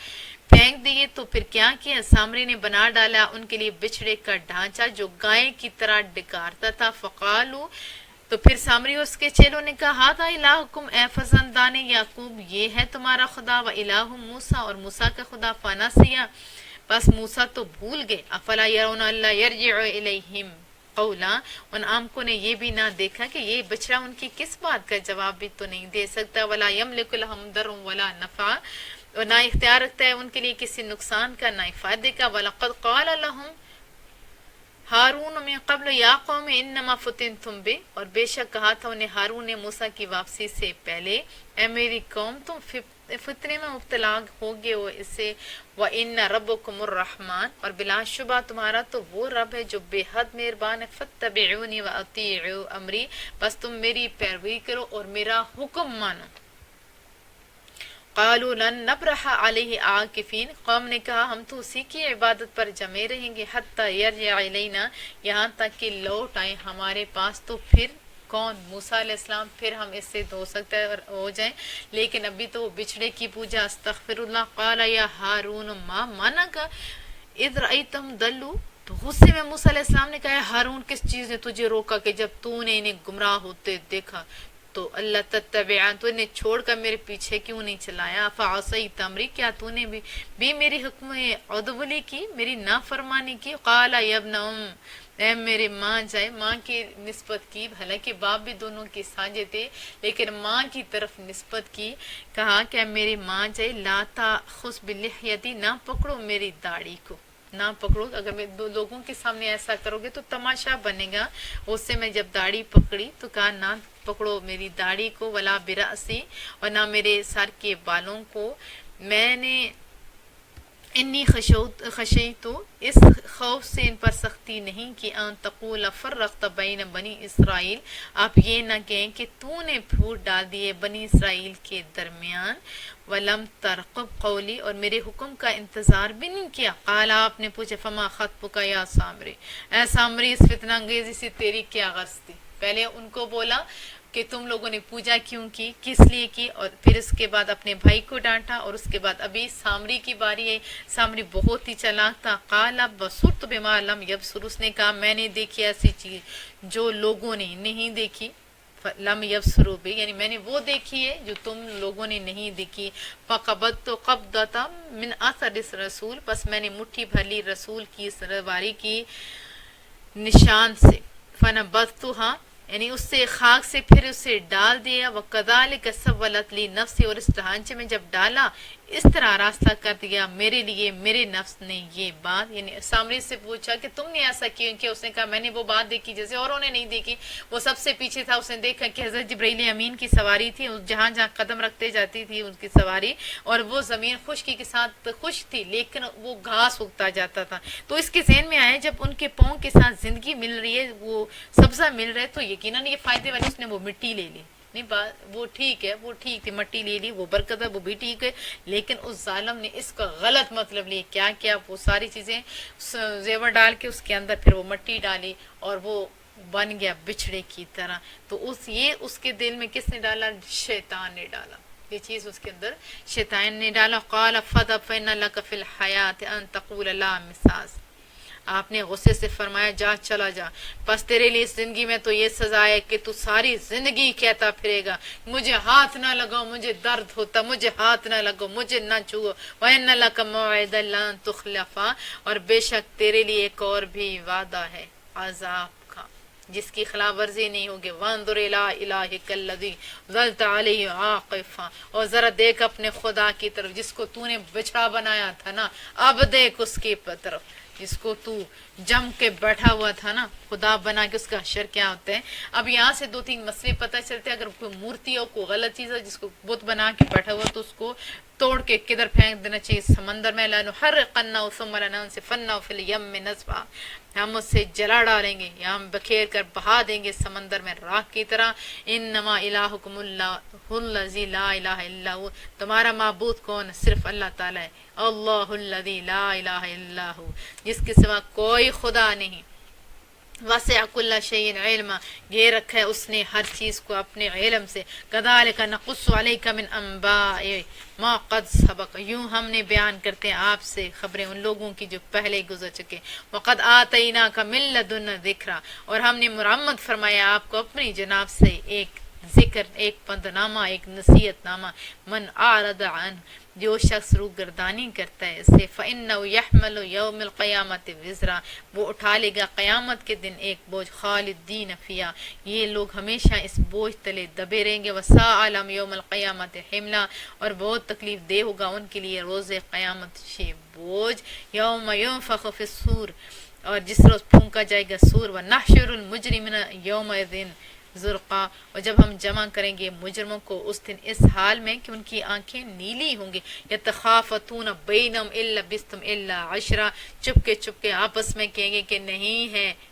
پھینک دیے تو پھر کیا کیا، سامری نے بنا ڈالا ان کے لیے بچھڑے کا ڈھانچہ جو گائے کی طرح ڈکارتا تھا. فقالو، تو پھر سامری اس کے چیلوں نے کہا ھذا الہکم، اے فرزندان یعقوب یہ ہے تمہارا خدا. و الہ موسیٰ، اور موسیٰ کا خدا. فنسیا، بس موسیٰ تو بھول گئے. افلا یرون الا یرجع الیہم قولا، ان عامکوں نے یہ بھی نہ دیکھا کہ یہ بچڑا ان کی کس بات کا جواب بھی تو نہیں دے سکتا. ولا یملک لهم ضر ولا نفع، اور نہ اختیار رکھتا ہے ان کے لیے کسی نقصان کا نہ فائدے کا. وَلَقَدْ قَالَ لَهُمْ ہارون من قبل یا قوم انما فتنتم بہ، اور بے شک کہا تھا انہیں ہارون نے موسیٰ کی واپسی سے پہلے، اے میری قوم تم فتنے میں مبتلا ہو گئے ہو اس سے. وَإِنَّ رَبَّكُمُ الرَّحْمَٰنُ، اور بلا شبہ تمہارا تو وہ رب ہے جو بے حد مہربان ہے. فَاتَّبِعُونِي وَأَطِیعُوا أَمْرِی، بس تم میری پیروی کرو اور میرا حکم مانو. قالوا لن نبرح علیہ عاکفین، قوم نے کہا ہم تو اسی کی عبادت پر جمے رہیں گے. حتی یرجع الینا، یہاں تک کہ لوٹ آئے ہمارے پاس. تو پھر کون، موسیٰ علیہ السلام، پھر ہم اس سے ہو سکتا ہے ہو جائیں، لیکن ابھی تو وہ بچھڑے کی پوجا. استغفر اللہ. قال یا ہارون ما منعک اذ رأیتہم ضلوا، تو غصے میں موسیٰ علیہ السلام نے کہا ہارون کس چیز نے تجھے روکا کہ جب تو نے انہیں گمراہ ہوتے دیکھا تو اللہ تتبعان، تو انہیں چھوڑ کر میرے پیچھے کیوں نہیں چلایا. فعصیت امری، کیا تو نے بھی میری حکم عدولی کی، میری نافرمانی کی. قال یا ابن ام، اے میرے ماں جائے، ماں کی نسبت کی، حالانکہ باپ بھی دونوں کے سانجے تھے لیکن ماں کی طرف نسبت کی. کہا کہ اے میری ماں جائے، لا تاخذ بلحیتی، نہ پکڑو میری داڑھی کو، نہ پکڑو. اگر میں دو لوگوں کے سامنے ایسا کرو گے تو تماشا بنے گا. اس سے میں جب داڑھی پکڑی تو کہا نہ پکڑو میری داڑھی کو. ولا برأسی، اور نہ میرے سر کے بالوں کو. میں نے انی خشیت، اس خوف سے ان پر سختی نہیں کی. ان تقول فرقت بین بنی اسرائیل، آپ یہ نہ کہیں کہ تو نے پھوٹ ڈال دیے بنی اسرائیل کے درمیان. ولم ترقب قولی، اور میرے حکم کا انتظار بھی نہیں کیا. قال، آپ نے پوچھا فما خطبک یا سامری، اے سامری اس فتنہ انگیزی سے تیری کیا غرض تھی. پہلے ان کو بولا کہ تم لوگوں نے پوجا کیوں کی، کس لیے کی، اور پھر اس کے بعد اپنے بھائی کو ڈانٹا. اور اس کے بعد ابھی سامری کی باری ہے. سامری بہت ہی چلاک تھا. قال بصرت بما لم یبصر، اس نے کہا میں نے دیکھی ایسی چیز جو لوگوں نے نہیں دیکھی. لم یبصروا بہ، یعنی میں نے وہ دیکھی ہے جو تم لوگوں نے نہیں دیکھی. فقبضت قبضۃ من اثر الرسول، بس میں نے مٹھی بھر لی رسول کی سواری کی نشان سے. فنبذتها، یعنی اس سے خاک سے پھر اسے ڈال دیا، وَكَذَلِكَ سَوَّلَتْ لِي نَفْسِي، اور اس ڈھانچے میں جب ڈالا اس طرح راستہ کر دیا میرے لیے میرے نفس نے یہ بات، یعنی سامری سے پوچھا کہ تم نے ایسا کیوں کیا، اس نے کہا میں نے وہ بات دیکھی جیسے اوروں نے نہیں دیکھی، وہ سب سے پیچھے تھا، اس نے دیکھا کہ حضرت جبرائیل امین کی سواری تھی، جہاں جہاں قدم رکھتے جاتی تھی ان کی سواری، اور وہ زمین خشکی کے ساتھ خوش تھی لیکن وہ گھاس اگتا جاتا تھا، تو اس کے ذہن میں آیا جب ان کے پاؤں کے ساتھ زندگی مل رہی ہے، وہ سبزہ مل رہا ہے تو یقیناً یہ فائدے والی، اس نے وہ مٹی لے لی، نہیں وہ ٹھیک ہے، وہ ٹھیک تھی، مٹی لے لی، وہ برکت ہے، وہ بھی ٹھیک ہے، لیکن اس ظالم نے اس کا غلط مطلب لیا، کیا کیا وہ ساری چیزیں زیور ڈال کے اس کے اندر پھر وہ مٹی ڈالی اور وہ بن گیا بچھڑے کی طرح، تو اس کے دل میں کس نے ڈالا؟ شیطان نے ڈالا، یہ چیز اس کے اندر شیطان نے ڈالا۔ قال فَذَهَبْ فَإِنَّ لَكَ فِي الْحَيَاةِ أَن تَقُولَ لَا مِسَاسَ، آپ نے غصے سے فرمایا جا چلا جا، بس تیرے لیے اس زندگی میں تو یہ سزا ہے کہ تو ساری زندگی کہتا پھرے گا مجھے ہاتھ نہ لگاؤ، مجھے درد ہوتا، مجھے ہاتھ نہ لگاؤ، مجھے نہ چھوؤ، وَإِنَّ لَكَ مَوْعِدًا لَن تُخْلَفَ، اور بے شک تیرے لیے ایک اور بھی وعدہ ہے عذاب کا جس کی خلاف ورزی نہیں ہوگی، وَانظُرْ إِلَىٰ إِلَٰهِكَ الَّذِي ظَلْتَ عَلَيْهِ عَاكِفًا، اور ذرا دیکھ اپنے خدا کی طرف جس کو تو نے بچھڑا بنایا تھا نا، اب دیکھ اس کی طرف جس کو تو جم کے بیٹھا ہوا تھا نا، خدا بنا کے اس کا حشر کیا ہوتا ہے۔ اب یہاں سے دو تین مسئلے پتہ چلتے ہیں، اگر کوئی مورتی ہو، کوئی غلط چیز ہے جس کو بت بنا کے بیٹھا ہوا تو اس کو توڑ کے کدھر پھینک دینا چاہیے، سمندر میں، لَنُحَرِّقَنَّهُ ثُمَّ لَنَنسِفَنَّهُ فِي الْيَمِّ نَسْفًا، ہم اسے جلا ڈالیں گے یا ہم بکھیر کر بہا دیں گے سمندر میں راکھ کی طرح۔ انما الہکم اللہ الذی لا الہ الا ہو، تمہارا معبود کون؟ صرف اللہ تعالیٰ ہے، اللہ الذی لا الہ الا ہو، جس کے سوا کوئی خدا نہیں۔ وسع کل شیء علما، یہ رکھا ہے اس نے ہر چیز کو اپنے علم سے۔ کذالک نقص علیک من انباء ما قد سبق، یوں ہم نے بیان کرتے ہیں آپ سے خبریں ان لوگوں کی جو پہلے گزر چکے۔ وقد آتیناک من لدنا ذکرا، اور ہم نے مرمت فرمایا آپ کو اپنی جناب سے ایک ذکر، ایک پندنامہ، ایک نصیحت نامہ۔ من اعرض عنہ، جو شخص روگردانی کرتا ہے اس سے، فَإِنَّهُ يَحْمَلُ يَوْمِ الْقِيَامَةِ وِزْرًا، وہ اٹھا لے گا قیامت کے دن ایک بوجھ، خالدین فیہا، یہ لوگ ہمیشہ اس بوجھ تلے دبے رہیں گے، وَسَاءَ لَهُمْ يَوْمَ الْقِيَامَةِ حِمْلًا، اور بہت تکلیف دہ ہوگا ان کے لیے روز قیامت سے بوجھ۔ یوم ينفخ فی الصور، اور جس روز پھونکا جائے گا سور، وَنَحْشُرُ الْمُجْرِمِينَ يَوْمَئِذٍ زرقا، اور جب ہم جمع کریں گے مجرموں کو اس دن اس حال میں کہ ان کی آنکھیں نیلی ہوں گی، یتخافتون بینہم ان لبثتم الا عشرا، چپ کے آپس میں کہیں گے کہ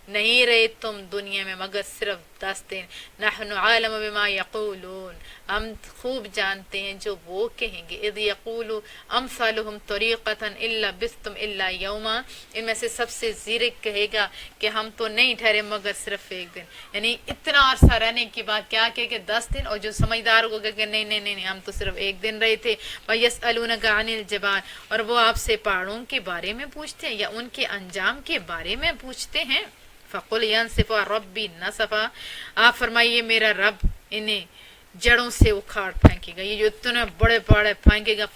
نہیں رہے تم دنیا میں مگر صرف 10 دن۔ نحن عالم بما یقولون، ہم خوب جانتے ہیں جو وہ کہیں گے۔ اذ یقول امثالهم طریقتا ان لبثتم الا یوما، ان میں سے سب سے زیرک کہے گا کہ ہم تو نہیں ٹھہرے مگر صرف ایک دن، یعنی اتنا عرصہ رہنے کی بات کیا کہ 10 دن، اور جو سمجھدار ہوگا کہ نہیں ہم تو صرف ایک دن رہے تھے۔ وَيَسْأَلُونَكَ عَنِ الْجِبَالِ، اور وہ آپ سے پہاڑوں کے بارے میں پوچھتے ہیں یا ان کے انجام کے بارے میں پوچھتے ہیں۔ فَقُلْ يَنْسِفُهَا رَبِّي نَسْفًا، آپ فرمائیے میرا رب انہیں جڑوں سے اکھاڑ پھینکے گا، یہ جو اتنے بڑے پہاڑ پھینکے گا،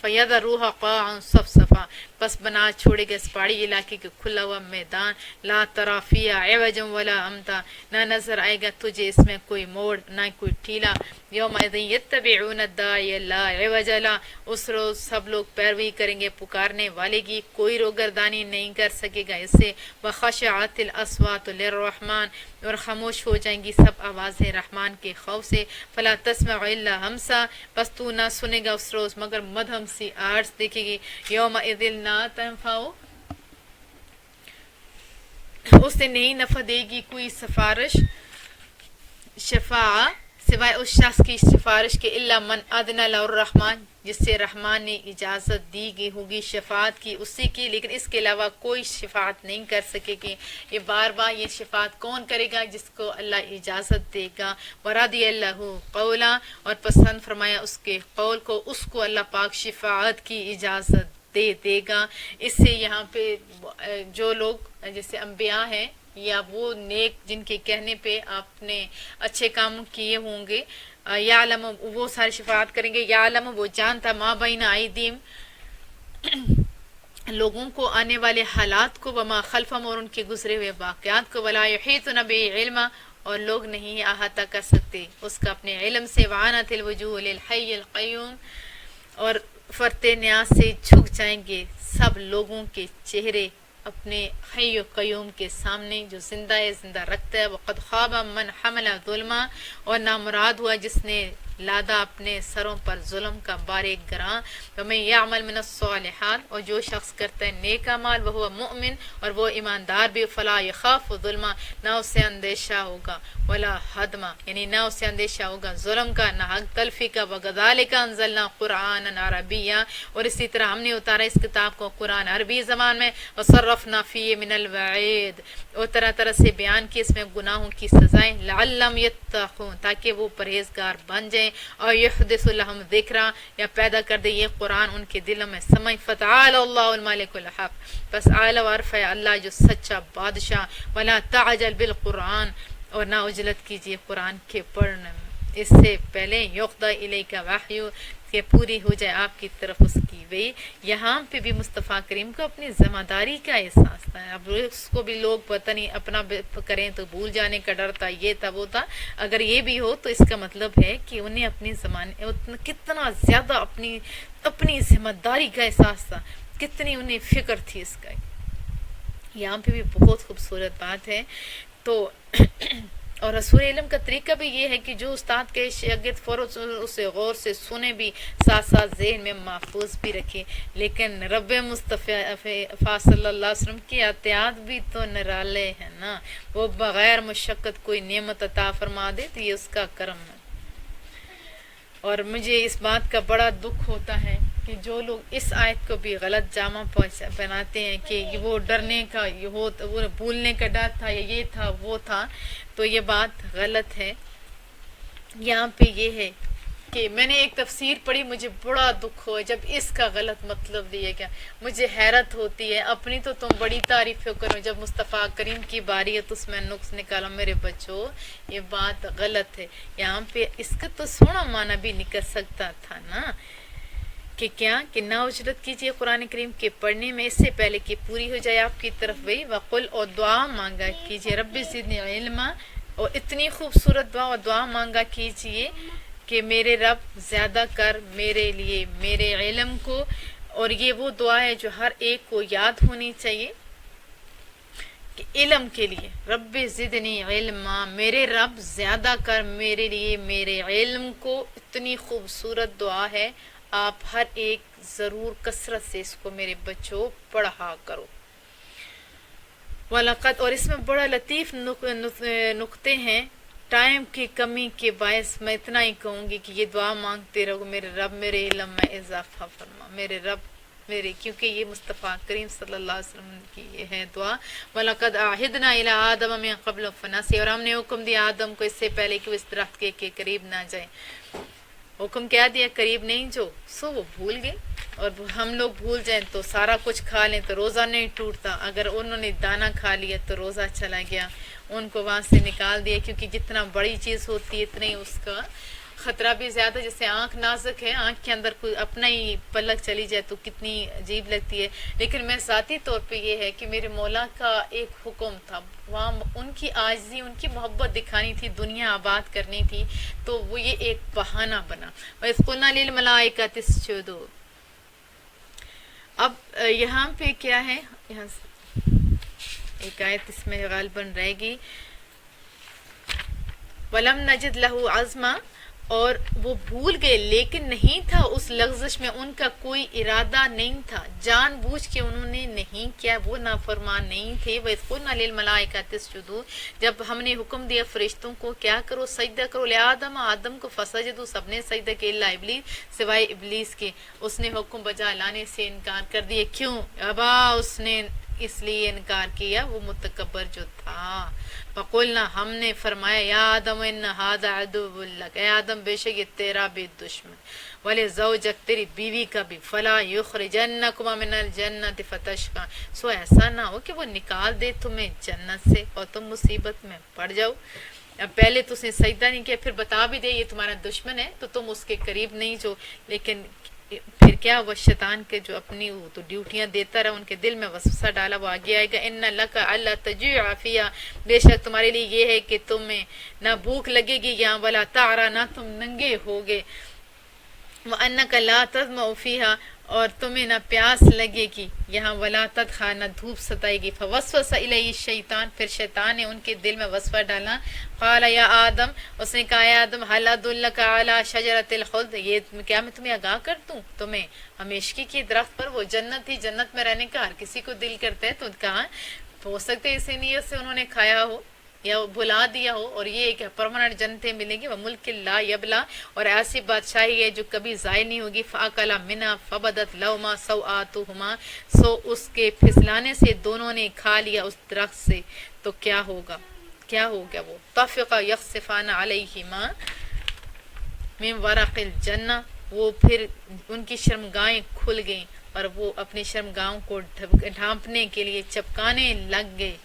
فَيَذَرُوهَا قَاعًا صَفْصَفًا، پس بنا چھوڑے گا اس پہاڑی علاقے کے کھلا ہوا میدان، لا ترى فيها عوجا ولا امتا، نہ نظر آئے گا تجھے اس میں کوئی موڑ نہ کوئی ٹھیلا۔ یومئذ یتبعون الداعی لا عوج له، اس روز سب لوگ پیروی کریں گے پکارنے والے کی، کوئی روگردانی نہیں کر سکے گا اس سے۔ وخشعت الاصوات للرحمن، اور خاموش ہو جائیں گی سب آوازیں رحمان کے خوف سے۔ فلا تسمع الا ہمسا، بس تو نہ سنے گا اس روز مگر مدھم سی آرز دیکھے گی۔ یومئذ لا تنفع، اس سے نہیں نفع دے گی کوئی سفارش، شفاعہ سوائے اس شخص کی سفارش کے، الا من اذن له الرحمن، جس سے رحمان نے اجازت دی گئی ہوگی شفاعت کی اسی کی، لیکن اس کے علاوہ کوئی شفاعت نہیں کر سکے گی۔ یہ بار یہ شفاعت کون کرے گا؟ جس کو اللہ اجازت دے گا۔ ورضی اللہ قولا، اور پسند فرمایا اس کے قول کو، اس کو اللہ پاک شفاعت کی اجازت دے گا۔ اس سے یہاں پہ جو لوگ جیسے انبیاء ہیں یا وہ نیک جن کے کہنے پہ آپ نے اچھے کام کیے ہوں گے، یعلم، وہ ساری شفاعت کریں گے۔ یعلم، وہ جانتا، ما بین ایدیم، لوگوں کو آنے والے حالات کو، وما خلفہم، اور ان کے گزرے ہوئے واقعات کو، ولا یحیطون بعلم، اور لوگ نہیں احاطہ کر سکتے اس کا اپنے علم سے، وعنت الوجوہ للحی القیوم، اور فرت نیاز سے جھک جائیں گے سب لوگوں کے چہرے اپنے حی و قیوم کے سامنے جو زندہ ہے، زندہ رکھتا ہے۔ وقد خاب من حمل ظلما، اور نامراد ہوا جس نے لادا اپنے سروں پر ظلم کا بار گراں۔ ومن یعمل من الصالحات، اور جو شخص کرتا ہے نیک اعمال، وہ مؤمن اور وہ ایماندار بھی، فلا یخاف ظلما، نہ اسے اندیشہ ہوگا، ولا حدما، یعنی نہ اسے اندیشہ ہوگا ظلم کا، نہ حق تلفی کا۔ وکذالک انزلنا قرآنا عربیا، اور اسی طرح ہم نے اتارا اس کتاب کو قرآن عربی زبان میں، وصرفنا فیہ من الوعید، اور طرح طرح سے بیان کی اس میں گناہوں کی سزائیں، لعلہم یتقون، تاکہ وہ پرہیزگار بن جائیں، اور یحدث لہم ذکرا، یا پیدا کر دے یہ قرآن ان کے دلوں میں سمجھ۔ فتعال اللہ الملک الحق، بس اعلی وعرف ہے اللہ جو سچا بادشاہ، ولا تعجل بالقرآن، اور نہ عجلت کیجیے قرآن کے پڑھنے میں، اس سے پہلے یقضی الیک وحی، کہ پوری ہو جائے آپ کی طرف اس کی وحی۔ یہاں پہ بھی مصطفیٰ کریم کو اپنی ذمہ داری کا احساس تھا، اب اس کو بھی لوگ پتہ نہیں اپنا کریں تو بھول جانے کا ڈر تھا، یہ تھا وہ تھا۔ اگر یہ بھی ہو تو اس کا مطلب ہے کہ انہیں اپنی زمانے کتنا زیادہ اپنی ذمہ داری کا احساس تھا، کتنی انہیں فکر تھی اس کا۔ یہاں پہ بھی بہت خوبصورت بات ہے۔ تو اور رسول علم کا طریقہ بھی یہ ہے کہ جو استاد کے شاگرد فوراً اسے غور سے سنے بھی، ساتھ ساتھ ذہن میں محفوظ بھی رکھے، لیکن رب مصطفیٰ صلی اللہ علیہ وسلم کی احتیاط بھی تو نرالے ہے نا، وہ بغیر مشقت کوئی نعمت عطا فرما دے تو یہ اس کا کرم ہے۔ اور مجھے اس بات کا بڑا دکھ ہوتا ہے کہ جو لوگ اس آیت کو بھی غلط جامہ پہناتے ہیں کہ وہ ڈرنے کا، وہ بھولنے کا ڈر تھا، یا یہ تھا وہ تھا، تو یہ بات غلط ہے۔ یہاں پہ یہ ہے کہ میں نے ایک تفسیر پڑھی، مجھے بڑا دکھ ہوا جب اس کا غلط مطلب لیا گیا، مجھے حیرت ہوتی ہے۔ اپنی تو تم بڑی تعریفیں کرو، جب مصطفیٰ کریم کی باری ہے تو اس میں نقص نکالو۔ میرے بچوں یہ بات غلط ہے، یہاں پہ اس کا تو سونا معنی بھی نکل سکتا تھا نا، کہ کیا کہ نہ اجرت کیجیے قرآن کریم کے پڑھنے میں، اس سے پہلے کہ پوری ہو جائے آپ کی طرف وہی، وقل، اور دعا مانگا کیجیے، رب زدنی علما، اور اتنی خوبصورت دعا اور دعا مانگا کیجیے کہ میرے رب زیادہ کر میرے لیے میرے علم کو۔ اور یہ وہ دعا ہے جو ہر ایک کو یاد ہونی چاہیے کہ علم کے لیے، رب زدنی علما، میرے رب زیادہ کر میرے لیے میرے علم کو، اتنی خوبصورت دعا ہے، آپ ہر ایک ضرور کثرت سے اس کو میرے بچوں پڑھا کرو۔ وَلَقَدْ، اور اس میں بڑا لطیف نقطے ہیں، ٹائم کی کمی کے باعث میں اتنا ہی کہوں گی کہ یہ دعا مانگتے رہو، میرے رب میرے علم میں اضافہ فرما، میرے رب میرے، کیونکہ یہ مصطفیٰ کریم صلی اللہ علیہ وسلم کی یہ ہے دعا۔ وَلَقَدْ عَهِدْنَا إِلَىٰ آدَمَ مِن قَبْلُ فَنَسِیَ، اور ہم نے حکم دیا آدم کو اس سے پہلے کہ وہ اس درخت کے قریب نہ جائے، حکم کیا دیا، قریب نہیں جو، سو وہ بھول گئے۔ اور ہم لوگ بھول جائیں تو سارا کچھ کھا لیں تو روزہ نہیں ٹوٹتا، اگر انہوں نے دانہ کھا لیا تو روزہ چلا گیا، ان کو وہاں سے نکال دیا، کیونکہ جتنا بڑی چیز ہوتی ہے اتنا ہی اس کا خطرہ بھی زیادہ۔ جیسے آنکھ نازک ہے، آنکھ کے اندر کوئی اپنا ہی پلک چلی جائے تو کتنی عجیب لگتی ہے، لیکن میں ذاتی طور پہ یہ ہے کہ میرے مولا کا ایک حکم تھا، وہاں ان کی عاجزی، ان کی محبت دکھانی تھی، دنیا آباد کرنی تھی، تو وہ یہ ایک بہانہ بنا۔ وَإِذْ قُلْنَا لِلْمَلَائِكَةِ اسْجُدُوا، اب یہاں پہ کیا ہے، یہاں ایک آیت اس میں غالباً رہے گی، وَلَمْ نَجِدْ لَهُ عَزْمًا، اور وہ بھول گئے لیکن نہیں تھا اس لغزش میں ان کا کوئی ارادہ نہیں تھا، جان بوجھ کے انہوں نے نہیں کیا، وہ نافرمان نہیں تھے۔ وَإِذْ قُلْنَا لِلْمَلَائِكَةِ اسْجُدُوا، جب ہم نے حکم دیا فرشتوں کو کیا کرو، سجدہ کرو، لآدم، آدم کو، فسجدوا، سب نے سجدہ کیا، الا ابلیس، سوائے ابلیس کے، اس نے حکم بجا لانے سے انکار کر دیا۔ کیوں؟ ابا، اس نے اس لیے انکار کیا، وہ متکبر جو تھا۔ فقلنا، ہم نے فرمایا، یا آدم ان ھذا عدو لک، اے آدم بے شک یہ تیرا بھی دشمن، ولزوجک، تیری بیوی کا بھی، فلا یخرجنکما من الجنۃ فتشقى، سو ایسا نہ ہو کہ وہ نکال دے تمہیں جنت سے اور تم مصیبت میں پڑ جاؤ۔ اب پہلے تو اس نے سجدہ نہیں کیا، پھر بتا بھی دے یہ تمہارا دشمن ہے تو تم اس کے قریب نہیں جو، لیکن پھر کیا ہوا، شیطان کے جو اپنی وہ تو ڈیوٹیاں دیتا رہا، ان کے دل میں وسوسہ ڈالا، وہ آگے آئے گا ان لک اللہ تجوع فیہا، بے شک تمہارے لیے یہ ہے کہ تمہیں نہ بھوک لگے گی یہاں، ولا تعرا، نہ تم ننگے ہوگے، وَأَنَّكَ لَا تَظْمَأُ فِيهَا، اور تمہیں نہ پیاس لگے گی یہاں، ولا تدخا، نہ دھوپ ستائے گی، فوسوس الیہ الشیطان، پھر شیطان نے ان کے دل میں وسوسہ ڈالا، قال یا آدم، اس نے کہا یا آدم، هل ادلک علی شجرۃ الخلد، یہ کیا میں تمہیں آگاہ کر دوں تمہیں ہمیشگی کی درخت پر، وہ جنت ہی، جنت میں رہنے کا ہر کسی کو دل کرتا ہے، تو کہا ہو سکتے اسی نیت سے انہوں نے کھایا ہو یا بھلا دیا ہو، اور یہ کہ پرماننٹ جنتیں ملیں گی، وہ ملک لا یبلا، اور ایسی بادشاہی ہے جو کبھی ضائع نہیں ہوگی، فاکلا منا فبدت لہما سوآتہما، سو اس کے پھسلانے سے دونوں نے کھا لیا اس درخت سے، تو کیا ہوگا، کیا ہو گیا، وہ طفقا یخصفان علیہما من ورق الجنہ، وہ پھر ان کی شرمگاہیں کھل گئیں اور وہ اپنی شرمگاہوں کو ڈھانپنے کے لیے چپکانے لگ گئے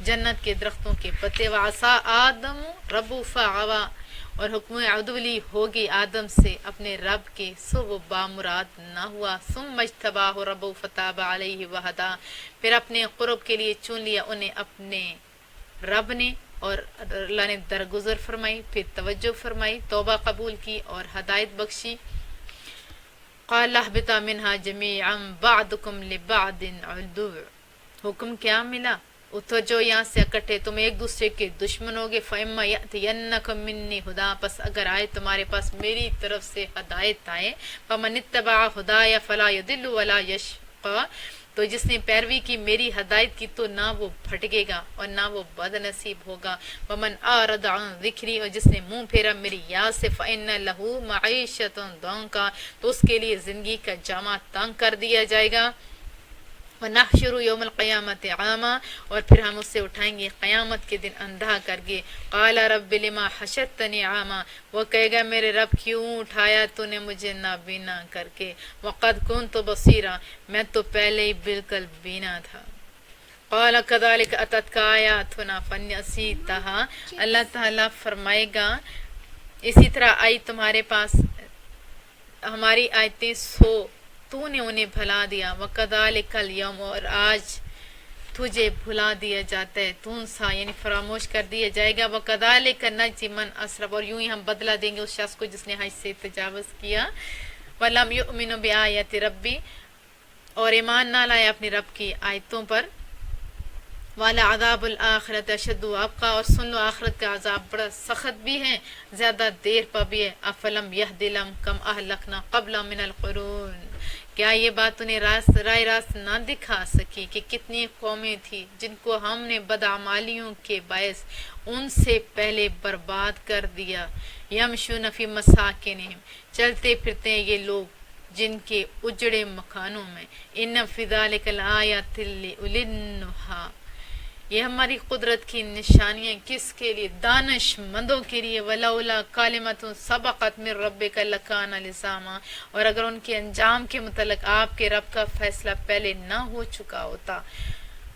جنت کے درختوں کے پتے، وعصا آدم رب فغوی، اور حکم عدولی ہوگی آدم سے اپنے رب کے، سو وہ بامراد نہ ہوا، ثم اجتباہ رب فتاب علیہ وہدا، پھر اپنے قرب کے لیے چن لیا انہیں اپنے رب نے، اور اللہ نے درگزر فرمائی، پھر توجہ فرمائی، توبہ قبول کی اور ہدایت بخشی، قال اہبطا منہا جمیعا بعضکم لبعض عدو، حکم کیا ملا، اتر جو یہاں سے اکٹھے، تم ایک دوسرے کے دشمن ہوگے، فَإِمَّا يَأْتِيَنَّكُم مِّنِّي هُدًى، پس اگر آئے تمہارے پاس میری طرف سے ہدایت آئے، فَمَنِ اتَّبَعَ هُدَايَ فَلَا يَضِلُّ وَلَا يَشْقَىٰ، تو جس نے پیروی کی میری ہدایت کی تو نہ وہ بھٹکے گا اور نہ وہ بد نصیب ہوگا، وَمَنْ أَعْرَضَ عَنْ ذِكْرِي، اور جس نے منہ پھیرا میری یاد سے، فَإِنَّ لَهُ مَعِيشَةً ضَنكًا، تو اس کے لیے زندگی کا جامہ تنگ کر دیا جائے گا، وَنَحْشُرُ يَوْمَ الْقِيَامَةِ عَامًا، اور پھر ہم اسے اٹھائیں گے قیامت کے دن اندھا کر کے، قَالَ رَبِّ لِمَا حَشَرْتَنِي عَامًا، وہ کہے گا میرے رب کیوں اٹھایا تو نے مجھے نابینا کر کے، وَقَدْ كُنْتُ بَصِيرًا، میں تو پہلے ہی بالکل بینا تھا، قَالَ كَذَلِكَ أَتَتْكَ آيَاتُنَا فَنَسِيتَهَا، اللہ تعالیٰ فرمائے گا اسی طرح آئی تمہارے پاس ہماری آیتیں، سو تو نے انہیں بھلا دیا، وَكَذَلِكَ الْيَوْمُ، اور آج تجھے بھلا دیا جاتا ہے، تنسا یعنی فراموش کر دیا جائے گا، وَكَذَلِكَ نَجْزِي مَنْ أَسْرَفَ، اور یوں ہی ہم بدلہ دیں گے اس شخص کو جس نے حد سے تجاوز کیا، وَلَمْ يُؤْمِنُ بِآيَاتِ رَبِّ، اور ایمان نہ لائے اپنی رب کی آیتوں پر، وَلَعَذَابُ الْآخِرَةِ أَشَدُّ وَأَبْقَىٰ، اور سن لو آخرت کا عذاب بڑا سخت بھی ہے، زیادہ دیر پا بھی ہے، أَفَلَمْ يَهْدِ لَهُمْ كَمْ أَهْلَكْنَا قَبْلَهُم مِّنَ الْقُرُونِ، کیا یہ بات انہیں راہ راست نہ دکھا سکی کہ کتنی قومیں تھی جن کو ہم نے بدعمالیوں کے باعث ان سے پہلے برباد کر دیا، یمشون فی مساکنہم، چلتے پھرتے ہیں یہ لوگ جن کے اجڑے مکانوں میں، ان فی ذلک الآیات لأولی النہی، یہ ہماری قدرت کی نشانیاں کس کے لیے، دانش مندوں کے لیے، ولولا کلمۃ سبقت من ربک لکان لزاما، اور اگر ان کے انجام کے متعلق آپ کے رب کا فیصلہ پہلے نہ ہو چکا ہوتا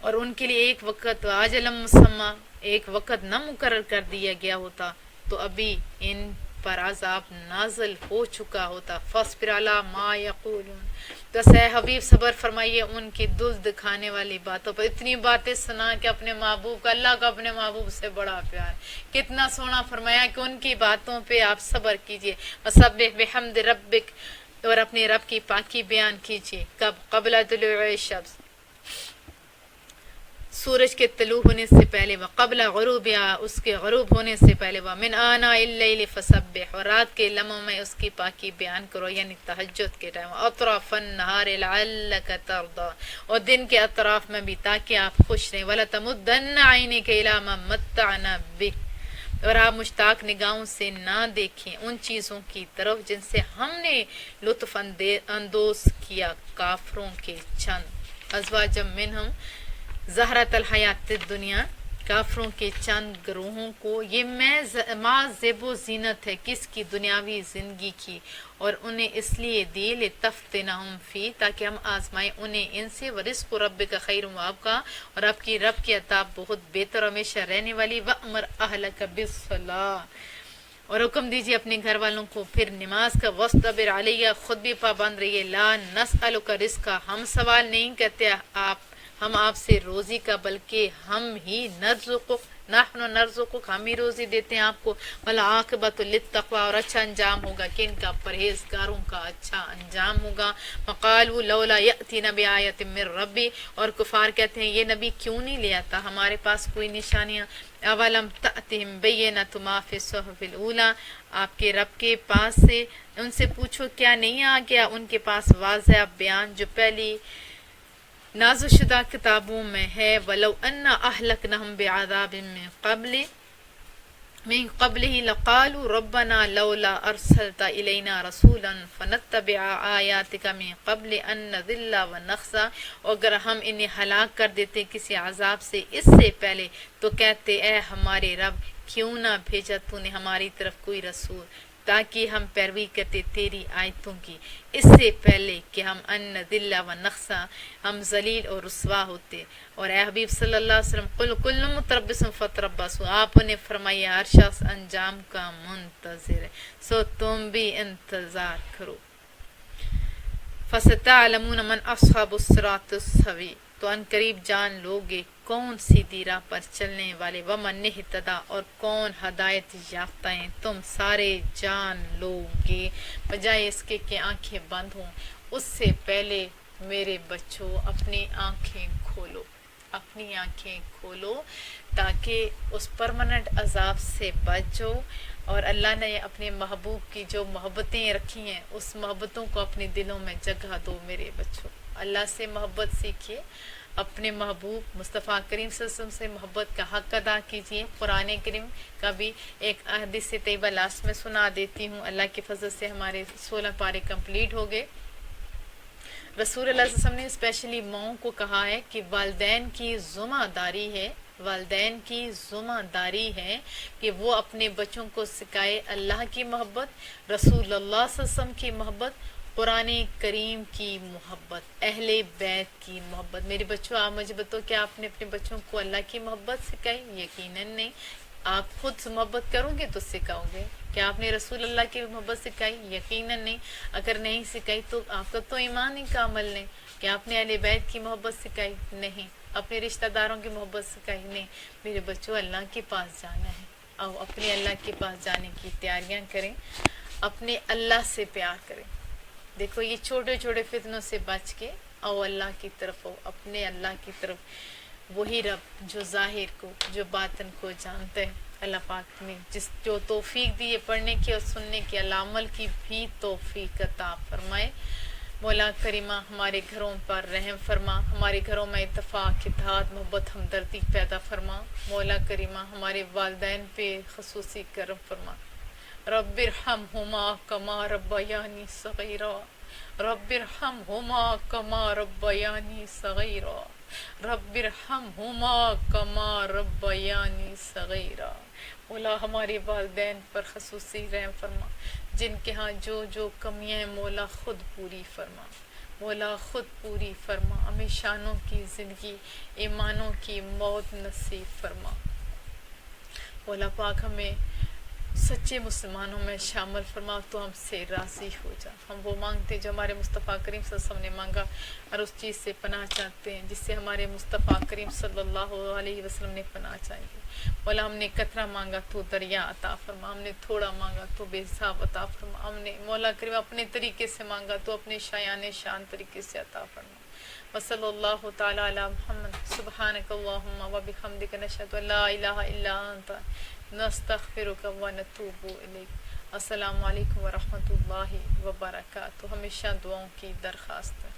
اور ان کے لیے ایک وقت اجل مسمی، ایک وقت نہ مقرر کر دیا گیا ہوتا، تو ابھی ان پر عذاب نازل ہو چکا ہوتا، فاصبر علی ما یقولون، تو اے حبیب صبر فرمائیے ان کی دل دکھانے والی باتوں پر، اتنی باتیں سنا کہ اپنے محبوب کا، اللہ کا اپنے محبوب سے بڑا پیار، کتنا سونا فرمایا کہ ان کی باتوں پہ آپ صبر کیجئے، وسبح بحمد ربک، اور اپنے رب کی پاکی بیان کیجئے، کب قبل طلوع الشمس، سورج کے طلوع ہونے سے پہلے، وقبل غروبها، اس کے غروب ہونے سے پہلے، ومن آناء اللیل فسبح، اور رات کے لمحوں میں اس کی پاکی بیان کرو، یعنی تہجد کے ٹائم، اطراف النہار لعلک ترضی، اور دن کے اطراف میں بھی تاکہ آپ خوش رہیں، وَلَتَمُدَّنَّ عَيْنَيْكَ إِلَىٰ مَا مَتَّعْنَا بِهِ، اور آپ مشتاق نگاہوں سے نہ دیکھیں ان چیزوں کی طرف جن سے ہم نے لطف اندوز کیا کافروں کے چند، ازواجم منہم زہرت الحیات الدنیا، کافروں کے چند گروہوں کو، یہ ماں زیب و زینت ہے کس کی، دنیاوی زندگی کی، اور انہیں اس لیے دی لتفتنہم فی، تاکہ ہم آزمائیں انہیں ان سے، ورزق ربک خیر وابقیٰ، اور آپ کی رب کی عطا بہت بہتر ہمیشہ رہنے والی، وَأْمُرْ أَهْلَكَ بِالصَّلَاةِ، اور حکم دیجیے اپنے گھر والوں کو پھر نماز کا وَاصْطَبِرْ عَلَيْهَا، خود بھی پابند رہیے. لا نسألک رزقا، ہم سوال نہیں کرتے ہم آپ سے روزی کا، بلکہ ہم ہی نحن نرزقک، ہم ہی روزی دیتے ہیں آپ کو. والعاقبۃ للتقوی، اور اچھا انجام ہوگا کہ ان کا پرہیزگاروں کا اچھا انجام ہوگا. فقالوا لولا یأتینا بآیۃ من ربی، اور کفار کہتے ہیں یہ نبی کیوں نہیں لے آتا ہمارے پاس کوئی نشانیاں. اولم تأتہم بینۃ ما فی الصحف الاولی، آپ کے رب کے پاس سے ان سے پوچھو کیا نہیں آ گیا ان کے پاس واضح بیان جو پہلی نازل شدہ کتابوں میں ہے. ولو ان اہلکناہم بعذاب من قبلہ لقالوا ربنا لولا ارسلت الینا رسولا فنتبع آیاتک من قبل ان نذل ونخزى، اگر ہم انہیں ہلاک کر دیتے کسی عذاب سے اس سے پہلے تو کہتے اے ہمارے رب کیوں نہ بھیجا تو نے ہماری طرف کوئی رسول تاکہ ہم پیروی کرتے تیری آیتوں کی اس سے پہلے کہ ہم ان ذل و نخزا، ہم ذلیل اور رسوا ہوتے. اور اے حبیب صلی اللہ علیہ وسلم قل کل متربص فتربصوا، آپ نے فرمایا ہر شخص انجام کا منتظر ہے سو تم بھی انتظار کرو. فستعلمون من اصحاب الصراط السوی، تو ان قریب جان لوگے کون سیدھی راہ پر چلنے والے. ومن اہتدی، اور کون ہدایت یافتہ ہیں تم سارے جان لوگے. بجائے اس کے کہ آنکھیں بند ہوں اس سے پہلے میرے بچوں اپنی آنکھیں کھولو، اپنی آنکھیں کھولو تاکہ اس پرماننٹ عذاب سے بچو. اور اللہ نے اپنے محبوب کی جو محبتیں رکھی ہیں اس محبتوں کو اپنے دلوں میں جگہ دو میرے بچوں. اللہ سے محبت سیکھیے، اپنے محبوب مصطفیٰ کریم صلی اللہ علیہ وسلم سے محبت کا حق ادا کیجیے. قرآن کریم کا بھی ایک حدیث طیبہ لاسٹ میں سنا دیتی ہوں. اللہ کے فضل سے ہمارے 16 پارے کمپلیٹ ہو گئے. رسول اللہ صلی اللہ علیہ وسلم نے اسپیشلی ماؤں کو کہا ہے کہ والدین کی ذمہ داری ہے، والدین کی ذمہ داری ہے کہ وہ اپنے بچوں کو سکھائے اللہ کی محبت، رسول اللہ صلی اللہ علیہ وسلم کی محبت، قرآن کریم کی محبت، اہل بیت کی محبت. میرے بچوں آپ مجھے بتاؤ کہ آپ نے اپنے بچوں کو اللہ کی محبت سکھائی؟ یقیناً نہیں. آپ خود محبت کرو گے تو سکھاؤ گے. کیا آپ نے رسول اللہ کی محبت سکھائی؟ یقیناً نہیں. اگر نہیں سکھائی تو آپ کا تو ایمان ہی کا عمل نہیں. کیا آپ نے اہل بیت کی محبت سکھائی؟ نہیں. اپنے رشتہ داروں کی محبت سکھائی؟ نہیں. میرے بچوں اللہ کے پاس جانا ہے، اور اپنے اللہ کے پاس جانے کی تیاریاں کریں، اپنے اللہ سے پیار کریں. دیکھو یہ چھوٹے چھوٹے فتنوں سے بچ کے او اللہ کی طرف ہو، اپنے اللہ کی طرف. وہی رب جو ظاہر کو جو باطن کو جانتا ہے. اللہ پاک نے جو توفیق دی ہے پڑھنے کی اور سننے کی، اللہ عمل کی بھی توفیق عطا فرمائے. مولا کریمہ ہمارے گھروں پر رحم فرما، ہمارے گھروں میں اتفاق، اتحاد، محبت، ہمدردی پیدا فرما. مولا کریمہ ہمارے والدین پہ خصوصی کرم فرما. رب ارحمہما کما ربیانی صغیرا، رب ارحمہما کما ربیانی صغیرا، رب ارحمہما کما ربیانی صغیرا. مولا ہمارے والدین پر خصوصی رحم فرما، جن کے ہاں جو جو کمیاں ہیں مولا خود پوری فرما، مولا خود پوری فرما. ہمیں شانوں کی زندگی، ایمانوں کی موت نصیب فرما. مولا پاک ہمیں سچے مسلمانوں میں شامل فرما، تو ہم سے راضی ہو جا. ہم وہ مانگتے جو ہمارے مصطفیٰ کریم صلی اللہ علیہ وسلم نے مانگا، اور اس چیز سے پناہ چاہتے ہیں جس سے ہمارے مصطفیٰ کریم صلی اللہ علیہ وسلم نے پناہ چاہیے. مولا ہم نے قطرہ مانگا تو دریا عطا فرما، ہم نے تھوڑا مانگا تو بے حساب عطا فرما. ہم نے مولا کریم اپنے طریقے سے مانگا تو اپنے شایان شان طریقے سے عطا فرما. وصلی اللہ تعالی علی محمد. سبحانک اللہم و بحمدک، نشہد ان لا الہ الا انت، نستغفرک و نتوب الیک. السلام علیکم ورحمۃ اللہ وبرکاتہ. ہمیشہ دعاؤں کی درخواست ہے.